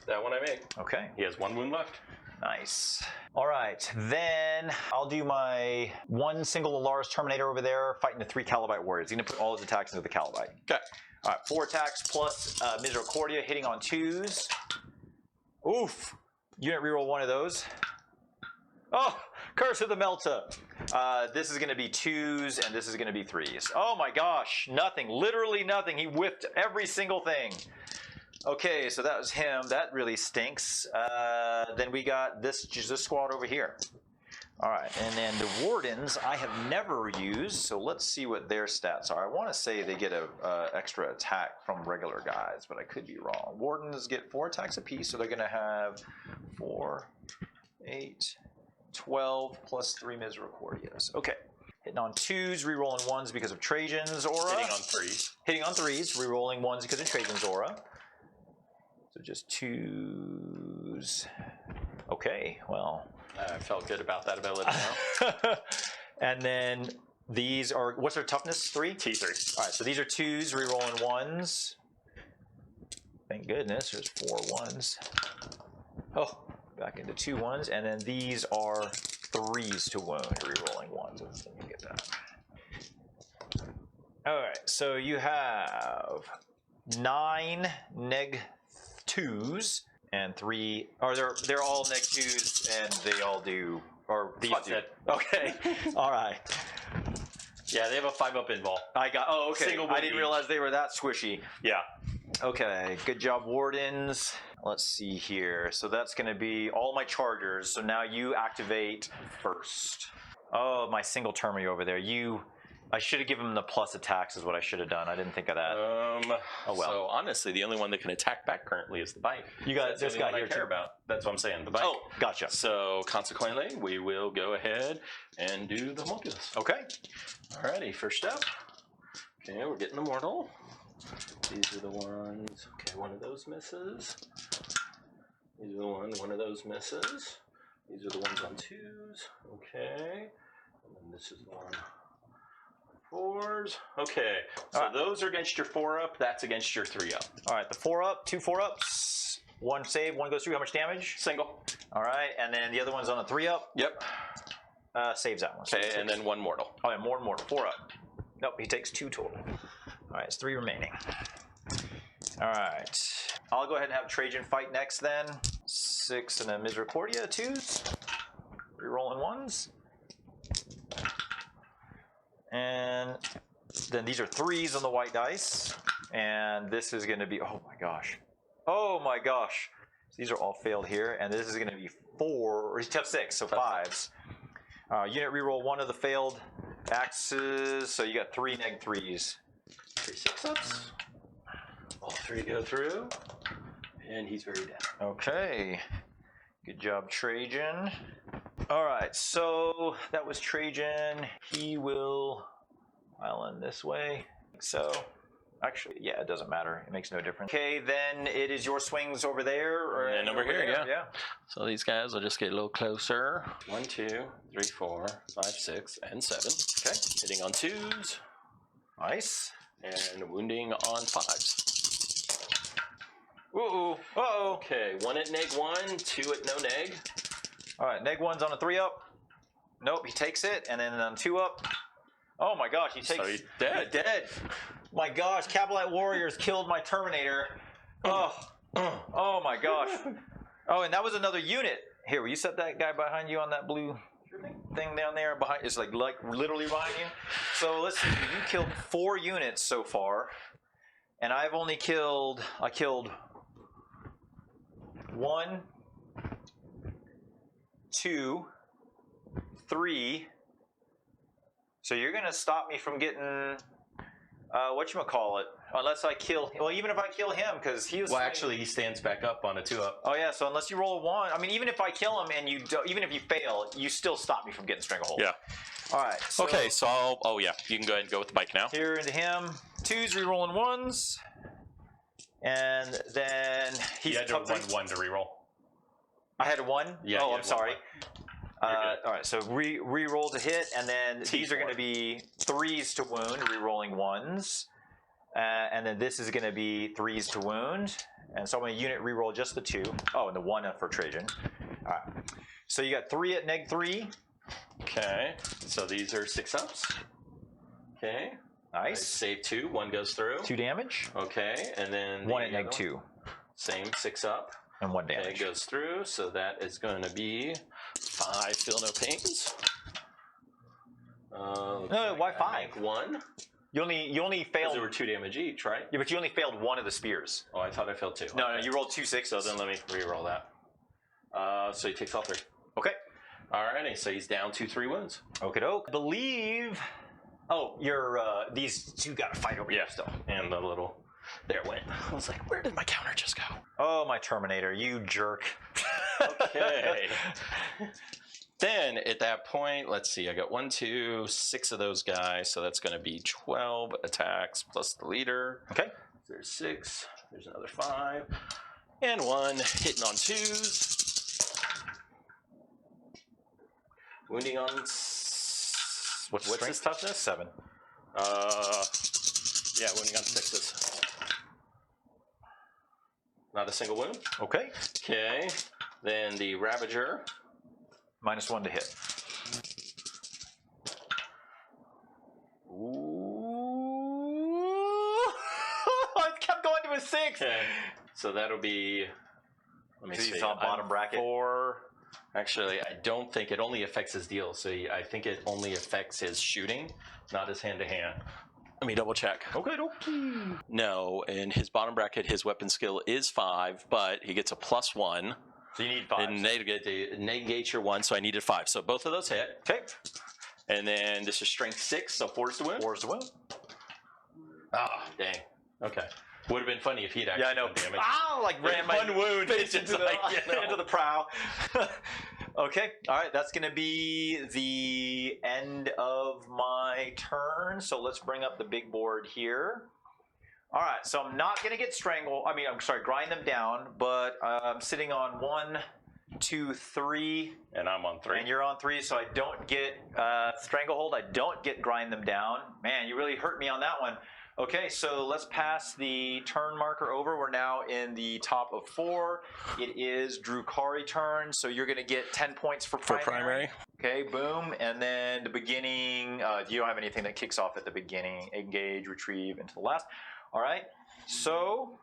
Speaker 2: That one I made.
Speaker 1: Okay.
Speaker 2: He has 1 wound left.
Speaker 1: Nice. All right, then I'll do my 1 single Alaris Terminator over there, fighting the 3 Calibite warriors. He's gonna put all his attacks into the Calibite.
Speaker 2: Okay.
Speaker 1: All right, 4 attacks plus Misericordia, hitting on 2s. Oof. Unit reroll 1 of those. Oh, Curse of the Melta. This is gonna be 2s, and this is gonna be 3s. Oh my gosh, nothing, literally nothing. He whipped every single thing. Okay, so that was him. That really stinks. Then we got this squad over here. All right, and then the Wardens I have never used, so let's see what their stats are. I want to say they get a extra attack from regular guys, but I could be wrong. Wardens get 4 attacks apiece, so they're going to have 4, 8, 12 plus 3 Misericordias. Okay. Hitting on 2s, rerolling 1s because of Trajan's aura.
Speaker 2: Hitting on 3s.
Speaker 1: Hitting on 3s, rerolling 1s because of Trajan's aura. So just 2s. Okay, well.
Speaker 2: I felt good about that ability now.
Speaker 1: And then these are, what's their toughness? 3?
Speaker 2: T3.
Speaker 1: All right, so these are 2s, rerolling 1s. Thank goodness, there's 4 1s. Oh, back into 2 1s. And then these are 3s to wound, rerolling 1s. Let me get that. All right, so you have 9 neg 2s and 3. Or they're all neg 2s, and they all do. Or these do. Okay. All right.
Speaker 2: Yeah, they have a 5-up invul.
Speaker 1: I got. Oh, okay.
Speaker 2: Single
Speaker 1: I didn't realize they were that squishy.
Speaker 2: Yeah.
Speaker 1: Okay, good job, Wardens. Let's see here. So that's going to be all my chargers. So now you activate first. Oh, my single terminal over there. I should have given him the plus attacks is what I should have done. I didn't think of that. Oh, well.
Speaker 2: So honestly, the only one that can attack back currently is the bike.
Speaker 1: You got this guy here
Speaker 2: I care about. That's what I'm saying. The bike.
Speaker 1: Oh, gotcha.
Speaker 2: So consequently, we will go ahead and do the homunculus.
Speaker 1: Okay.
Speaker 2: Alrighty, first up. Okay, we're getting the mortal. These are the ones. Okay, one of those misses. These are the one of those misses. These are the ones on 2s. Okay. And then this is the one. 4s. Okay, so those are against your 4-up. That's against your 3-up.
Speaker 1: All right, the 4-up, 2 4-ups. One save, one goes through. How much damage?
Speaker 2: Single.
Speaker 1: All right, and then the other one's on a 3-up.
Speaker 2: Yep.
Speaker 1: Saves that one.
Speaker 2: Okay, and then one mortal.
Speaker 1: Oh, yeah, more 4-up. Nope, he takes 2 total. All right, it's 3 remaining. All right, I'll go ahead and have Trajan fight next then. 6 and a Misericordia 2s. Rerolling 1s. And then these are 3s on the white dice. And this is going to be, oh my gosh. Oh my gosh. These are all failed here. And this is going to be 4, or he's tough 6, so 5s. Unit reroll 1 of the failed axes. So you got 3 neg 3s.
Speaker 2: 3 6-ups. All 3 go through. And he's very down.
Speaker 1: Okay. Good job, Trajan. All right, so that was Trajan. He will pile in this way. So, actually, yeah, it doesn't matter. It makes no difference. Okay, then it is your swings over there.
Speaker 2: And over here,
Speaker 1: yeah.
Speaker 2: Yeah. So these guys will just get a little closer. 1, 2, 3, 4, 5, 6, and 7. Okay. Hitting on 2s.
Speaker 1: Nice.
Speaker 2: And wounding on 5s.
Speaker 1: Ooh. Uh-oh.
Speaker 2: Okay, 1 at neg 1, 2 at no neg.
Speaker 1: All right, neg 1's on a 3-up. Nope, he takes it, and then on 2-up. Oh my gosh, he takes.
Speaker 2: So he's dead.
Speaker 1: Dead. My gosh, Cabalite Warriors killed my Terminator. Oh my gosh. Oh, and that was another unit. Here, will you set that guy behind you on that blue thing down there? Behind, it's like literally behind you. So let's see, you killed 4 units so far, and I've only killed. I killed 1, 2, 3. So you're gonna stop me from getting whatchamacallit, unless I kill. Well, even if I kill him, because he was.
Speaker 2: Well, actually, he stands back up on a 2-up.
Speaker 1: Oh yeah, so unless you roll a 1, I mean, even if I kill him and you don't, even if you fail, you still stop me from getting Stranglehold.
Speaker 2: Yeah.
Speaker 1: All right. So
Speaker 2: okay, so I'll. Oh yeah, you can go ahead and go with the bike now.
Speaker 1: Here into him, 2s rerolling 1s, and then he's.
Speaker 2: You had to run 1 to reroll.
Speaker 1: I had a 1.
Speaker 2: Yeah.
Speaker 1: Oh, I'm sorry.
Speaker 2: All
Speaker 1: right, so re-roll to hit, and then these are going to be 3s to wound, re-rolling 1s, and then this is going to be 3s to wound, and so I'm going to unit re-roll just the 2. Oh, and the 1 for Trajan. All right, so you got 3 at neg 3.
Speaker 2: Okay, so these are 6-ups. Okay.
Speaker 1: Nice.
Speaker 2: Save 2, 1 goes through.
Speaker 1: 2 damage.
Speaker 2: Okay, and then
Speaker 1: 1 at neg 2.
Speaker 2: Same 6-up.
Speaker 1: And 1 damage.
Speaker 2: Okay, goes through, so that is going to be 5 feel no pains.
Speaker 1: No, why 5?
Speaker 2: 1.
Speaker 1: You only failed.
Speaker 2: There were 2 damage each, right?
Speaker 1: Yeah, but you only failed 1 of the spears.
Speaker 2: Oh, I thought I failed 2.
Speaker 1: No, okay. No, you rolled 2 6s.
Speaker 2: So then let me re-roll that. So he takes all 3.
Speaker 1: Okay.
Speaker 2: Alrighty, so he's down 2 3 wounds.
Speaker 1: Okie doke. I believe. Oh, you're these 2 got to fight over here still.
Speaker 2: And the little. There it went. I was like, where did my counter just go?
Speaker 1: Oh, my Terminator, you jerk.
Speaker 2: Okay. Then at that point, let's see, I got 1, 2, 6 of those guys, so that's going to be 12 attacks plus the leader.
Speaker 1: Okay.
Speaker 2: There's 6, there's another 5, and 1 hitting on 2s. Wounding on. What's his toughness?
Speaker 1: 7.
Speaker 2: Yeah, wounding on 6s. Not a single wound.
Speaker 1: Okay.
Speaker 2: Okay. Then the Ravager.
Speaker 1: -1 to hit. Ooh. It kept going to a 6.
Speaker 2: Okay. So that'll be. Let me see.
Speaker 1: He's on bottom bracket.
Speaker 2: 4. Actually, I don't think it only affects his deal. So I think it only affects his shooting, not his hand-to-hand. Let me double check.
Speaker 1: Okay.
Speaker 2: No, in his bottom bracket, his weapon skill is 5, but he gets a +1.
Speaker 1: So you need 5.
Speaker 2: And negate your 1, so I needed 5. So both of those hit.
Speaker 1: Okay.
Speaker 2: And then this is strength 6, so 4 is the win.
Speaker 1: 4 is the win.
Speaker 2: Ah, dang. Okay. Would have been funny if he'd actually done damage.
Speaker 1: Like ran my
Speaker 2: one wound
Speaker 1: face into
Speaker 2: into
Speaker 1: the prow. Okay, all right, that's going to be the end of my turn. So let's bring up the big board here. All right, so I'm not going to get strangled. I mean, I'm sorry, grind them down, but I'm sitting on 1, 2, 3.
Speaker 2: And I'm on 3.
Speaker 1: And you're on 3, so I don't get stranglehold. I don't get grind them down. Man, you really hurt me on that one. Okay, so let's pass the turn marker over. We're now in the top of 4. It is Drukhari turn, so you're going to get 10 points for primary. Okay, boom. And then the beginning, you don't have anything that kicks off at the beginning. Engage, retrieve, into the last. All right, so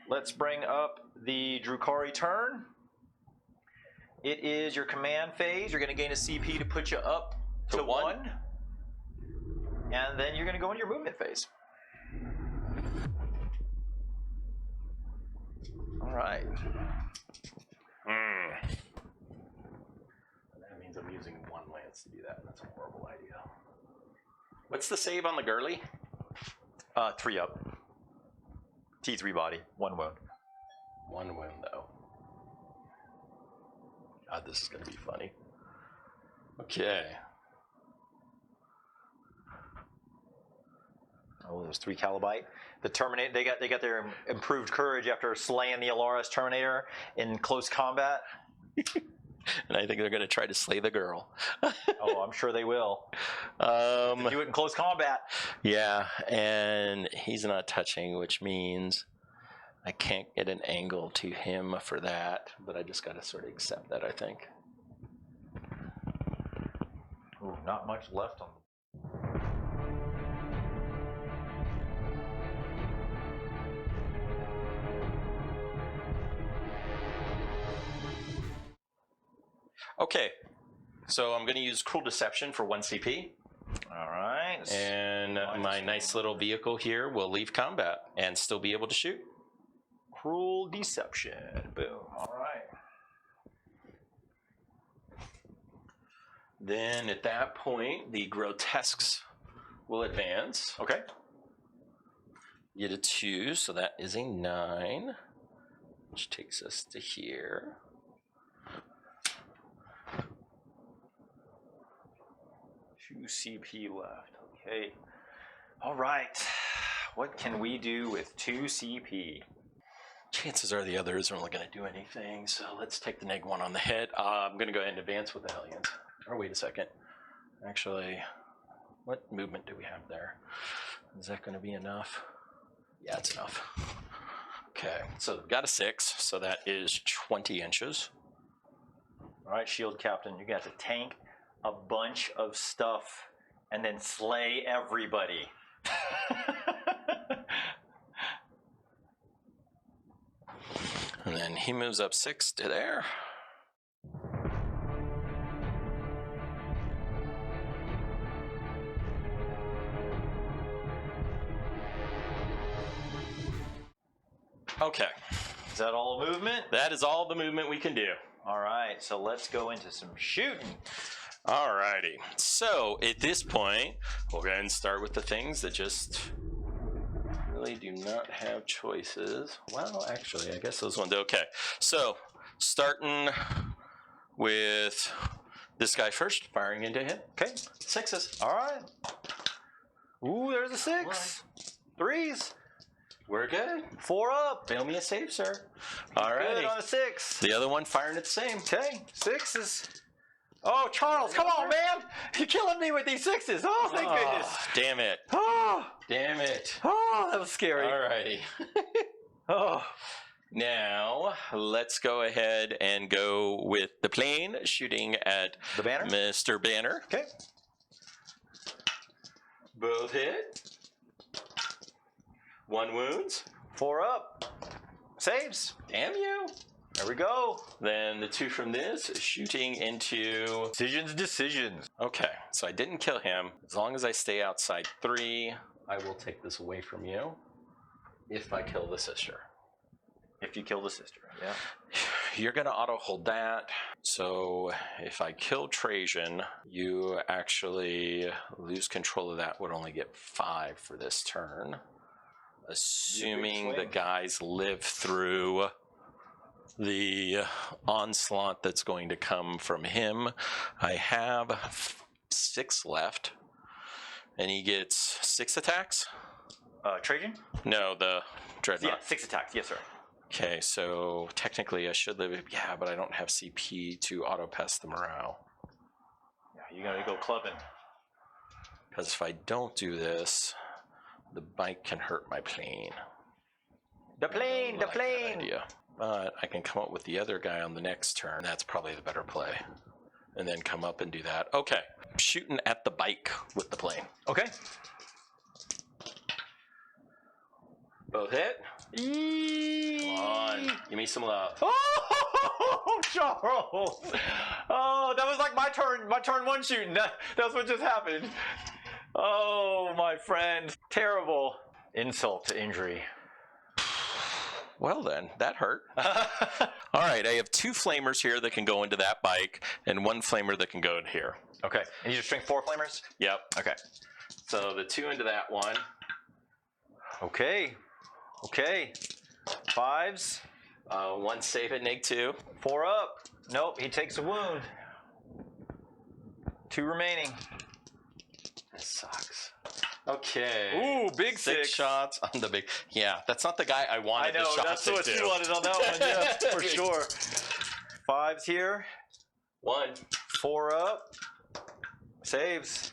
Speaker 1: let's bring up the Drukhari turn. It is your command phase. You're going to gain a CP to put you up to 1. And then you're going to go into your movement phase. All right.
Speaker 2: That means I'm using 1 lance to do that. That's a horrible idea. What's the save on the girly?
Speaker 1: 3 up. T3 body, 1 wound.
Speaker 2: 1 wound, though. God, this is going to be funny. Okay.
Speaker 1: Oh, there's 3 Calibite. The Terminator, they got their improved courage after slaying the Alaris Terminator in close combat.
Speaker 2: And I think they're going to try to slay the girl.
Speaker 1: Oh, I'm sure they will. Do it in close combat.
Speaker 2: Yeah, and he's not touching, which means I can't get an angle to him for that, but I just got to sort of accept that, I think.
Speaker 1: Ooh, not much left on the...
Speaker 2: Okay, so I'm going to use Cruel Deception for 1 CP.
Speaker 1: All right.
Speaker 2: And my nice little vehicle here will leave combat and still be able to shoot.
Speaker 1: Cruel Deception. Boom. All right.
Speaker 2: Then at that point, the Grotesques will advance.
Speaker 1: Okay.
Speaker 2: Get a 2, so that is a 9, which takes us to here.
Speaker 1: Two CP left. Okay. All right. What can we do with 2 CP?
Speaker 2: Chances are the other isn't really going to do anything, so let's take the -1 on the hit. I'm going to go ahead and advance with the Hellions. Or wait a second. Actually, what movement do we have there? Is that going to be enough? Yeah, it's enough. Okay, so we've got a 6, so that is 20 inches.
Speaker 1: All right, Shield Captain, you're going to have to tank a bunch of stuff and then slay everybody.
Speaker 2: And then he moves up 6 to there. Okay.
Speaker 1: Is that all the movement?
Speaker 2: That is all the movement we can do.
Speaker 1: All right, so let's go into some shooting.
Speaker 2: Alrighty. So at this point, we'll go ahead and start with the things that just really do not have choices. Well, actually, I guess those ones. Okay. So starting with this guy first, firing into him.
Speaker 1: Okay.
Speaker 2: 6s.
Speaker 1: All right. Ooh, there's a 6. 3s.
Speaker 2: We're good.
Speaker 1: 4 up.
Speaker 2: Fail me a save, sir.
Speaker 1: Good
Speaker 2: Alrighty.
Speaker 1: on a 6.
Speaker 2: The other one firing at the same.
Speaker 1: Okay, 6s. Oh, Charles, come on, man! You're killing me with these 6s. Oh, thank goodness.
Speaker 2: Damn it.
Speaker 1: Oh,
Speaker 2: Damn it.
Speaker 1: oh, that was scary.
Speaker 2: Alrighty.
Speaker 1: Oh,
Speaker 2: Now, let's go ahead and go with the plane shooting at
Speaker 1: the banner.
Speaker 2: Mr. Banner.
Speaker 1: Okay.
Speaker 2: Both hit. 1 wounds.
Speaker 1: 4 up. Saves.
Speaker 2: Damn you.
Speaker 1: There we go.
Speaker 2: Then the 2 from this shooting into...
Speaker 1: Decisions.
Speaker 2: Okay, so I didn't kill him. As long as I stay outside 3, I will take this away from you if I kill the sister.
Speaker 1: If you kill the sister, yeah.
Speaker 2: You're going to auto-hold that. So if I kill Trajan, you actually lose control of that, would only get 5 for this turn. Assuming the guys live through the onslaught that's going to come from him. I have 6 left. And he gets 6 attacks?
Speaker 1: Trajan?
Speaker 2: No, the Dreadnought.
Speaker 1: Yeah, 6 attacks, yes, sir.
Speaker 2: Okay, so technically I should live. Yeah, but I don't have CP to auto-pass the morale.
Speaker 1: Yeah, you gotta go clubbing.
Speaker 2: Because if I don't do this, the bike can hurt my plane.
Speaker 1: The plane, the plane!
Speaker 2: Idea. But I can come up with the other guy on the next turn. That's probably the better play. And then come up and do that. Okay, shooting at the bike with the plane.
Speaker 1: Okay.
Speaker 2: Both hit. Come on, give me some love.
Speaker 1: Oh, Charles! Oh, that was like my turn 1 shooting. That's what just happened. Oh, my friend. Terrible insult to injury.
Speaker 2: Well then, that hurt. All right, I have 2 flamers here that can go into that bike, and 1 flamer that can go in here.
Speaker 1: Okay, and these are strength 4 flamers?
Speaker 2: Yep.
Speaker 1: Okay.
Speaker 2: So the 2 into that one.
Speaker 1: Okay. Okay. 5s.
Speaker 2: 1 save at -2.
Speaker 1: 4 up. Nope, he takes a wound. 2 remaining.
Speaker 2: This sucks. Okay.
Speaker 1: Ooh, big
Speaker 2: 6 shots on the big. Yeah, that's not the guy I wanted.
Speaker 1: I know,
Speaker 2: the
Speaker 1: that's
Speaker 2: shot
Speaker 1: what
Speaker 2: to
Speaker 1: you
Speaker 2: do.
Speaker 1: wanted on that one, yeah, for sure. 5s here.
Speaker 2: 1.
Speaker 1: 4 up. Saves.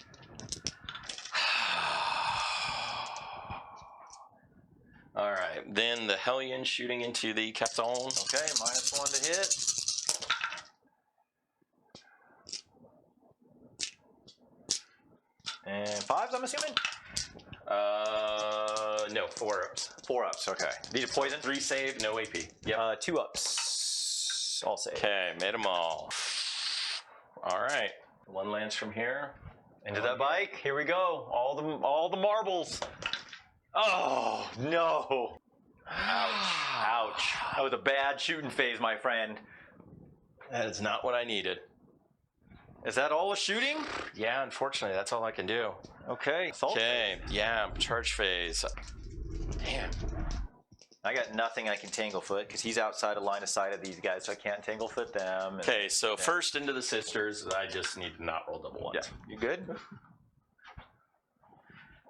Speaker 2: All right, then the Hellion shooting into the Custodes.
Speaker 1: Okay, -1 to hit. And 5s, I'm assuming?
Speaker 2: No, 4 ups.
Speaker 1: 4 ups, okay. These are poison?
Speaker 2: 3 save, no AP. Yep.
Speaker 1: 2 ups. All save.
Speaker 2: Okay, made them all. All right, 1 lands from here.
Speaker 1: Into that bike. Here we go. All the marbles. Oh, no. Ouch. Ouch. That was a bad shooting phase, my friend.
Speaker 2: That is not what I needed.
Speaker 1: Is that all the shooting?
Speaker 2: Yeah, unfortunately, that's all I can do.
Speaker 1: Okay.
Speaker 2: Okay, yeah, charge phase. Man.
Speaker 1: I got nothing I can Tanglefoot because he's outside of line of sight of these guys, so I can't Tanglefoot them.
Speaker 2: Okay, so first into the sisters, I just need to not roll double ones.
Speaker 1: Yeah, you good?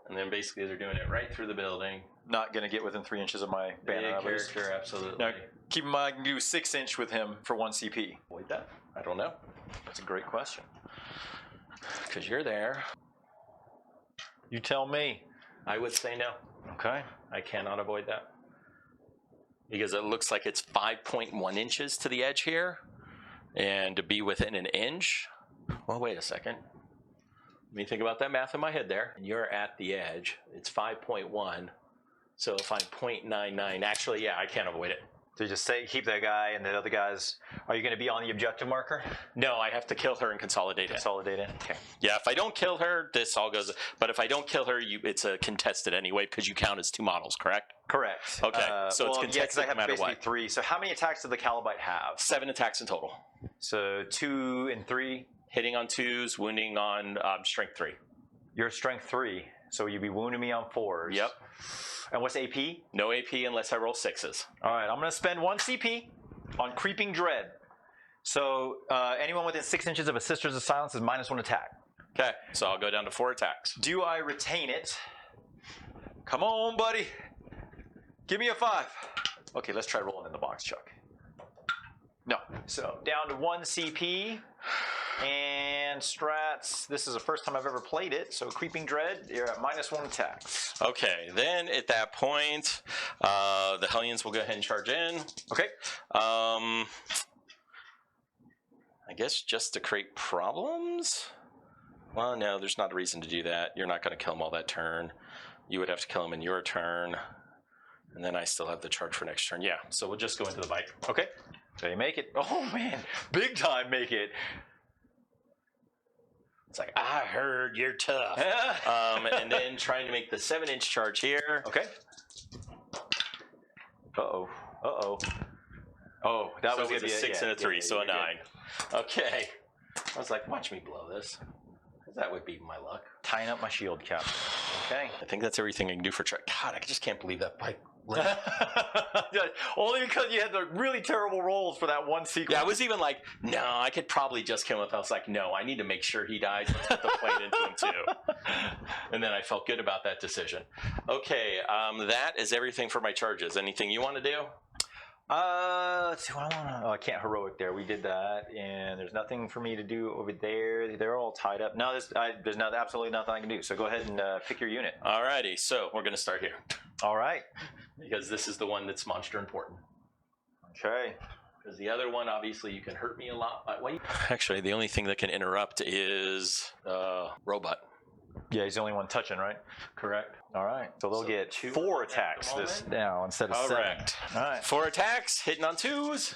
Speaker 2: And then basically they're doing it right through the building.
Speaker 1: Not going to get within 3 inches of my banner.
Speaker 2: Big character, absolutely.
Speaker 1: Now, keep in mind, I can do 6 inch with him for 1 CP.
Speaker 2: Avoid that? I don't know.
Speaker 1: That's a great question.
Speaker 2: Because you're there.
Speaker 1: You tell me.
Speaker 2: I would say no.
Speaker 1: Okay.
Speaker 2: I cannot avoid that. Because it looks like it's 5.1 inches to the edge here. And to be within an inch. Well, wait a second. Let me think about that math in my head there. And you're at the edge. It's 5.1. So if I'm 0.99, actually, yeah, I can't avoid it.
Speaker 1: So you just say keep that guy and the other guys. Are you going to be on the objective marker?
Speaker 2: No, I have to kill her and consolidate it.
Speaker 1: Consolidate it. Okay.
Speaker 2: Yeah, if I don't kill her, this all goes. But if I don't kill her, it's a contested anyway because you count as 2 models, correct?
Speaker 1: Correct.
Speaker 2: Okay, so it's contested
Speaker 1: I have
Speaker 2: no matter
Speaker 1: basically
Speaker 2: what.
Speaker 1: 3. So how many attacks did the Calibite have?
Speaker 2: 7 attacks in total.
Speaker 1: So 2 and 3.
Speaker 2: Hitting on 2s, wounding on strength 3.
Speaker 1: You're strength 3, so you'd be wounding me on 4s.
Speaker 2: Yep.
Speaker 1: And what's AP?
Speaker 2: No AP unless I roll 6s.
Speaker 1: All right, I'm going to spend 1 CP on Creeping Dread. So anyone within 6 inches of a Sisters of Silence is -1 attack.
Speaker 2: Okay, so I'll go down to 4 attacks.
Speaker 1: Do I retain it? Come on, buddy. Give me a 5. Okay, let's try rolling in the box, Chuck. No. So down to 1 CP. And strats, this is the first time I've ever played it, so Creeping Dread, you're at -1 attacks.
Speaker 2: Okay, then at that point, the Hellions will go ahead and charge in.
Speaker 1: Okay.
Speaker 2: I guess just to create problems? Well, no, there's not a reason to do that. You're not going to kill them all that turn. You would have to kill them in your turn. And then I still have the charge for next turn. Yeah, so we'll just go into the bike.
Speaker 1: Okay. So you make it. Oh, man. Big time make it.
Speaker 2: It's like, I heard you're tough. And then trying to make the 7-inch charge here.
Speaker 1: Okay. Uh-oh. Uh-oh. Oh, that was
Speaker 2: a 6 and a 3, so a 9.
Speaker 1: Good.
Speaker 2: Okay. I was like, watch me blow this. That would be my luck.
Speaker 1: Tying up my shield cap. Okay.
Speaker 2: I think that's everything I can do for Trek. God, I just can't believe that pipe.
Speaker 1: Only because you had the really terrible rolls for that one sequence.
Speaker 2: Yeah, I was even like, no, I could probably just kill him. I was like, no, I need to make sure he dies. Let's put the plane into him too. And then I felt good about that decision. Okay, that is everything for my charges. Anything you want to do?
Speaker 1: Let's see what I want to. Oh, I can't heroic there. We did that, and there's nothing for me to do over there. They're all tied up. No, there's absolutely nothing I can do. So go ahead and pick your unit.
Speaker 2: Alrighty, so we're gonna start here.
Speaker 1: All right.
Speaker 2: Because this is the one that's monster important.
Speaker 1: Okay.
Speaker 2: Because the other one, obviously, you can hurt me a lot. But wait. Actually, the only thing that can interrupt is robot.
Speaker 1: Yeah, he's the only one touching, right?
Speaker 2: Correct.
Speaker 1: All right. So they'll get 4 attacks this now instead of 7.
Speaker 2: Correct.
Speaker 1: All right.
Speaker 2: 4 attacks, hitting on 2s.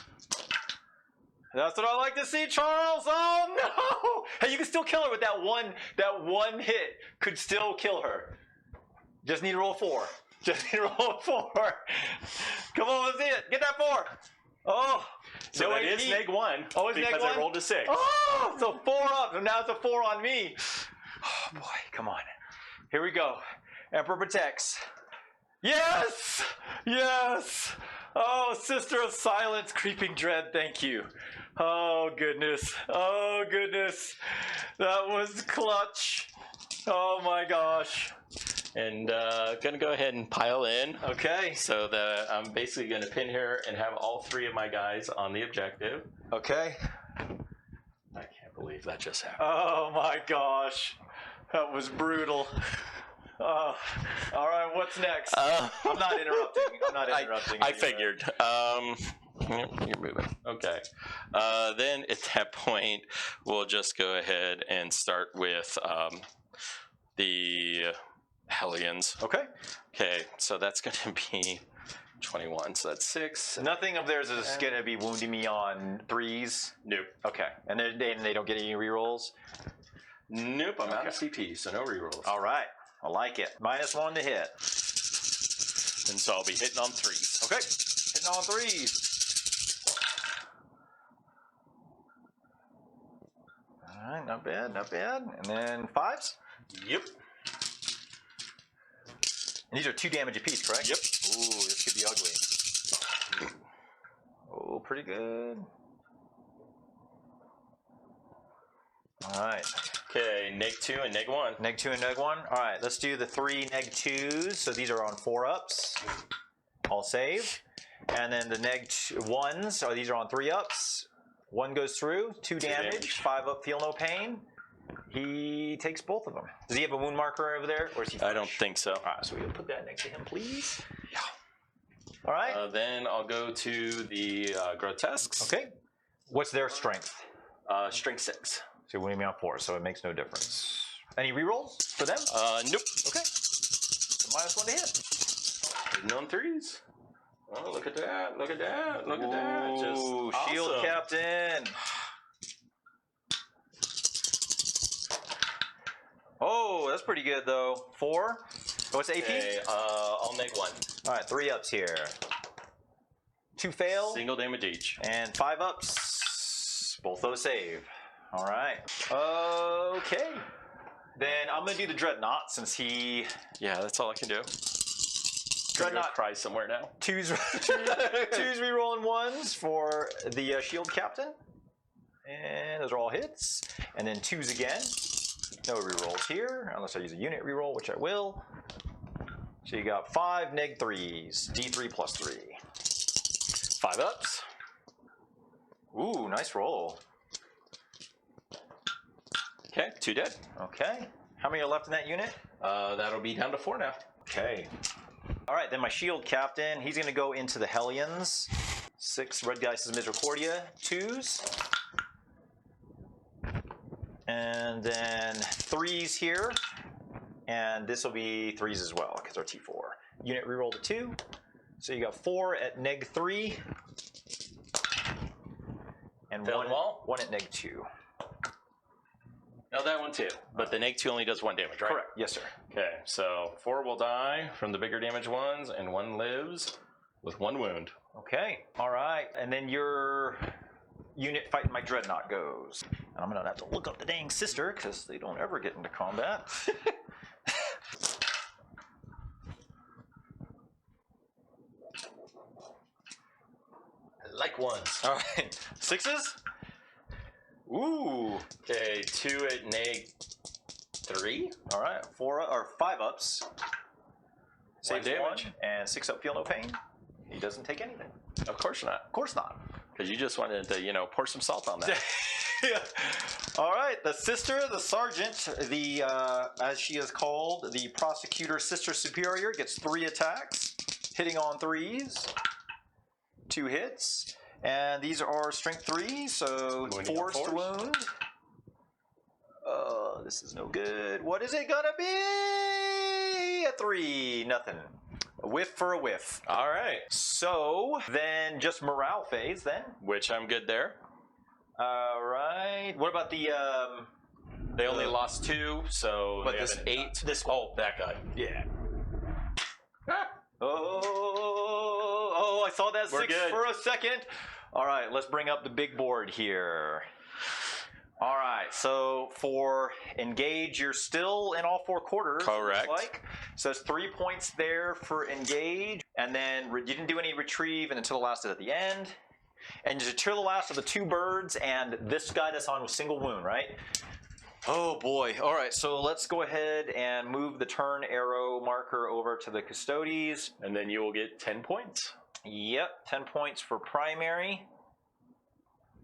Speaker 1: That's what I like to see, Charles. Oh no! Hey, you can still kill her with that one. That one hit could still kill her. Just need to roll 4. Just need to roll 4. Come on, let's see it. Get that 4. Oh.
Speaker 2: So
Speaker 1: no,
Speaker 2: it is neg 1.
Speaker 1: Oh, it's
Speaker 2: because
Speaker 1: neg 1?
Speaker 2: I rolled a 6.
Speaker 1: Oh, so 4 up, and now it's a 4 on me. Oh boy, come on. Here we go. Emperor protects. Yes! Yes! Oh, Sister of Silence, Creeping Dread, thank you. Oh goodness. Oh goodness. That was clutch. Oh my gosh.
Speaker 2: And gonna go ahead and pile in.
Speaker 1: Okay.
Speaker 2: So that I'm basically gonna pin here and have all 3 of my guys on the objective.
Speaker 1: Okay.
Speaker 2: I can't believe that just happened.
Speaker 1: Oh my gosh. That was brutal. All right, what's next? I'm not interrupting. I'm not interrupting.
Speaker 2: I figured. You're moving. Okay. Then at that point, we'll just go ahead and start with the Hellions.
Speaker 1: Okay.
Speaker 2: Okay, so that's going to be 21. So that's 6.
Speaker 1: Nothing of theirs is going to be wounding me on 3s?
Speaker 2: Nope.
Speaker 1: Okay. And they don't get any rerolls?
Speaker 2: Nope, I'm out of CP, so no rerolls.
Speaker 1: All right. I like it. -1 to hit.
Speaker 2: And so I'll be hitting on 3s.
Speaker 1: Okay. Hitting on 3s. All right, not bad, not bad. And then 5s?
Speaker 2: Yep.
Speaker 1: And these are 2 damage apiece, correct?
Speaker 2: Yep.
Speaker 1: Ooh, this could be ugly. Oh, pretty good. All right.
Speaker 2: Okay, neg 2 and neg 1.
Speaker 1: Neg 2 and neg 1. All right, let's do the 3 neg 2s. So these are on 4 ups. I'll save. And then the neg 1s, these are on 3 ups. 1 goes through, 2 damage, 5 up, feel no pain. He takes both of them. Does he have a wound marker over there, or is he fresh?
Speaker 2: I don't think so.
Speaker 1: All right, so we'll put that next to him, please. Yeah. All right.
Speaker 2: Then I'll go to the grotesques.
Speaker 1: Okay. What's their strength?
Speaker 2: Strength 6.
Speaker 1: So you're winning me on 4, so it makes no difference. Any rerolls for them?
Speaker 2: Nope.
Speaker 1: Okay. So -1 to hit.
Speaker 2: Hitting on 3s. Oh, look at that. Look at that. Look at that. Just
Speaker 1: Ooh,
Speaker 2: awesome.
Speaker 1: shield captain. Oh, that's pretty good though. 4. What's AP?
Speaker 2: Okay, I'll make 1.
Speaker 1: All right, 3 ups here. 2 fail.
Speaker 2: Single damage each.
Speaker 1: And 5 ups. Both those save. All right. Okay. Then I'm gonna do the Dreadnought since he.
Speaker 2: Yeah, that's all I can do.
Speaker 1: Dreadnought
Speaker 2: cry somewhere now.
Speaker 1: 2s rerolling 1s for the shield captain. And those are all hits. And then 2s again. No rerolls here, unless I use a unit reroll, which I will. So you got 5 neg 3s, D3 plus 3. 5 ups. Ooh, nice roll.
Speaker 2: Okay, 2 dead.
Speaker 1: Okay. How many are left in that unit?
Speaker 2: That'll be down to 4 now.
Speaker 1: Okay. All right, then my shield captain, he's going to go into the Hellions. 6 Red Geist's Misericordia, 2s. And then 3s here. And this will be 3s as well, because they're T4. Unit reroll to 2. So you got 4 at neg 3. And
Speaker 2: Failed them all?
Speaker 1: 1 at neg 2.
Speaker 2: No, that one too. But the Neg 2 only does 1 damage, right?
Speaker 1: Correct. Yes, sir.
Speaker 2: Okay, so 4 will die from the bigger damage ones, and 1 lives with 1 wound.
Speaker 1: Okay. All right. And then your unit fighting my dreadnought goes. And I'm gonna have to look up the dang sister because they don't ever get into combat.
Speaker 2: Like ones.
Speaker 1: All right. 6s. Ooh.
Speaker 2: Okay, 2 at Neg 3.
Speaker 1: All right. 4 or 5 ups. Saves
Speaker 2: damage.
Speaker 1: 1 and 6 up. Feel no pain. He doesn't take anything.
Speaker 2: Of course not.
Speaker 1: Of course not.
Speaker 2: Because you just wanted to, you know, pour some salt on that.
Speaker 1: Yeah. All right, the sister, the sergeant, the as she is called, the prosecutor sister superior gets 3 attacks, hitting on 3s, 2 hits, and these are strength 3, so
Speaker 2: Wounding
Speaker 1: force
Speaker 2: on
Speaker 1: to
Speaker 2: force.
Speaker 1: wound. This is no good. What is it gonna be? A 3, nothing. A whiff for a whiff.
Speaker 2: All right.
Speaker 1: So then, just morale phase then.
Speaker 2: Which I'm good there.
Speaker 1: All right. What about the?
Speaker 2: They only lost 2, so
Speaker 1: But
Speaker 2: they
Speaker 1: this-
Speaker 2: have an 8.
Speaker 1: this-
Speaker 2: oh, that guy.
Speaker 1: Yeah. Oh, I saw that
Speaker 2: We're
Speaker 1: 6
Speaker 2: good.
Speaker 1: for a second. All right, let's bring up the big board here. All right, so for engage, you're still in all 4 quarters.
Speaker 2: Correct.
Speaker 1: It looks like. So it's 3 points there for engage, and then you didn't do any retrieve, and until the last is at the end. And you deter the last of the 2 birds, and this guy that's on a single wound, right? Oh boy. All right, so let's go ahead and move the turn arrow marker over to the Custodes.
Speaker 2: And then you will get 10 points.
Speaker 1: Yep, 10 points for primary.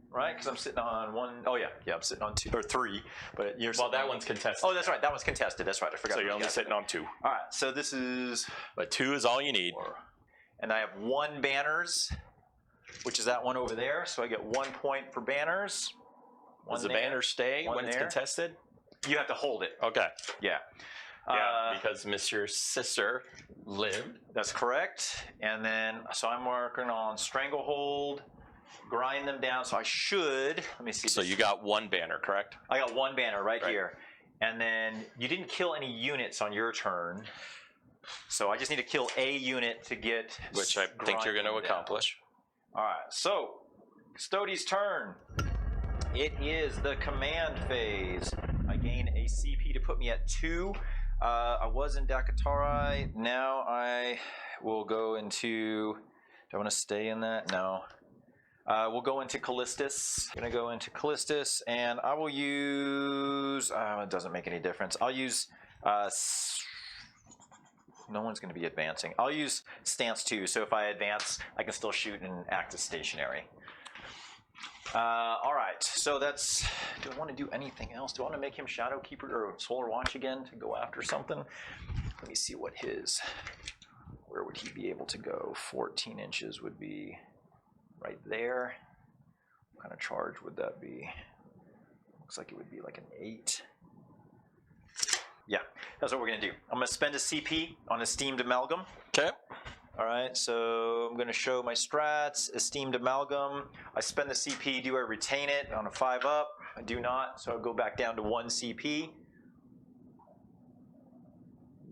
Speaker 1: Right, because I'm sitting on 1. Oh yeah, I'm sitting on 2 or 3. But you're
Speaker 2: Well,
Speaker 1: sitting
Speaker 2: that
Speaker 1: on-
Speaker 2: one's contested.
Speaker 1: Oh, that's right. That one's contested. That's right. I forgot.
Speaker 2: So you're only
Speaker 1: Yeah.
Speaker 2: sitting on 2.
Speaker 1: All right, so this is
Speaker 2: But 2 is all you need.
Speaker 1: 4. And I have 1 banners, which is that one over there. So I get 1 point for banners.
Speaker 2: Does the
Speaker 1: there,
Speaker 2: banner stay
Speaker 1: 1
Speaker 2: when it's
Speaker 1: there.
Speaker 2: contested?
Speaker 1: You have to hold it.
Speaker 2: Okay.
Speaker 1: Yeah.
Speaker 2: Yeah, because Mr. Sister lived.
Speaker 1: That's correct. And then, so I'm working on stranglehold, grind them down. So I should, let me see.
Speaker 2: So you got 1 banner, correct?
Speaker 1: I got 1 banner right
Speaker 2: Right.
Speaker 1: here. And then you didn't kill any units on your turn. So I just need to kill a unit to get.
Speaker 2: Which I think you're going to
Speaker 1: grind them down.
Speaker 2: accomplish.
Speaker 1: All right, so Custodes' turn. It is the command phase. I gain a CP to put me at 2. I was in Dakatari. Now I will go into. Do I want to stay in that? No. We'll go into Callistus. I'm going to go into Callistus, and I will use. It doesn't make any difference. I'll use. No one's going to be advancing. I'll use stance 2, so if I advance, I can still shoot and act as stationary. All right, so that's. Do I want to do anything else? Do I want to make him Shadow Keeper or Solar Watch again to go after something? Let me see what his. Where would he be able to go? 14 inches would be right there. What kind of charge would that be? Looks like it would be like an 8. Yeah, that's what we're going to do. I'm going to spend a CP on Esteemed Amalgam.
Speaker 2: Okay.
Speaker 1: All right, so I'm going to show my strats. Esteemed Amalgam. I spend the CP. Do I retain it on a 5 up? I do not, so I'll go back down to 1 CP.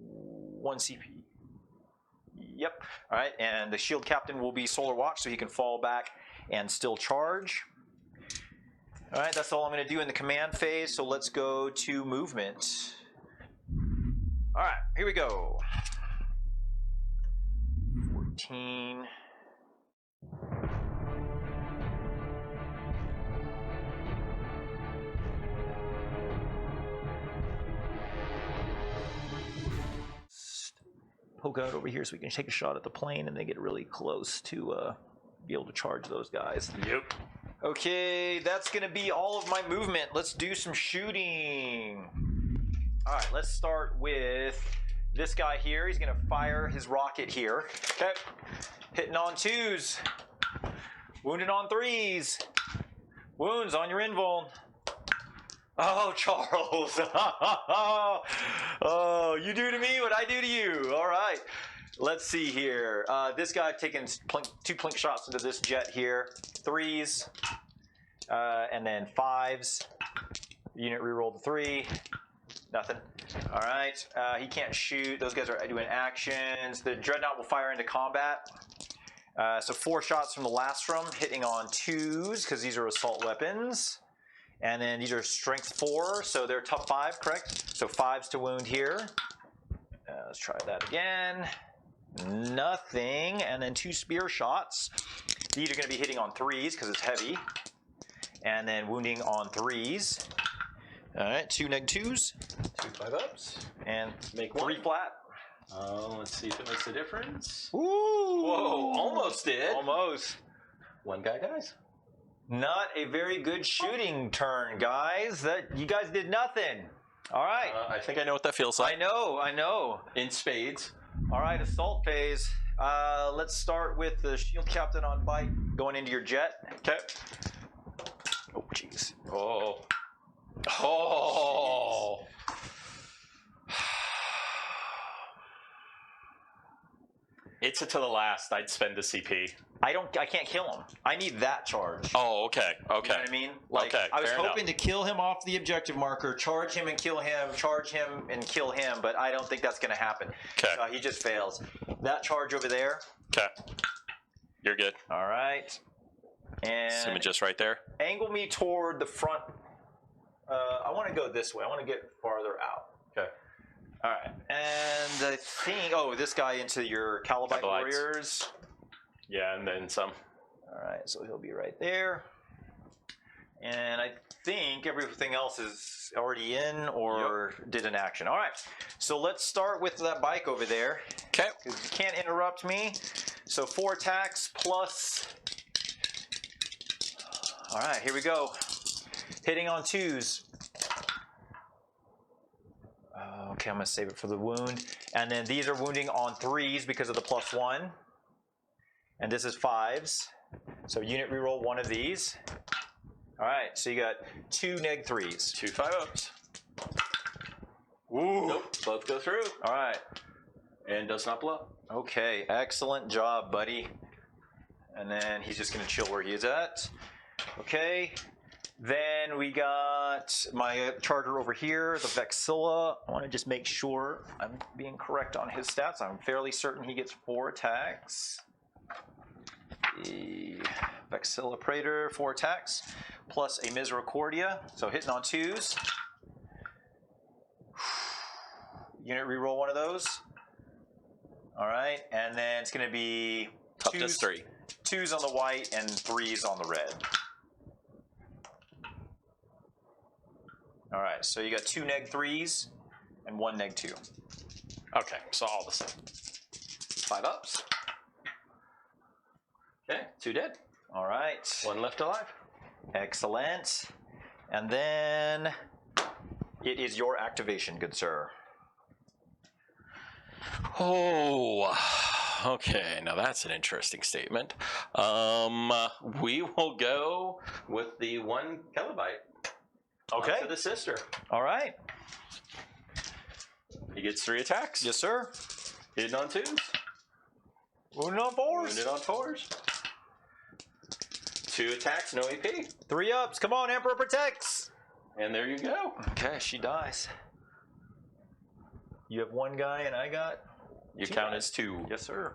Speaker 1: 1 CP. Yep. All right, and the Shield Captain will be Solar Watch, so he can fall back and still charge. All right, that's all I'm going to do in the command phase, so let's go to movement. All right, here we go. 14. Poke out over here so we can take a shot at the plane and they get really close to be able to charge those guys.
Speaker 2: Yep.
Speaker 1: Okay, that's going to be all of my movement. Let's do some shooting. All right, let's start with this guy here. He's going to fire his rocket here. Okay. Hitting on 2s. Wounded on 3s. Wounds on your invuln. Oh, Charles. Oh, you do to me what I do to you. All right. Let's see here. This guy taking 2 plink shots into this jet here. 3s. And then 5s. Unit reroll the 3. Nothing. All right. He can't shoot. Those guys are doing actions. The Dreadnought will fire into combat. So 4 shots from the Lastrum, hitting on 2s because these are assault weapons. And then these are strength 4, so they're tough 5, correct? So 5s to wound here. Let's try that again. Nothing. And then 2 spear shots. These are going to be hitting on 3s because it's heavy. And then wounding on 3s. All right, 2 neg 2s.
Speaker 2: 2 5-ups.
Speaker 1: And
Speaker 2: make
Speaker 1: 3 flat.
Speaker 2: Let's see if it makes a difference.
Speaker 1: Ooh.
Speaker 2: Whoa, almost did.
Speaker 1: Almost.
Speaker 2: 1 guy, guys.
Speaker 1: Not a very good shooting turn, guys. You guys did nothing. All right.
Speaker 2: I think I know what that feels like.
Speaker 1: I know.
Speaker 2: In spades.
Speaker 1: All right, assault phase. Let's start with the shield captain on bike going into your jet.
Speaker 2: Okay.
Speaker 1: Oh, jeez.
Speaker 2: Oh. Oh. It's a to the last. I'd spend the CP.
Speaker 1: I can't kill him. I need that charge.
Speaker 2: Oh, okay. Okay.
Speaker 1: You know what I mean? Like,
Speaker 2: okay.
Speaker 1: I was
Speaker 2: fair
Speaker 1: hoping
Speaker 2: enough.
Speaker 1: to kill him off the objective marker, charge him and kill him, charge him and kill him, but I don't think that's going to happen.
Speaker 2: Okay.
Speaker 1: He just fails. That charge over there.
Speaker 2: Okay. You're good.
Speaker 1: All right. And
Speaker 2: Just right there.
Speaker 1: angle me toward the front. I want to go this way. I want to get farther out.
Speaker 2: Okay.
Speaker 1: All right. And I think, this guy into your Calibite
Speaker 2: Calibites.
Speaker 1: warriors.
Speaker 2: Yeah, and then some.
Speaker 1: All right, so he'll be right there. And I think everything else is already in or did an action. All right, so let's start with that bike over there.
Speaker 2: Okay.
Speaker 1: Because you can't interrupt me. So 4 attacks plus... All right, here we go. Hitting on 2s. Okay, I'm going to save it for the wound. And then these are wounding on 3s because of the +1. And this is 5s. So unit reroll 1 of these. All right, so you got 2 neg 3s.
Speaker 2: 2 5-ups. Ooh. Nope, both go through.
Speaker 1: All right.
Speaker 2: And does not blow.
Speaker 1: Okay, excellent job, buddy. And then he's just going to chill where he is at. Okay. Then we got my charger over here, the Vexilla. I want to just make sure I'm being correct on his stats. I'm fairly certain he gets 4 attacks. The Vexilla Praetor, 4 attacks, plus a Misericordia, so hitting on 2s. Unit reroll 1 of those. All right, and then it's going to be
Speaker 2: Toughness 3.
Speaker 1: 2s on the white and 3s on the red. All right, so you got 2 neg 3s and 1 neg 2.
Speaker 2: Okay, so all the same. 5-ups. Okay, 2 dead.
Speaker 1: All right.
Speaker 2: 1 left alive.
Speaker 1: Excellent. And then it is your activation, good sir.
Speaker 2: Oh, okay. Now that's an interesting statement. We will go with the 1 Calibite.
Speaker 1: Okay.
Speaker 2: To the sister.
Speaker 1: All right.
Speaker 2: He gets 3 attacks.
Speaker 1: Yes, sir.
Speaker 2: Hitting on 2s.
Speaker 1: Wounded on 4s.
Speaker 2: Wounded on 4s. 2 attacks, no AP.
Speaker 1: 3 ups. Come on, Emperor protects.
Speaker 2: And there you go.
Speaker 1: Okay, she dies. You have 1 guy and I got...
Speaker 2: You
Speaker 1: 2
Speaker 2: count
Speaker 1: guys.
Speaker 2: as 2.
Speaker 1: Yes, sir.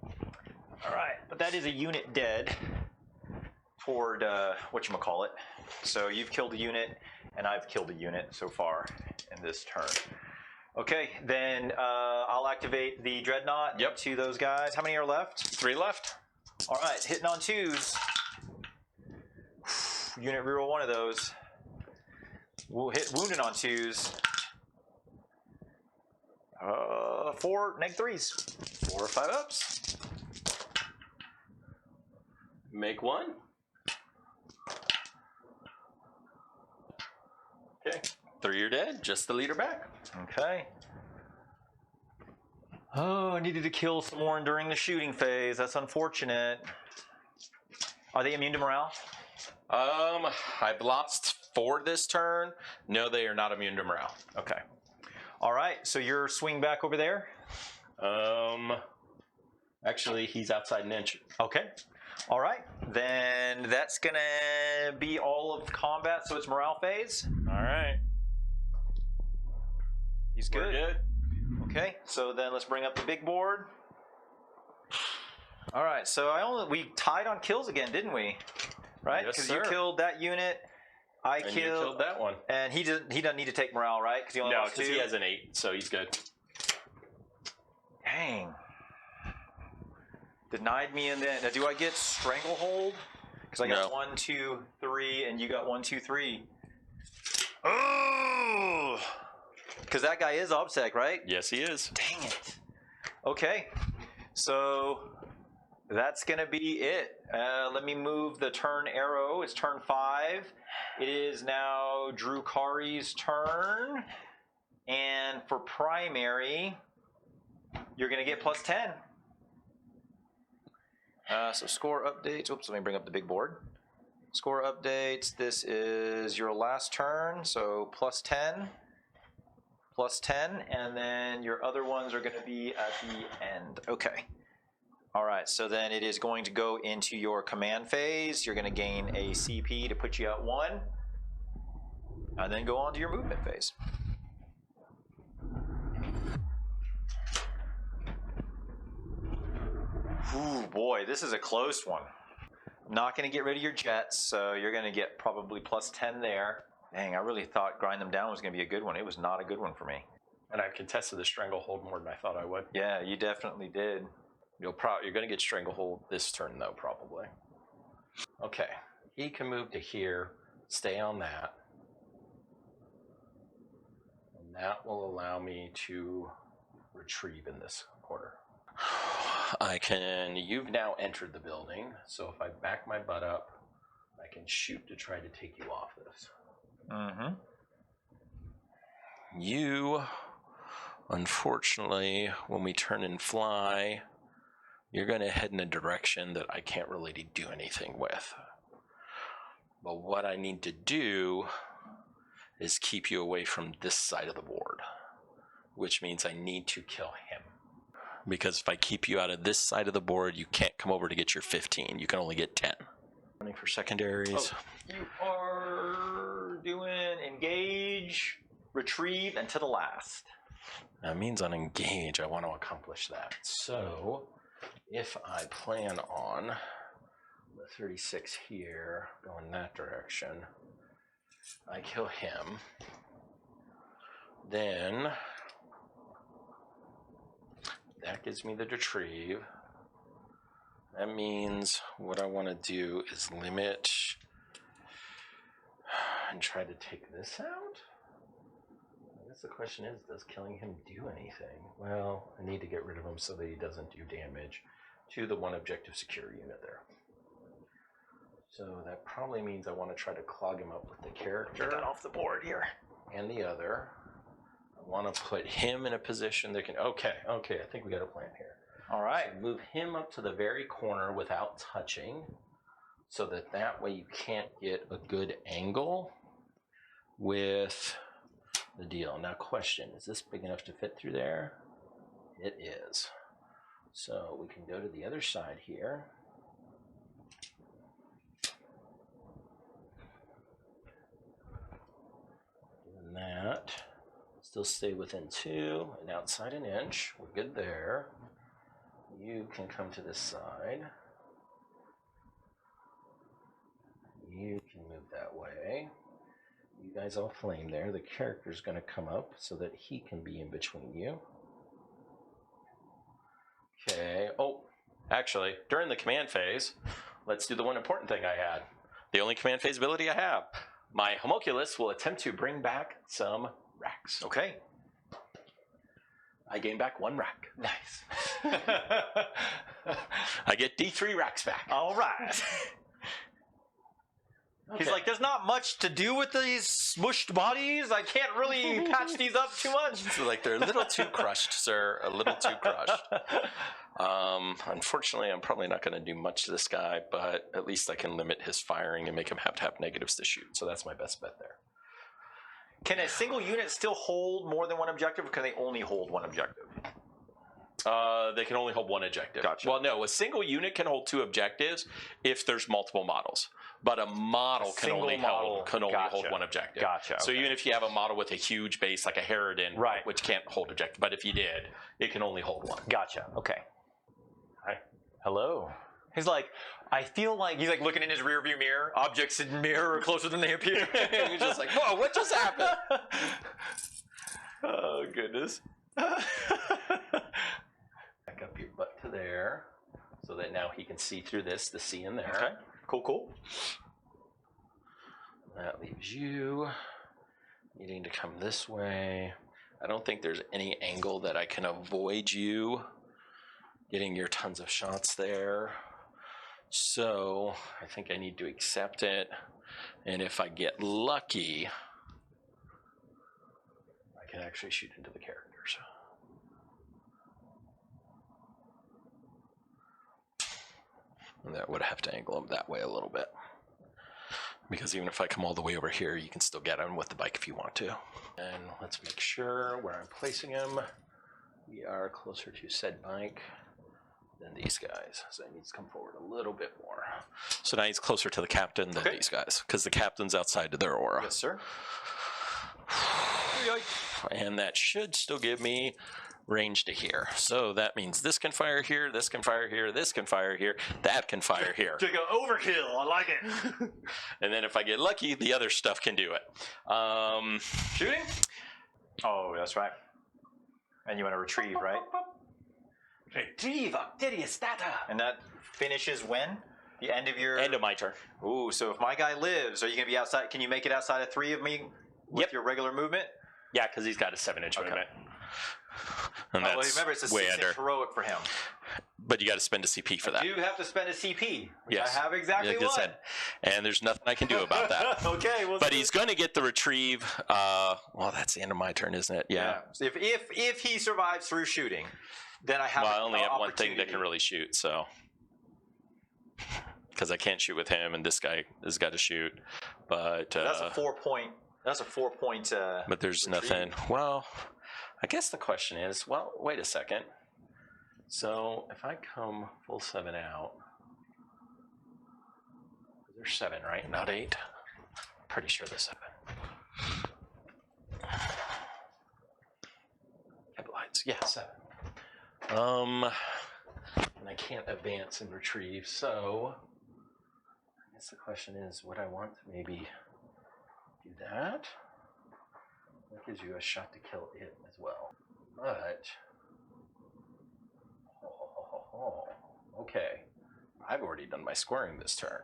Speaker 1: All right, but that is a unit dead toward whatchamacallit. So you've killed a unit and I've killed a unit so far in this turn. Okay, then I'll activate the Dreadnought to those guys. How many are left?
Speaker 2: 3 left.
Speaker 1: All right, hitting on 2s. Unit reroll 1 of those. We'll hit wounded on 2s. 4 neg 3s.
Speaker 2: 4 or 5-ups. Make 1. Okay. 3 are dead. Just the leader back.
Speaker 1: Okay. Oh, I needed to kill some more during the shooting phase. That's unfortunate. Are they immune to morale?
Speaker 2: I've lost 4 this turn. No, they are not immune to morale.
Speaker 1: Okay. All right, so you're swing back over there?
Speaker 2: Actually, he's outside an inch.
Speaker 1: Okay. All right, then that's gonna be all of combat. So it's morale phase.
Speaker 2: All right.
Speaker 1: He's good.
Speaker 2: We're good.
Speaker 1: Okay, so then let's bring up the big board. All right, so we tied on kills again, didn't we? Right?
Speaker 2: Yes,
Speaker 1: Because
Speaker 2: sir.
Speaker 1: you killed that unit.
Speaker 2: You killed that one.
Speaker 1: And he doesn't need to take morale, right? Because he only
Speaker 2: No,
Speaker 1: lost 2.
Speaker 2: because he has an 8, so he's good.
Speaker 1: Dang. Denied me in the end. Now, do I get Stranglehold? Because I got 1, 2, 3, and you got 1, 2, 3. Oh! Because that guy is OBSEC, right?
Speaker 2: Yes, he is.
Speaker 1: Dang it. Okay. So that's going to be it. Let me move the turn arrow. It's turn 5. It is now Drukhari's turn. And for primary, you're going to get plus 10. So score updates. Oops, let me bring up the big board. Score updates. This is your last turn, so plus 10. Plus 10, and then your other ones are going to be at the end. Okay. All right, so then it is going to go into your command phase. You're going to gain a CP to put you at 1, and then go on to your movement phase. Ooh, boy, this is a close one. I'm not going to get rid of your jets, so you're going to get probably plus 10 there. Dang, I really thought grind them down was going to be a good one. It was not a good one for me.
Speaker 2: And I contested the Stranglehold more than I thought I would.
Speaker 1: Yeah, you definitely did.
Speaker 2: You're going to get Stranglehold this turn, though, probably. Okay. He can move to here, stay on that. And that will allow me to retrieve in this quarter. You've now entered the building, so if I back my butt up, I can shoot to try to take you off this.
Speaker 1: Mm-hmm.
Speaker 2: You, unfortunately, when we turn and fly, you're going to head in a direction that I can't really do anything with. But what I need to do is keep you away from this side of the board, which means I need to kill him. Because if I keep you out of this side of the board, you can't come over to get your 15. You can only get 10. Running for secondaries.
Speaker 1: Oh, you are doing engage, retrieve, and to the last.
Speaker 2: That means on engage, I want to accomplish that. So, if I plan on the 36 here, going that direction, I kill him. Then that gives me the retrieve. That means what I want to do is limit and try to take this out. I guess the question is, does killing him do anything? Well, I need to get rid of him so that he doesn't do damage to the one objective secure unit there. So that probably means I want to try to clog him up with the character.
Speaker 1: Get that off the board here.
Speaker 2: And the other. I want to put him in a position that can... Okay, I think we got a plan here.
Speaker 1: All right.
Speaker 2: So move him up to the very corner without touching, so that way you can't get a good angle with the deal. Now question, is this big enough to fit through there? It is. So we can go to the other side here. Doing that. Still stay within 2 and outside an inch. We're good there. You can come to this side. You can move that way. You guys all flame there. The character's going to come up so that he can be in between you. Okay. Oh, actually, during the command phase, let's do the one important thing I had. The only command phase ability I have. My homunculus will attempt to bring back some racks.
Speaker 1: Okay.
Speaker 2: I gain back 1 rack.
Speaker 1: Nice.
Speaker 2: I get D3 racks back.
Speaker 1: All right.
Speaker 2: Okay.
Speaker 1: He's like, there's not much to do with these smushed bodies. I can't really patch these up too much.
Speaker 2: So, like, they're a little too crushed, sir. A little too crushed. Unfortunately, I'm probably not going to do much to this guy, but at least I can limit his firing and make him have to have negatives to shoot. So that's my best bet there.
Speaker 1: Can a single unit still hold more than one objective, or can they only hold one objective?
Speaker 2: They can only hold one objective.
Speaker 1: Gotcha.
Speaker 2: Well, no, a single unit can hold 2 objectives if there's multiple models. But a model can only hold one objective.
Speaker 1: Gotcha.
Speaker 2: So even if you have a model with a huge base like a Harridan,
Speaker 1: right,
Speaker 2: which can't hold objective, but if you did, it can only hold 1.
Speaker 1: Gotcha. Okay. Hi. Hello. He's like, I feel like he's like looking in his rearview mirror. Objects in mirror are closer than they appear.
Speaker 2: He's just like, whoa, what just happened? Oh goodness. Back up your butt to there, so that now he can see through this, the C in there.
Speaker 1: Okay. Cool.
Speaker 2: That leaves you needing to come this way. I don't think there's any angle that I can avoid you getting your tons of shots there. So I think I need to accept it. And if I get lucky, I can actually shoot into the characters. And that would have to angle him that way a little bit. Because even if I come all the way over here, you can still get him with the bike if you want to. And let's make sure where I'm placing him, we are closer to said bike than these guys. So he needs to come forward a little bit more. So now he's closer to the captain than these guys, because the captain's outside of their aura.
Speaker 1: Yes, sir.
Speaker 2: And that should still give me range to here. So that means this can fire here, this can fire here, this can fire here, that can fire here.
Speaker 1: Take an overkill. I like it.
Speaker 2: And then if I get lucky, the other stuff can do it.
Speaker 1: Shooting? Oh, that's right. And you want to retrieve, right? Retrieve Octidius data. And that finishes when? The end of your...
Speaker 2: End of my turn.
Speaker 1: Ooh, so if my guy lives, are you going to be outside? Can you make it outside of 3 of me with your regular movement?
Speaker 2: Yeah, because he's got a 7-inch movement. And
Speaker 1: well, remember, it's a 6-inch heroic for him.
Speaker 2: But you got to spend a CP for that.
Speaker 1: You have to spend a CP, which
Speaker 2: yes.
Speaker 1: I have exactly one.
Speaker 2: And there's nothing I can do about that.
Speaker 1: Okay. Well,
Speaker 2: but he's going to get the retrieve. Well, that's the end of my turn, isn't it? Yeah.
Speaker 1: So if he survives through shooting, then I have.
Speaker 2: Well, I only have one thing that can really shoot, so because I can't shoot with him, and this guy has got to shoot. But
Speaker 1: that's a 4-point. That's a 4-point.
Speaker 2: But there's retrieve. Nothing. Well, I guess the question is, well, wait a second. So if I come full 7 out, there's 7, right? Not 8. Pretty sure there's 7. Headlights, yeah, 7. And I can't advance and retrieve, so I guess the question is, would I want to maybe do that? That gives you a shot to kill it as well. But okay, I've already done my squaring this turn.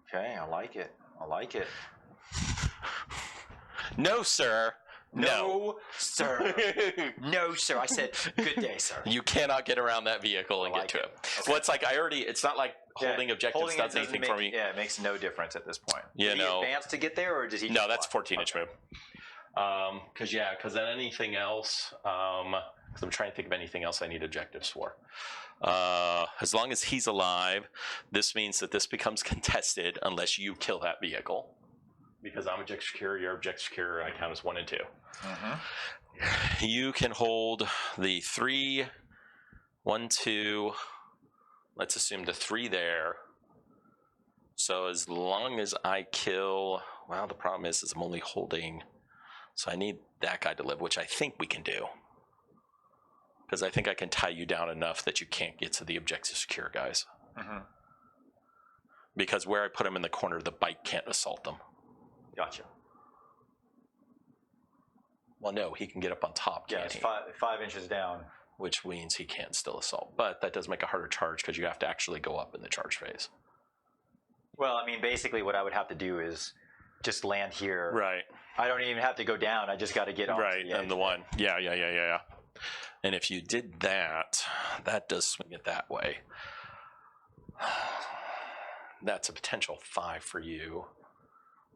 Speaker 1: Okay, I like it. I like it.
Speaker 2: No, sir.
Speaker 1: No, sir. No, sir. I said, good day, sir.
Speaker 2: You cannot get around that vehicle and get to it. Okay. Well, it's like it's not like holding objectives does anything for me.
Speaker 1: Yeah, it makes no difference at this point.
Speaker 2: Did he
Speaker 1: advance to get there, or does he?
Speaker 2: No, that's 14-inch move. Because then anything else, because I'm trying to think of anything else I need objectives for. As long as he's alive, this means that this becomes contested unless you kill that vehicle. Because I'm object secure, you're object secure, I count as 1 and 2. You can hold the 3, 1, 2. Let's assume the 3 there. So as long as I kill, well, the problem is I'm only holding. So I need that guy to live, which I think we can do. Because I think I can tie you down enough that you can't get to the objective secure guys. Because where I put him in the corner, the bike can't assault them.
Speaker 1: Gotcha.
Speaker 2: Well, no, he can get up on top, can't he?
Speaker 1: 5 inches down.
Speaker 2: Which means he can still assault. But that does make a harder charge because you have to actually go up in the charge phase.
Speaker 1: Well, I mean, basically what I would have to do is just land here.
Speaker 2: Right.
Speaker 1: I don't even have to go down. I just got to get on.
Speaker 2: Right, and the one. Yeah. And if you did that, that does swing it that way. That's a potential 5 for you.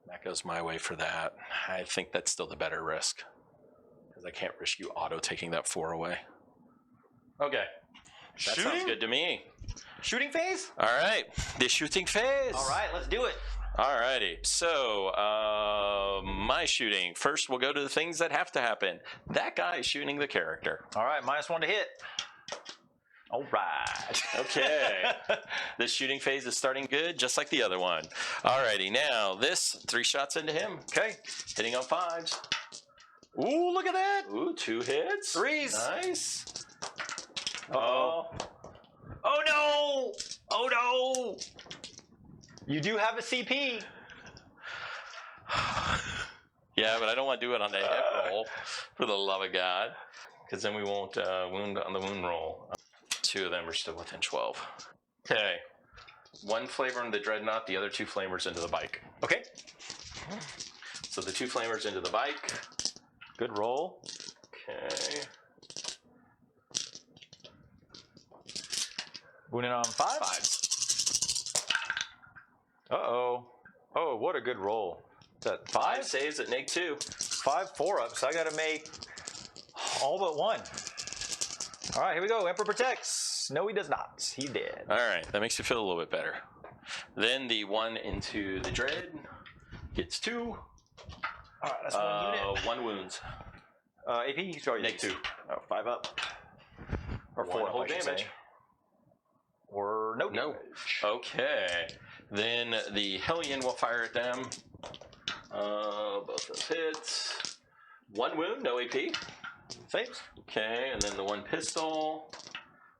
Speaker 2: That goes my way for that. I think that's still the better risk. Because I can't risk you auto taking that 4 away. Okay. That sounds good to me.
Speaker 1: Shooting phase?
Speaker 2: All right. The shooting phase.
Speaker 1: All right, let's do it.
Speaker 2: Alrighty, so my shooting. First, we'll go to the things that have to happen. That guy is shooting the character.
Speaker 1: All right, -1 to hit. All right.
Speaker 2: Okay. This shooting phase is starting good, just like the other one. Alrighty, now this 3 shots into him.
Speaker 1: Okay.
Speaker 2: Hitting on 5s.
Speaker 1: Ooh, look at that.
Speaker 2: Ooh, 2 hits.
Speaker 1: 3s.
Speaker 2: Nice.
Speaker 1: Uh-oh. Oh no! Oh no! You do have a CP.
Speaker 2: Yeah, but I don't want to do it on the hit roll, for the love of God, because then we won't wound on the wound roll. 2 of them are still within 12. Okay. 1 flavor into the dreadnought, the other 2 flamers into the bike.
Speaker 1: Okay.
Speaker 2: So the 2 flamers into the bike.
Speaker 1: Good roll.
Speaker 2: Okay.
Speaker 1: Wounded on 5?
Speaker 2: 5s.
Speaker 1: Uh-oh. Oh, what a good roll. Is that
Speaker 2: 5
Speaker 1: 5?
Speaker 2: saves at neg 2.
Speaker 1: 5 4-ups. I got to make all but 1. All right, here we go. Emperor protects. No, he does not. He's dead.
Speaker 2: All right, that makes you feel a little bit better. Then the 1 into the dread gets 2.
Speaker 1: All right, that's 1 unit.
Speaker 2: 1 wounds.
Speaker 1: AP, sorry.
Speaker 2: Neg 2.
Speaker 1: Oh, 5 up. Or
Speaker 2: 1
Speaker 1: 4 up,
Speaker 2: whole
Speaker 1: I should
Speaker 2: damage.
Speaker 1: say. Or no
Speaker 2: No.
Speaker 1: damage.
Speaker 2: Okay. Then the Hellion will fire at them. Both those hits. 1 wound, no AP.
Speaker 1: Saves.
Speaker 2: Okay, and then the 1 pistol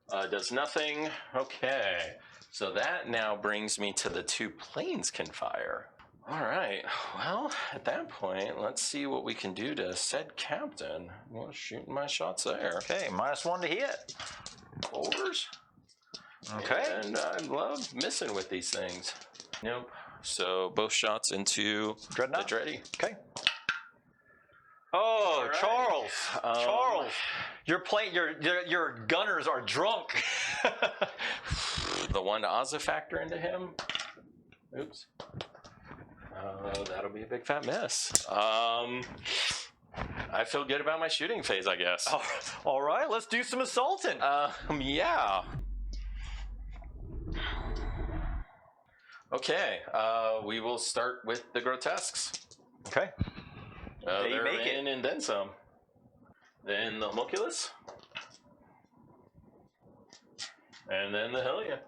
Speaker 2: does nothing. Okay, so that now brings me to the 2 planes can fire. All right, well, at that point, let's see what we can do to said captain. Well, shooting my shots there.
Speaker 1: Okay, -1 to hit.
Speaker 2: 4s.
Speaker 1: Okay.
Speaker 2: And I love missing with these things. Nope. So both shots into
Speaker 1: Dreadnought?
Speaker 2: the Dready.
Speaker 1: Okay. Oh,
Speaker 2: All right.
Speaker 1: Charles! Charles, your gunners are drunk.
Speaker 2: The 1 Ozza factor into him. Oops. That'll be a big fat miss. I feel good about my shooting phase, I guess.
Speaker 1: All right, let's do some assaulting.
Speaker 2: Yeah. Okay, we will start with the grotesques.
Speaker 1: Okay. They
Speaker 2: They're
Speaker 1: make
Speaker 2: in and then some. Then the homunculus. And then the Hellion.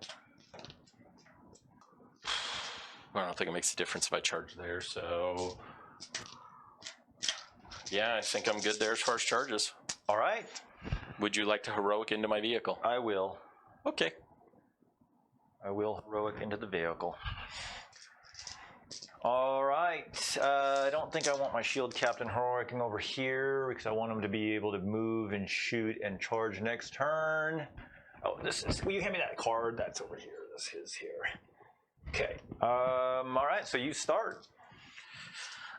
Speaker 2: I don't think it makes a difference if I charge there, so... Yeah, I think I'm good there as far as charges.
Speaker 1: All right.
Speaker 2: Would you like to heroic into my vehicle?
Speaker 1: I will.
Speaker 2: Okay.
Speaker 1: I will heroic into the vehicle. All right. I don't think I want my shield captain heroicing over here because I want him to be able to move and shoot and charge next turn. Oh, this is. Will you hand me that card? That's over here. This is here. Okay. All right. So you start.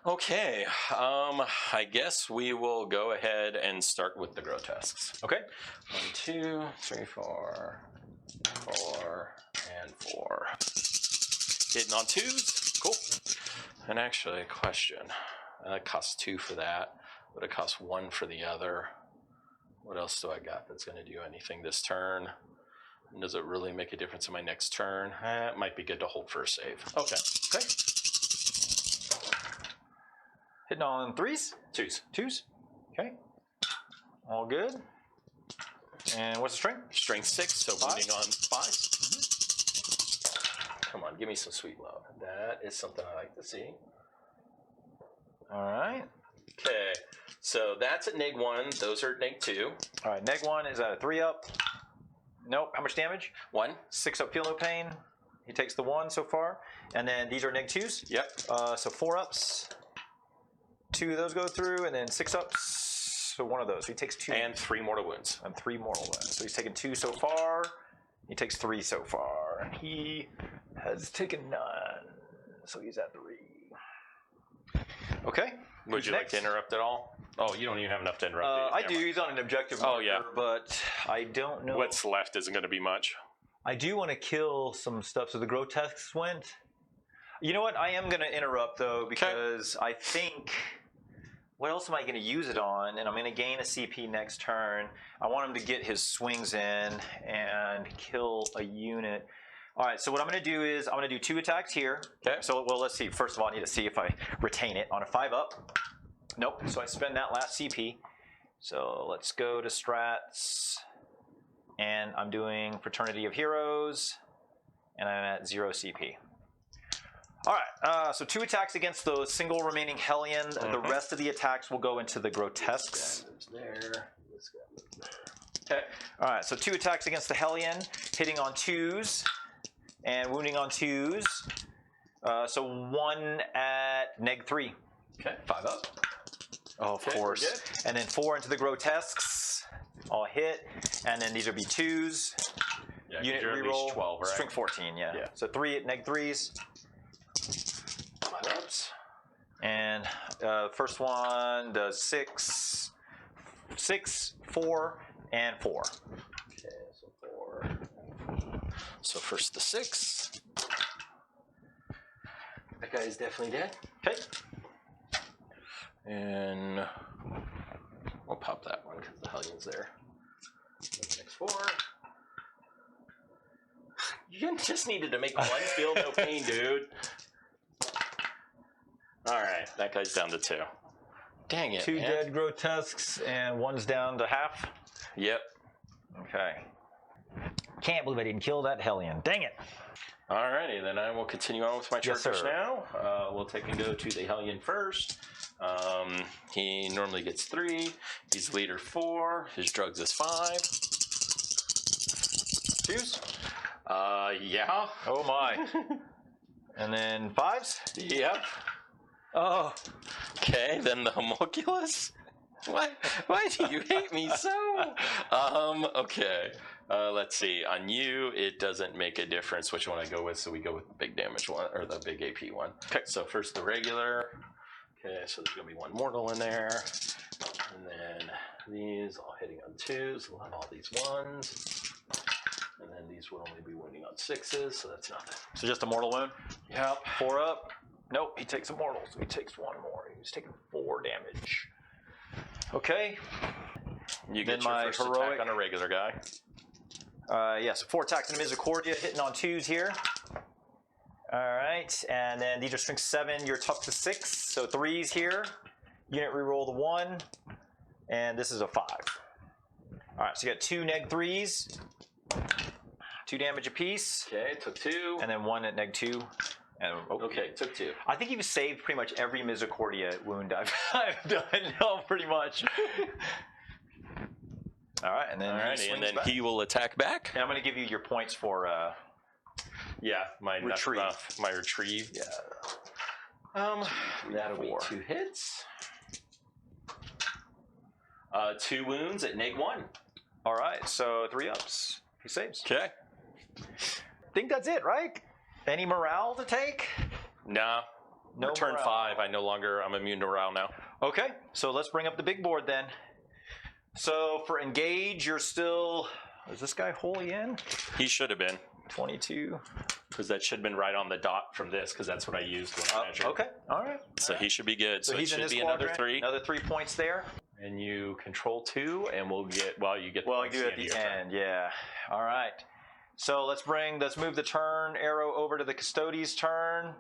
Speaker 2: Okay. I guess we will go ahead and start with the grotesques.
Speaker 1: Okay.
Speaker 2: 1, 2, 3, 4, 4, and 4. Hitting on 2s. Cool. And actually, a question. That costs 2 for that, but it costs 1 for the other. What else do I got that's going to do anything this turn? And does it really make a difference in my next turn? It might be good to hold for a save. Okay.
Speaker 1: Okay. Hitting on 3s?
Speaker 2: 2s.
Speaker 1: 2s. Okay. All good. And what's the strength?
Speaker 2: Strength 6, so
Speaker 1: 5.
Speaker 2: wounding on 5s. Come on, give me some sweet love. That is something I like to see.
Speaker 1: All right.
Speaker 2: Okay, so that's at neg 1. Those are at neg 2.
Speaker 1: All right. Neg 1 is at a 3-up. Nope. How much damage?
Speaker 2: 1.
Speaker 1: 6-up. Feel no pain. He takes the 1 so far. And then these are neg 2s.
Speaker 2: Yep.
Speaker 1: So 4-ups. 2 of those go through, and then 6-ups. So 1 of those. So he takes 2.
Speaker 2: And 3 mortal wounds.
Speaker 1: And 3 mortal wounds. So he's taken 2 so far. He takes 3 so far. And he has taken none. So he's at 3. Okay.
Speaker 2: Would you like to interrupt at all? Oh, you don't even have enough to interrupt.
Speaker 1: I do. He's on an objective.
Speaker 2: Oh, yeah.
Speaker 1: But I don't know.
Speaker 2: What's left isn't going to be much.
Speaker 1: I do want to kill some stuff. So the grotesques went. You know what? I am going to interrupt, though, because I think... What else am I going to use it on? And I'm going to gain a CP next turn. I want him to get his swings in and kill a unit. All right, so what I'm going to do is I'm going to do 2 attacks here.
Speaker 2: Okay.
Speaker 1: So, well, let's see. First of all, I need to see if I retain it on a 5-up. Nope. So I spend that last CP. So let's go to strats. And I'm doing Fraternity of Heroes. And I'm at 0 CP. All right, so 2 attacks against the single remaining Hellion. The rest of the attacks will go into the Grotesques.
Speaker 2: There.
Speaker 1: Okay. All right, so 2 attacks against the Hellion, hitting on 2s and wounding on 2s. So 1 at -3.
Speaker 2: Okay, 5 up.
Speaker 1: Oh, of course. And then 4 into the Grotesques. All hit. And then these would be 2s.
Speaker 2: Yeah,
Speaker 1: Unit
Speaker 2: you're at
Speaker 1: reroll.
Speaker 2: least 12, right?
Speaker 1: Strength 14, yeah. So 3 at -3s.
Speaker 2: 5 ups.
Speaker 1: And first one does 6, 4, and 4.
Speaker 2: Okay, so 4. So first the 6. That guy is definitely dead.
Speaker 1: Okay.
Speaker 2: And we'll pop that one because the Hellion's there. And the next 4. You just needed to make one feel no pain, dude. Alright, that guy's down to 2. Dang it,
Speaker 1: 2
Speaker 2: man.
Speaker 1: dead Grotesques, and 1's down to half.
Speaker 2: Yep.
Speaker 1: Okay. Can't believe I didn't kill that Hellion. Dang it.
Speaker 2: Alrighty, then I will continue on with my
Speaker 1: Yes,
Speaker 2: characters
Speaker 1: sir.
Speaker 2: now. We'll take and go to the Hellion first. He normally gets 3. He's leader 4. His drugs is 5.
Speaker 1: 2s?
Speaker 2: Yeah.
Speaker 1: Oh my. And then 5s?
Speaker 2: Yep.
Speaker 1: Oh.
Speaker 2: Okay, then the homunculus. Why do you hate me so? Okay. Let's see. On you, it doesn't make a difference which one I go with, so we go with the big damage one, or the big AP one. Okay, so first the regular. Okay, so there's going to be 1 mortal in there. And then these all hitting on 2s. We'll have all these 1s. And then these would only be wounding on 6s, so that's nothing.
Speaker 1: So just a mortal wound?
Speaker 2: Yep.
Speaker 1: 4 up. Nope, he takes a mortal, so he takes 1 more. He's taking 4 damage. Okay.
Speaker 2: You
Speaker 1: Then
Speaker 2: get your
Speaker 1: my
Speaker 2: first
Speaker 1: heroic-
Speaker 2: attack on a regular guy.
Speaker 1: Yes, 4 attacks in Misericordia, hitting on 2s here. All right, and then these are strength 7. You're tough to 6, so 3s here. Unit reroll the 1, and this is a 5. All right, so you got 2 -3s, 2 damage apiece,
Speaker 2: Okay, took 2.
Speaker 1: and then 1 at -2. And,
Speaker 2: Okay, took 2.
Speaker 1: I think you've saved pretty much every Misericordia wound I've done. No, pretty much. All right, and then he
Speaker 2: Alrighty,
Speaker 1: swings
Speaker 2: and then
Speaker 1: back.
Speaker 2: he will attack back.
Speaker 1: And I'm going to give you your points for
Speaker 2: Yeah, my
Speaker 1: Retrieve.
Speaker 2: My retrieve. Yeah. That'll be 2 hits. 2 wounds at -1.
Speaker 1: All right, so 3 ups. He saves.
Speaker 2: Okay.
Speaker 1: Think that's it, right? Any morale to take?
Speaker 2: Nah.
Speaker 1: No
Speaker 2: Return
Speaker 1: morale.
Speaker 2: 5. I'm immune to morale now.
Speaker 1: Okay, so let's bring up the big board then. So for engage, you're still. Is this guy wholly in?
Speaker 2: He should have been,
Speaker 1: 22.
Speaker 2: because that should have been right on the dot from this, because that's what I used when I measured.
Speaker 1: Okay, all right.
Speaker 2: So he should be good. So it
Speaker 1: he's in
Speaker 2: should
Speaker 1: this
Speaker 2: be another
Speaker 1: quadrant.
Speaker 2: 3.
Speaker 1: Another 3 points there.
Speaker 2: And you control 2, and we'll get. You get.
Speaker 1: Well, I
Speaker 2: points
Speaker 1: do at
Speaker 2: of
Speaker 1: the
Speaker 2: your turn.
Speaker 1: end, yeah. All right. So let's move the turn arrow over to the Custodes' turn.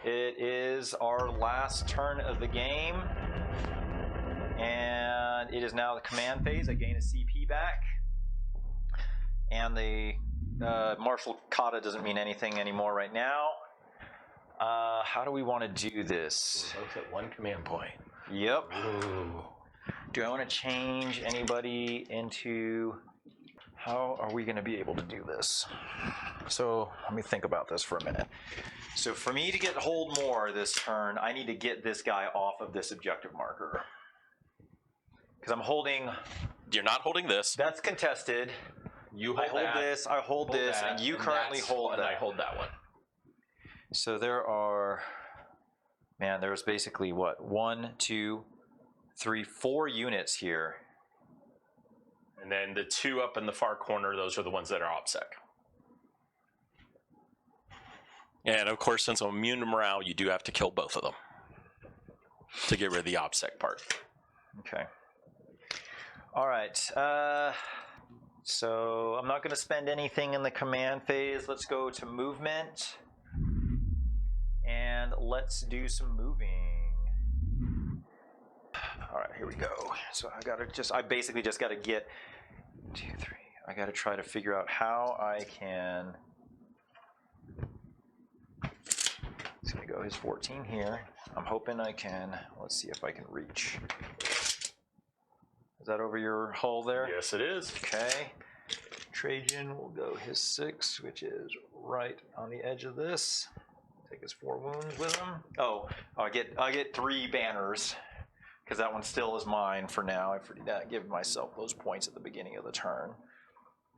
Speaker 1: It is our last turn of the game. And it is now the command phase. I gain a CP back. And the martial kata doesn't mean anything anymore right now. How do we want to do this?
Speaker 2: We're both at 1 command point.
Speaker 1: Yep.
Speaker 2: Ooh.
Speaker 1: Do I want to change anybody into... How are we going to be able to do this? So let me think about this for a minute. So for me to get hold more this turn, I need to get this guy off of this objective marker. Because I'm holding...
Speaker 2: You're not holding this.
Speaker 1: That's contested.
Speaker 2: You
Speaker 1: I
Speaker 2: hold
Speaker 1: hold
Speaker 2: that.
Speaker 1: this, I hold this,
Speaker 2: that,
Speaker 1: and you currently
Speaker 2: that's
Speaker 1: hold
Speaker 2: one,
Speaker 1: that.
Speaker 2: And I hold that one.
Speaker 1: So there are... Man, there's basically what? 1, 2, 3, 4 units here.
Speaker 2: And then the 2 up in the far corner, those are the ones that are OPSEC. And of course, since I'm immune to morale, you do have to kill both of them to get rid of the OPSEC part.
Speaker 1: Okay. All right. So I'm not going to spend anything in the command phase. Let's go to movement. And let's do some moving. All right, here we go. So I basically just got to get 2, 3. I got to try to figure out how I can. It's going to go his 14 here. I'm hoping I can. Let's see if I can reach. Is that over your hull there?
Speaker 2: Yes, it is.
Speaker 1: Okay. Trajan will go his 6, which is right on the edge of this. Take his 4 wounds with him. Oh, I get 3 banners because that one still is mine for now. I did not give myself those points at the beginning of the turn.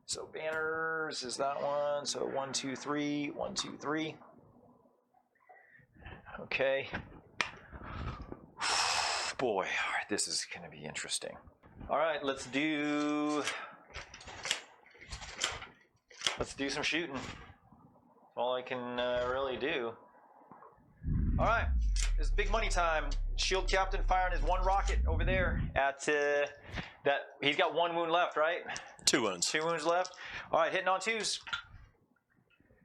Speaker 1: So banners is that one. So 1, 2, 3. 1, 2, 3. Okay. Boy, all right, this is going to be interesting. All right, let's do some shooting. That's all I can really do. All right, it's big money time. Shield Captain firing his 1 rocket over there at that. He's got 1 wound left, right?
Speaker 2: 2 wounds.
Speaker 1: 2 wounds left. All right, hitting on 2s.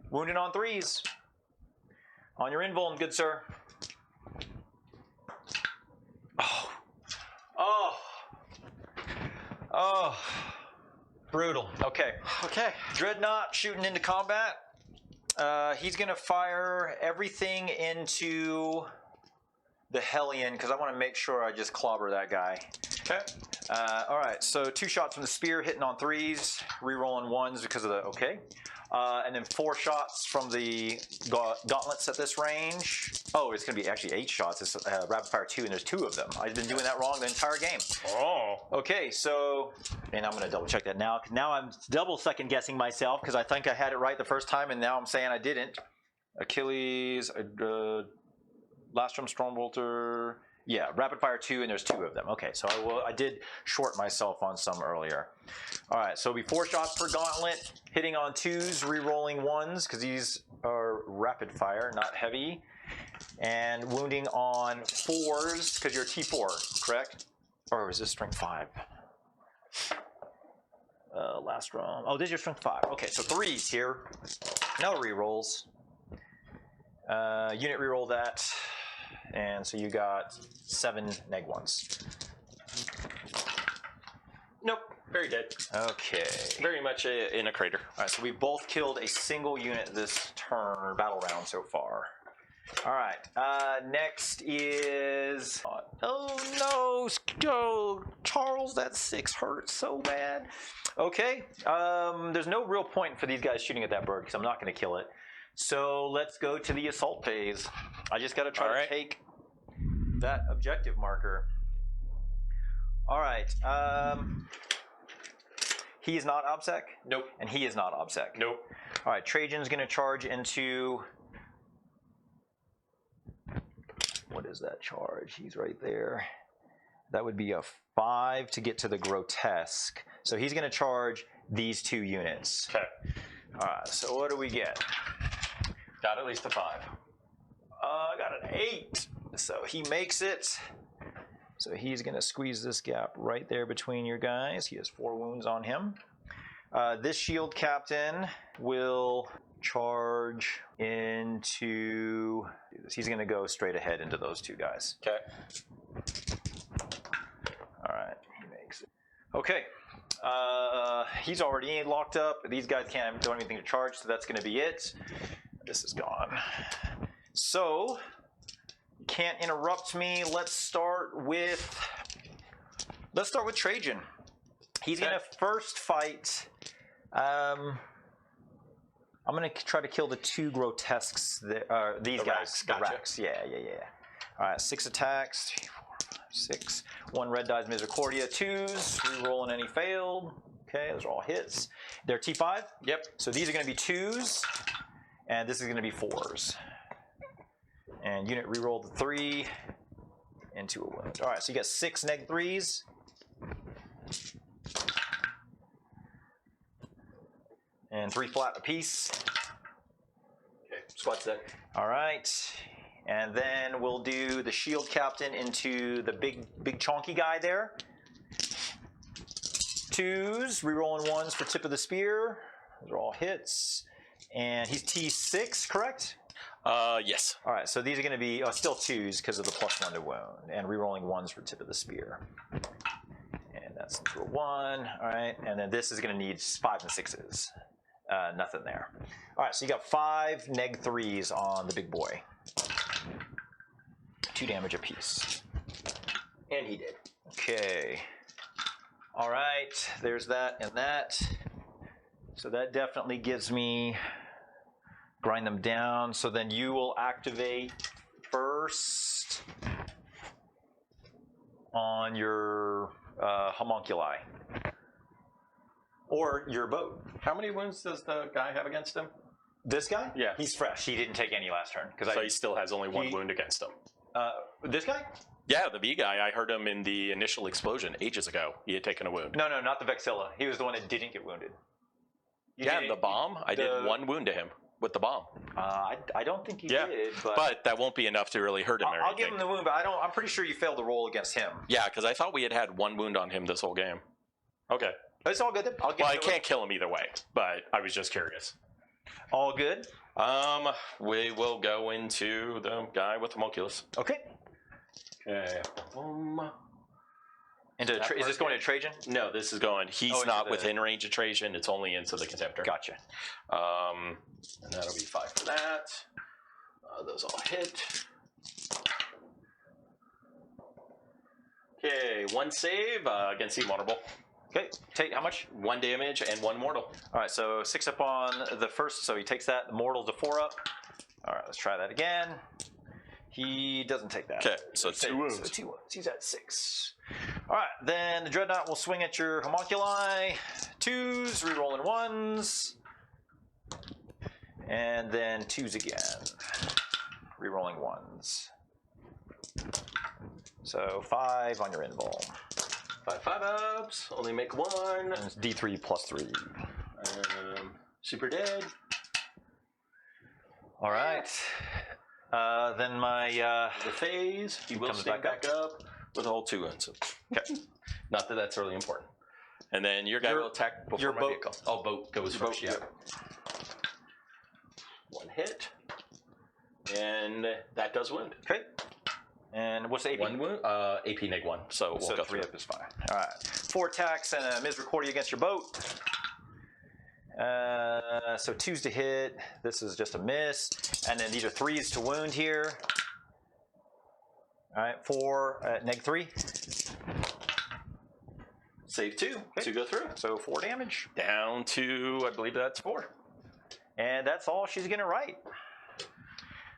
Speaker 1: Wounding on 3s. On your invuln, good sir. Oh. Oh. Oh. Brutal. Okay.
Speaker 2: Okay.
Speaker 1: Dreadnought shooting into combat. He's going to fire everything into the Hellion because I want to make sure I just clobber that guy.
Speaker 2: Okay.
Speaker 1: All right, so 2 shots from the spear hitting on 3s, re-rolling 1s because of the, okay. And then 4 shots from the gauntlets at this range. Oh, it's going to be actually 8 shots. It's rapid fire 2, and there's 2 of them. I've been doing that wrong the entire game.
Speaker 2: Oh.
Speaker 1: Okay, so, and I'm going to double check that now. Now I'm double second guessing myself because I think I had it right the first time, and now I'm saying I didn't. Achilles, Lastrum, Stormbolter. Yeah, rapid fire 2, and there's 2 of them. Okay, so I did short myself on some earlier. All right, so it'll be 4 shots per gauntlet, hitting on 2s, re-rolling 1s, because these are rapid fire, not heavy, and wounding on 4s, because you're a T4, correct? Or is this strength 5? Last round. Oh, this is your strength 5. Okay, so 3s here. No re-rolls. Unit re-roll that. And so you got 7 neg 1s.
Speaker 2: Nope. Very dead.
Speaker 1: Okay.
Speaker 2: Very much in a crater.
Speaker 1: All right, so we both killed a single unit this turn, or battle round so far. All right, next is... Oh, no! Oh, Charles, that 6 hurts so bad. Okay, there's no real point for these guys shooting at that bird, because I'm not going to kill it. So let's go to the assault phase. I just got to try to take that objective marker. All right. He is not OBSEC?
Speaker 2: Nope.
Speaker 1: And he is not OBSEC?
Speaker 2: Nope.
Speaker 1: All right, Trajan's going to charge into... What is that charge? He's right there. That would be a 5 to get to the grotesque. So he's going to charge these 2 units.
Speaker 2: Okay.
Speaker 1: All right, so what do we get?
Speaker 2: Got at least a 5.
Speaker 1: I got an 8. So he makes it. So he's going to squeeze this gap right there between your guys. He has 4 wounds on him. This shield captain will charge into... He's going to go straight ahead into those 2 guys.
Speaker 2: Okay.
Speaker 1: All right, he makes it. Okay. He's already locked up. These guys can't do anything to charge, so that's going to be it. This is gone. So, you can't interrupt me. Let's start with Trajan. He's going to first fight. I'm going to try to kill the 2 grotesques. These guys.
Speaker 2: Gotcha.
Speaker 1: The Rex. Yeah. All right, 6 attacks. 3, 4, 5, 6. 1 red dies Misericordia. 2s. Rerolling any failed. Okay, those are all hits. They're T5?
Speaker 2: Yep.
Speaker 1: So these are going to be 2s. And this is going to be 4s. And unit reroll the 3 into a wound. All right, so you got 6 neg 3s. And 3 flat apiece.
Speaker 2: Okay, squad set.
Speaker 1: All right. And then we'll do the shield captain into the big chonky guy there. 2s, rerolling 1s for tip of the spear. Those are all hits. And he's T6, correct?
Speaker 2: Yes.
Speaker 1: All right, so these are going to be still 2s because of the +1 to wound, and rerolling 1s for tip of the spear. And that's into a 1. All right, and then this is going to need 5s and 6s. Nothing there. All right, so you got 5 neg-3s on the big boy. 2 damage apiece.
Speaker 2: And he did.
Speaker 1: Okay. All right, there's that and that. So that definitely gives me, grind them down. So then you will activate first on your homunculi. Or your boat.
Speaker 2: How many wounds does the guy have against him?
Speaker 1: This guy?
Speaker 2: Yeah.
Speaker 1: He's fresh. He didn't take any last turn.
Speaker 2: So he still has only 1 wound against him.
Speaker 1: This guy?
Speaker 2: Yeah, the B guy. I heard him in the initial explosion ages ago. He had taken a wound.
Speaker 1: No, not the Vexilla. He was the one that didn't get wounded.
Speaker 2: The bomb. I did 1 wound to him with the bomb.
Speaker 1: I don't think you did,
Speaker 2: but that won't be enough to really hurt him.
Speaker 1: I'll give him the wound, but I'm pretty sure you failed the roll against him.
Speaker 2: Yeah, because I thought we had 1 wound on him this whole game. Okay.
Speaker 1: It's all good.
Speaker 2: I can't kill him either way, but I was just curious.
Speaker 1: All good.
Speaker 2: We will go into the guy with homunculus.
Speaker 1: Okay.
Speaker 2: Okay.
Speaker 1: Is this going to Trajan?
Speaker 2: No, this is going. He's not within range of Trajan. It's only into the Contemptor.
Speaker 1: Gotcha.
Speaker 2: And that'll be 5 for that. Those all hit. Okay, 1 save against the Invulnerable.
Speaker 1: Okay, take how much?
Speaker 2: 1 damage and 1 mortal.
Speaker 1: All right, so 6 up on the first, so he takes that. The mortal's a 4 up. All right, let's try that again. He doesn't take that.
Speaker 2: Okay, so 2 wounds.
Speaker 1: So 2 wounds. He's at 6. All right, then the Dreadnought will swing at your homunculi. 2s, rerolling 1s. And then 2s again. Rerolling 1s. So 5 on your invul.
Speaker 2: 5 5-ups, only make 1.
Speaker 1: And it's D3 plus 3.
Speaker 2: Super dead.
Speaker 1: All right. Then my
Speaker 2: the phase, he will
Speaker 1: comes
Speaker 2: stand back up with a whole 2 wounds. Okay. Not that that's really important. And then your guy will attack before
Speaker 1: your
Speaker 2: my
Speaker 1: boat.
Speaker 2: vehicle. Oh, boat goes first, yeah. 1 hit. And that does wound.
Speaker 1: Okay. And what's the AP?
Speaker 2: 1 wound? AP neg 1. So we'll go
Speaker 1: 3
Speaker 2: through.
Speaker 1: up is fine. All right. 4 attacks and a misericordia against your boat. So 2s to hit. This is just a miss. And then these are 3s to wound here. All right. 4 at neg 3.
Speaker 2: Save 2 to go through.
Speaker 1: So 4 damage.
Speaker 2: Down to, I believe that's 4.
Speaker 1: And that's all she's going to write.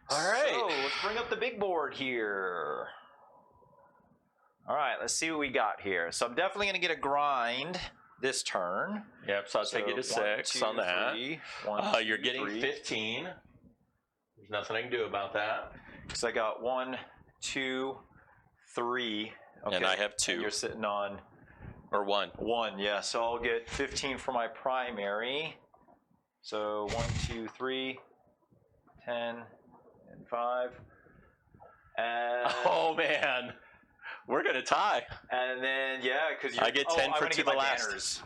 Speaker 2: All right.
Speaker 1: So let's bring up the big board here. All right, let's see what we got here. So I'm definitely going to get a grind this turn.
Speaker 2: Yep, so I'll take you to 6 on that.
Speaker 1: 1,
Speaker 2: you're getting 15. There's nothing I can do about that.
Speaker 1: So I got 1, 2, 3. Okay.
Speaker 2: And I have 2.
Speaker 1: And you're sitting on...
Speaker 2: Or 1.
Speaker 1: 1, yeah. So I'll get 15 for my primary. So 1, 2, 3, 10, and 5. And
Speaker 2: oh, man. We're going to tie.
Speaker 1: And then, yeah, because
Speaker 2: I get 10 for to the last.
Speaker 1: Banners.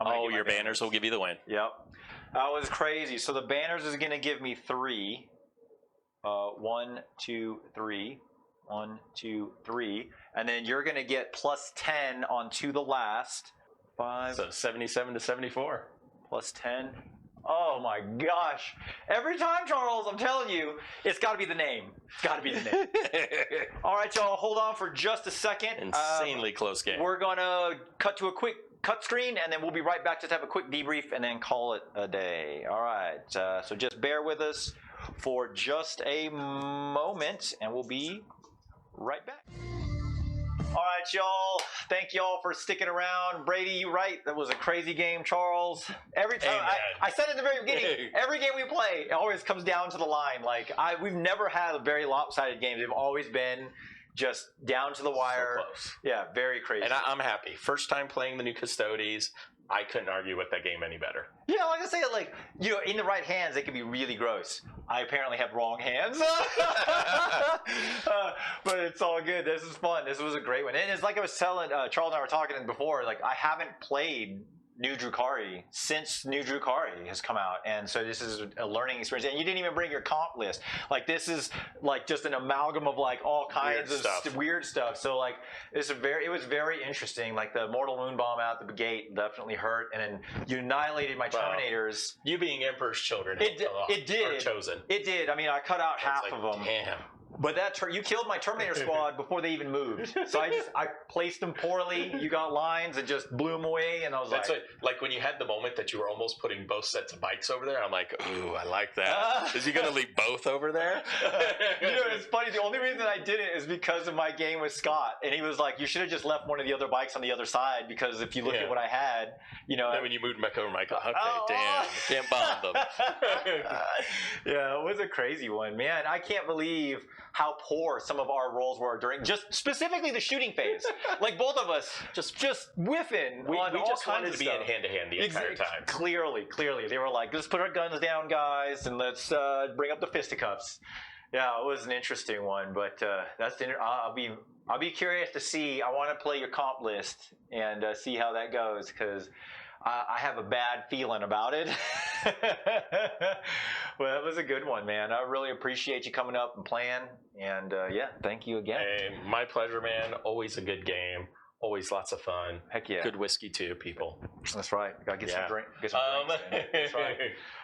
Speaker 2: Oh, your banners will give you the win.
Speaker 1: Yep. That was crazy. So the banners is going to give me 3. 1, 2, 3. 1, 2, 3. And then you're going to get plus 10 on to the last. 5.
Speaker 2: So 77 to 74.
Speaker 1: Plus 10. Oh my gosh. Every time, Charles, I'm telling you, it's got to be the name. It's got to be the name. All right, y'all, hold on for just a second.
Speaker 2: Insanely close game.
Speaker 1: We're going to cut to a quick cut screen, and then we'll be right back to have a quick debrief and then call it a day. All right, so just bear with us for just a moment, and we'll be right back. All right, y'all. Thank y'all for sticking around. Brady, you right. That was a crazy game, Charles. Every time I said it at the very beginning, every game we play, it always comes down to the line. Like we've never had a very lopsided game. They've always been just down to the wire.
Speaker 2: So close.
Speaker 1: Yeah, very crazy.
Speaker 2: And I'm happy. First time playing the new Custodes. I couldn't argue with that game any better.
Speaker 1: Yeah, like I say, like, you know, in the right hands, it can be really gross. I apparently have wrong hands. But it's all good. This is fun. This was a great one. And it's like I was telling, Charles and I were talking before, like, I haven't played New Drukhari since New Drukhari has come out, and so this is a learning experience. And you didn't even bring your comp list. Like, this is like just an amalgam of like all kinds of weird stuff. So like it was very interesting. Like the mortal moon bomb out the gate definitely hurt, and then you annihilated my Terminators.
Speaker 2: You being Emperor's Children,
Speaker 1: it did.
Speaker 2: Or chosen.
Speaker 1: It did. I mean, I cut out half of them.
Speaker 2: Damn.
Speaker 1: But you killed my Terminator squad before they even moved. So I placed them poorly. You got lines and just blew them away, and I was
Speaker 2: like when you had the moment that you were almost putting both sets of bikes over there. I'm like, ooh, I like that. Is he gonna leave both over there?
Speaker 1: You know, it's funny. The only reason I did it is because of my game with Scott, and he was like, "You should have just left one of the other bikes on the other side, because if you look at what I had, you know."
Speaker 2: Then when you moved back over, Michael, okay, can't bond them.
Speaker 1: Yeah, it was a crazy one, man. I can't believe how poor some of our rolls were during just specifically the shooting phase. Like both of us just whiffing.
Speaker 2: We just wanted to be
Speaker 1: stuff.
Speaker 2: in hand-to-hand the entire time.
Speaker 1: Clearly. They were like, let's put our guns down, guys, and let's bring up the fisticuffs. Yeah, it was an interesting one, but I'll be curious to see. I want to play your comp list and see how that goes, because I have a bad feeling about it. Well, that was a good one, man. I really appreciate you coming up and playing. And yeah, thank you again.
Speaker 2: Hey, my pleasure, man. Always a good game. Always lots of fun.
Speaker 1: Heck yeah.
Speaker 2: Good whiskey too, people.
Speaker 1: That's right. Gotta get some drinks. That's right.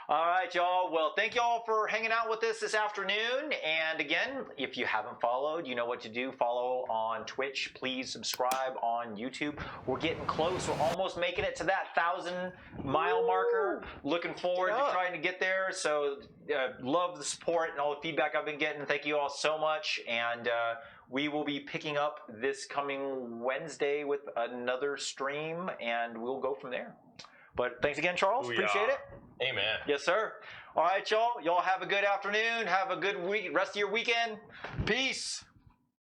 Speaker 1: All right, y'all. Well, thank y'all for hanging out with us this afternoon. And again, if you haven't followed, you know what to do. Follow on Twitch. Please subscribe on YouTube. We're getting close. We're almost making it to that 1,000-mile marker. Looking forward to trying to get there. So love the support and all the feedback I've been getting. Thank you all so much. And we will be picking up this coming Wednesday with another stream, and we'll go from there. But thanks again, Charles. Appreciate it.
Speaker 2: Amen.
Speaker 1: Yes, sir. All right, y'all. Y'all have a good afternoon. Have a good week. Rest of your weekend. Peace.